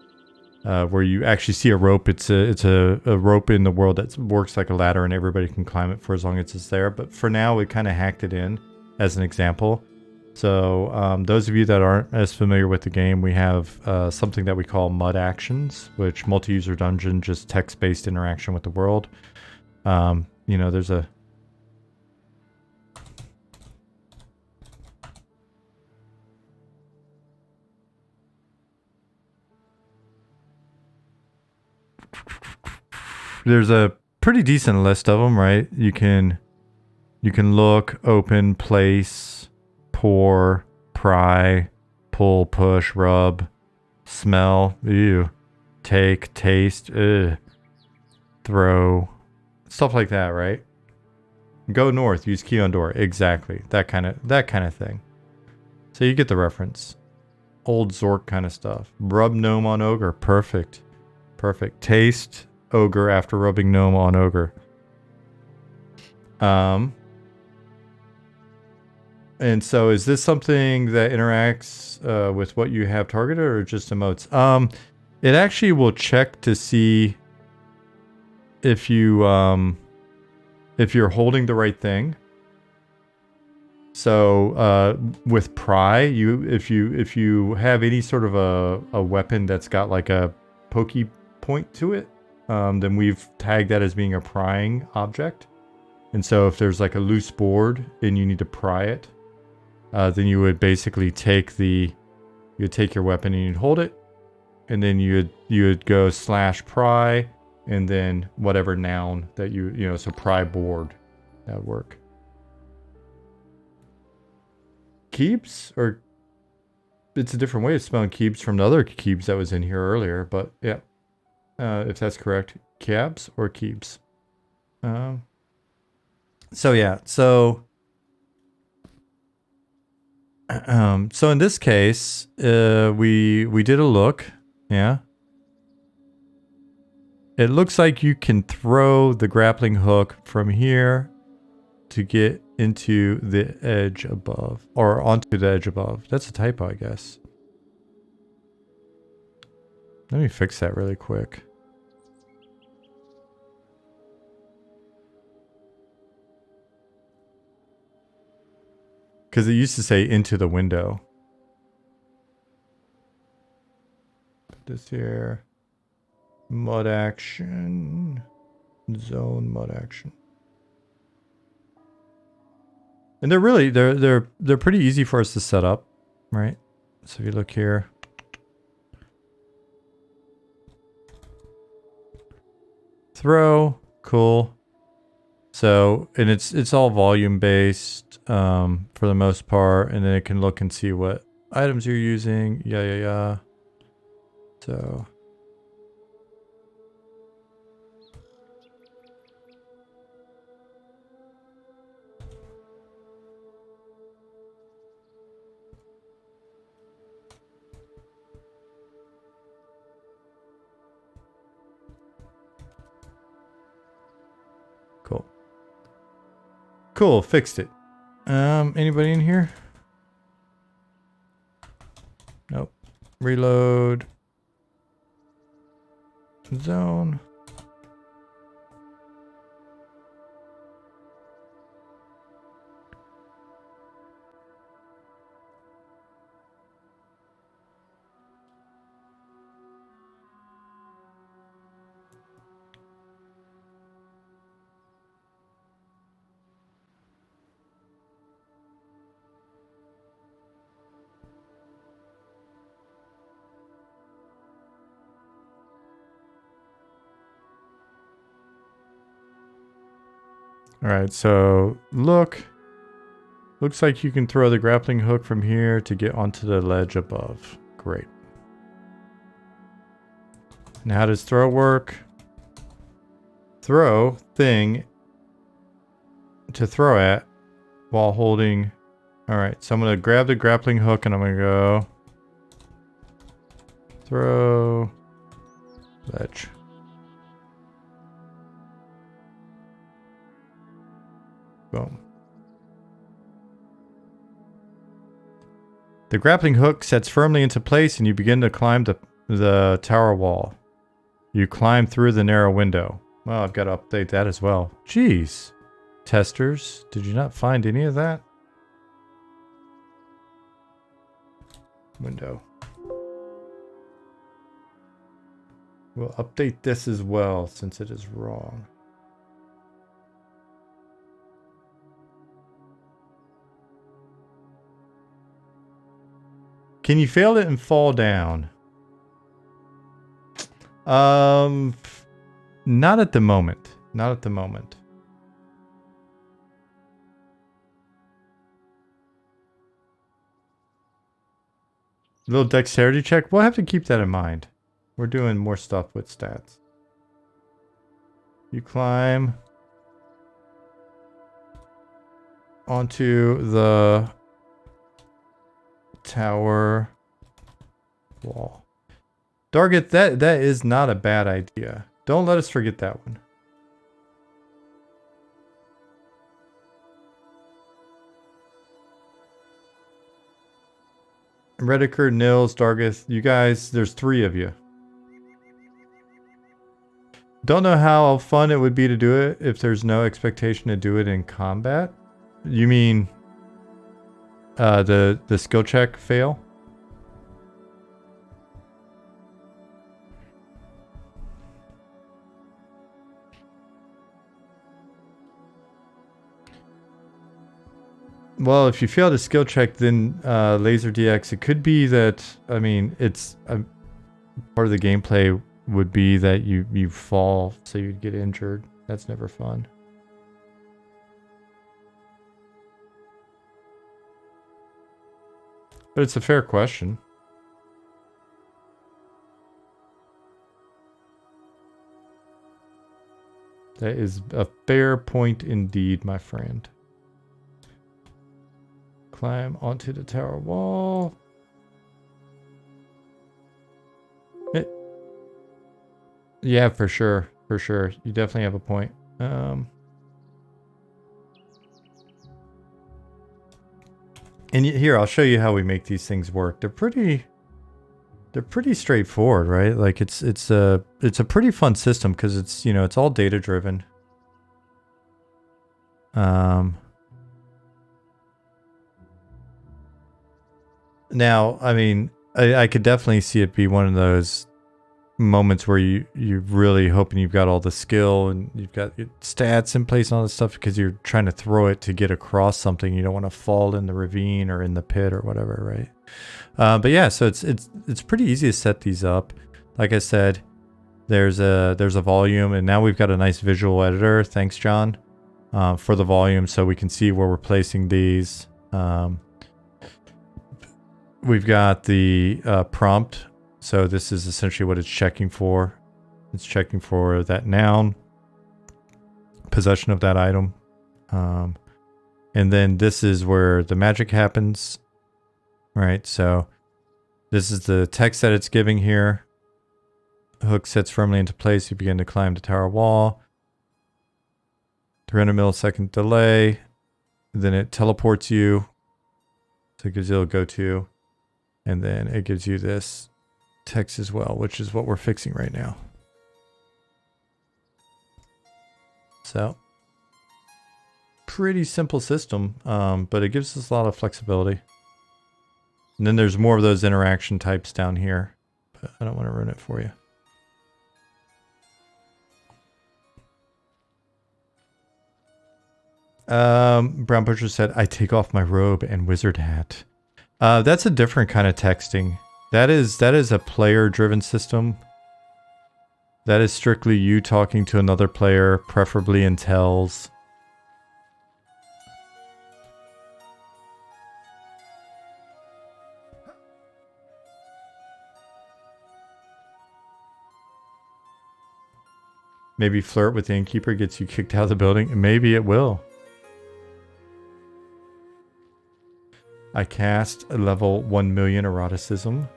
where you actually see a rope. It's a rope in the world that works like a ladder, and everybody can climb it for as long as it's there. But for now, we kind of hacked it in as an example. So those of you that aren't as familiar with the game, we have something that we call mud actions, which multi-user dungeon, just text-based interaction with the world. You know, there's a... There's a pretty decent list of them, right? You can look, open, place, pour, pry, pull, push, rub, smell, ew, take, taste, throw, stuff like that, right? Go north, use key on door, exactly, that kind of thing. So you get the reference. Old Zork kind of stuff. Rub gnome on ogre, perfect, perfect. Taste ogre after rubbing gnome on ogre. And so is this something that interacts with what you have targeted or just emotes? It actually will check to see if you're holding the right thing. So with pry, if you have any sort of a weapon that's got like a pokey point to it, then we've tagged that as being a prying object. And so if there's like a loose board and you need to pry it, then you would basically take your weapon and you'd hold it, and then you would go /pry, and then whatever noun that you know, so pry board, that would work. Keeps, or it's a different way of spelling keeps from the other keeps that was in here earlier, but yeah. If that's correct, cabs or keeps. So yeah, so in this case, we did a look, yeah. It looks like you can throw the grappling hook from here to get into the edge above, or onto the edge above. That's a typo, I guess. Let me fix that really quick. Because it used to say into the window. Put this here. Mud action. Zone mud action. And they're really, they're pretty easy for us to set up, right? So if you look here. Throw, cool. So, and it's all volume based for the most part, and then it can look and see what items you're using. Yeah. So cool, fixed it. Anybody in here? Nope. Reload. Zone. Alright, so looks like you can throw the grappling hook from here to get onto the ledge above. Great. Now how does throw work? Throw thing to throw at while holding. Alright, so I'm going to grab the grappling hook and I'm going to go throw ledge. Boom. The grappling hook sets firmly into place and you begin to climb the tower wall. You climb through the narrow window. Well, I've got to update that as well. Jeez. Testers, did you not find any of that? window. We'll update this as well since it is wrong. Can you fail it and fall down? Not at the moment. Not at the moment. Little dexterity check. We'll have to keep that in mind. We're doing more stuff with stats. You climb onto the tower wall. Dargit, that is not a bad idea. Don't let us forget that one. Rediker, Nils, Dargith, you guys, there's 3 of you. Don't know how fun it would be to do it if there's no expectation to do it in combat. You mean the skill check fail? Well, if you fail the skill check, then Laser DX, it could be that, I mean, it's part of the gameplay would be that you fall, so you'd get injured. That's never fun. But it's a fair question. That is a fair point indeed, my friend. Climb onto the tower wall. Yeah, for sure. For sure. You definitely have a point. And here, I'll show you how we make these things work. They're pretty straightforward, right? Like it's a pretty fun system because it's, you know, it's all data driven. Now, I mean, I could definitely see it be one of those moments where you're really hoping you've got all the skill and you've got your stats in place and all this stuff because you're trying to throw it to get across something. You don't want to fall in the ravine or in the pit or whatever, right? But yeah, so it's pretty easy to set these up. Like I said, there's a volume, and now we've got a nice visual editor. Thanks, John, for the volume, so we can see where we're placing these. We've got the prompt. So this is essentially what it's checking for. It's checking for that noun, possession of that item. And then this is where the magic happens, right? So this is the text that it's giving here. Hook sets firmly into place. You begin to climb the tower wall. 300 millisecond delay. Then it teleports you. So it gives you a go-to. And then it gives you this text as well, which is what we're fixing right now. So pretty simple system, but it gives us a lot of flexibility. And then there's more of those interaction types down here, but I don't want to ruin it for you. Brown Butcher said, I take off my robe and wizard hat. That's a different kind of texting. That is a player-driven system. That is strictly you talking to another player, preferably in tells. Maybe flirt with the innkeeper gets you kicked out of the building. Maybe it will. I cast a level 1 million eroticism.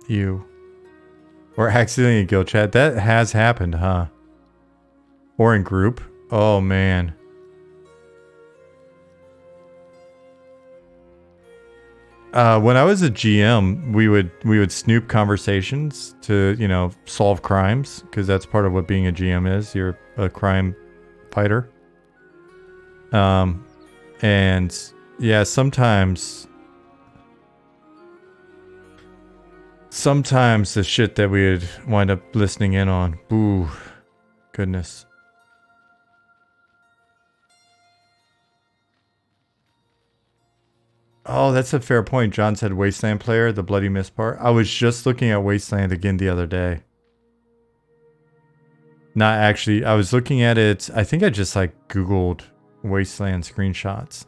You. Or accidentally in guild chat. That has happened, huh? Or in group. Oh, man. When I was a GM, we would snoop conversations to, you know, solve crimes. Because that's part of what being a GM is. You're a crime fighter. And yeah, sometimes Sometimes the shit that we would wind up listening in on. Ooh, goodness. Oh, that's a fair point. John said Wasteland player, the Bloody Mist part. I was just looking at Wasteland again the other day. Not actually. I was looking at it. I think I just like Googled Wasteland screenshots.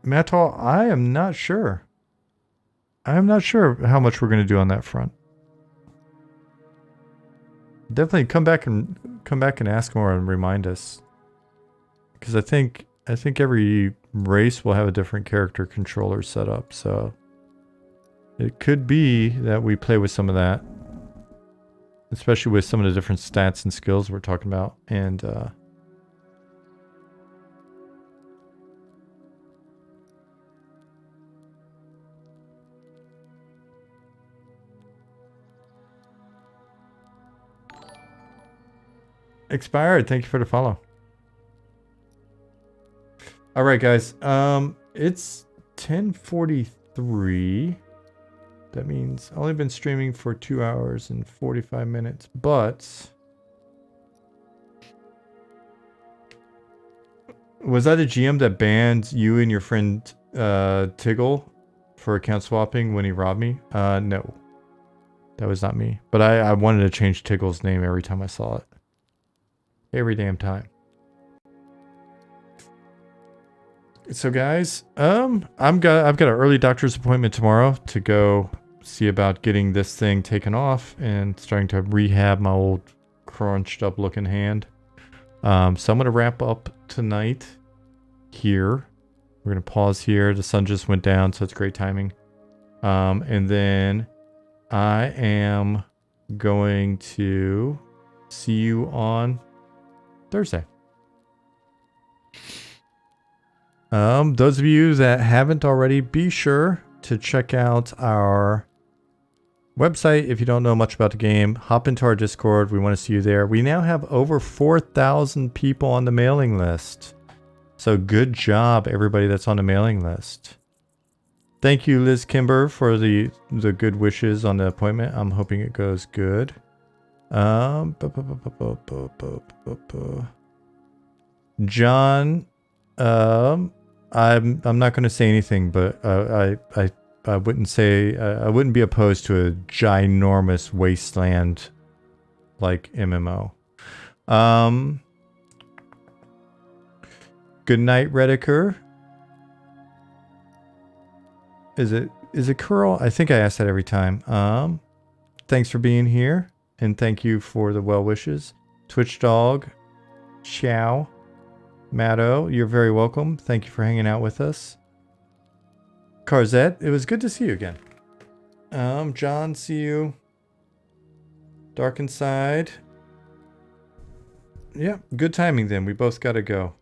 Mattal, I am not sure. I am not sure how much we're going to do on that front. Definitely come back and ask more and remind us. Because I think every race will have a different character controller set up, so it could be that we play with some of that. Especially with some of the different stats and skills we're talking about. And Expired, thank you for the follow. All right, guys. It's 10:43. That means I've only been streaming for 2 hours and 45 minutes, but was that a GM that banned you and your friend Tiggle for account swapping when he robbed me? No. That was not me. But I wanted to change Tiggle's name every time I saw it. Every damn time. So guys, I've got an early doctor's appointment tomorrow to go see about getting this thing taken off and starting to rehab my old crunched up looking hand. So I'm gonna wrap up tonight here. We're gonna pause here. The sun just went down, so it's great timing. And then I am going to see you on Thursday. Those of you that haven't already, be sure to check out our website. If you don't know much about the game, hop into our Discord. We want to see you there. We now have over 4,000 people on the mailing list. So good job, everybody that's on the mailing list. Thank you, Liz Kimber, for the good wishes on the appointment. I'm hoping it goes good. John, I'm not going to say anything, but I wouldn't say I wouldn't be opposed to a ginormous wasteland like MMO. Good night, Rediker. Is it Curl? I think I ask that every time. Thanks for being here, and thank you for the well wishes. Twitch Dog, ciao. Matto, you're very welcome. Thank you for hanging out with us. Carzette, it was good to see you again. John, see you. Dark Inside. Yeah, good timing then. We both gotta go.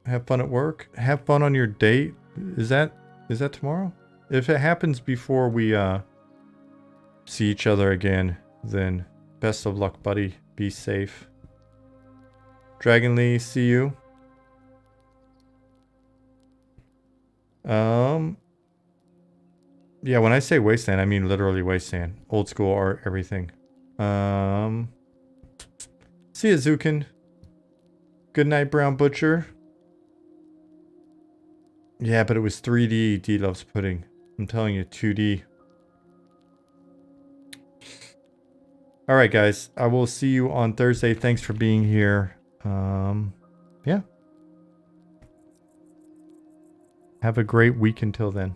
Have fun at work. Have fun on your date. Is that tomorrow? If it happens before we see each other again, then best of luck, buddy. Be safe. Dragon Lee, see you. Yeah, when I say wasteland, I mean literally wasteland. Old school art, everything. See ya, Zukin. Good night, Brown Butcher. Yeah, but it was 3D. D loves pudding. I'm telling you, 2D. Alright, guys. I will see you on Thursday. Thanks for being here. Yeah. Have a great week until then.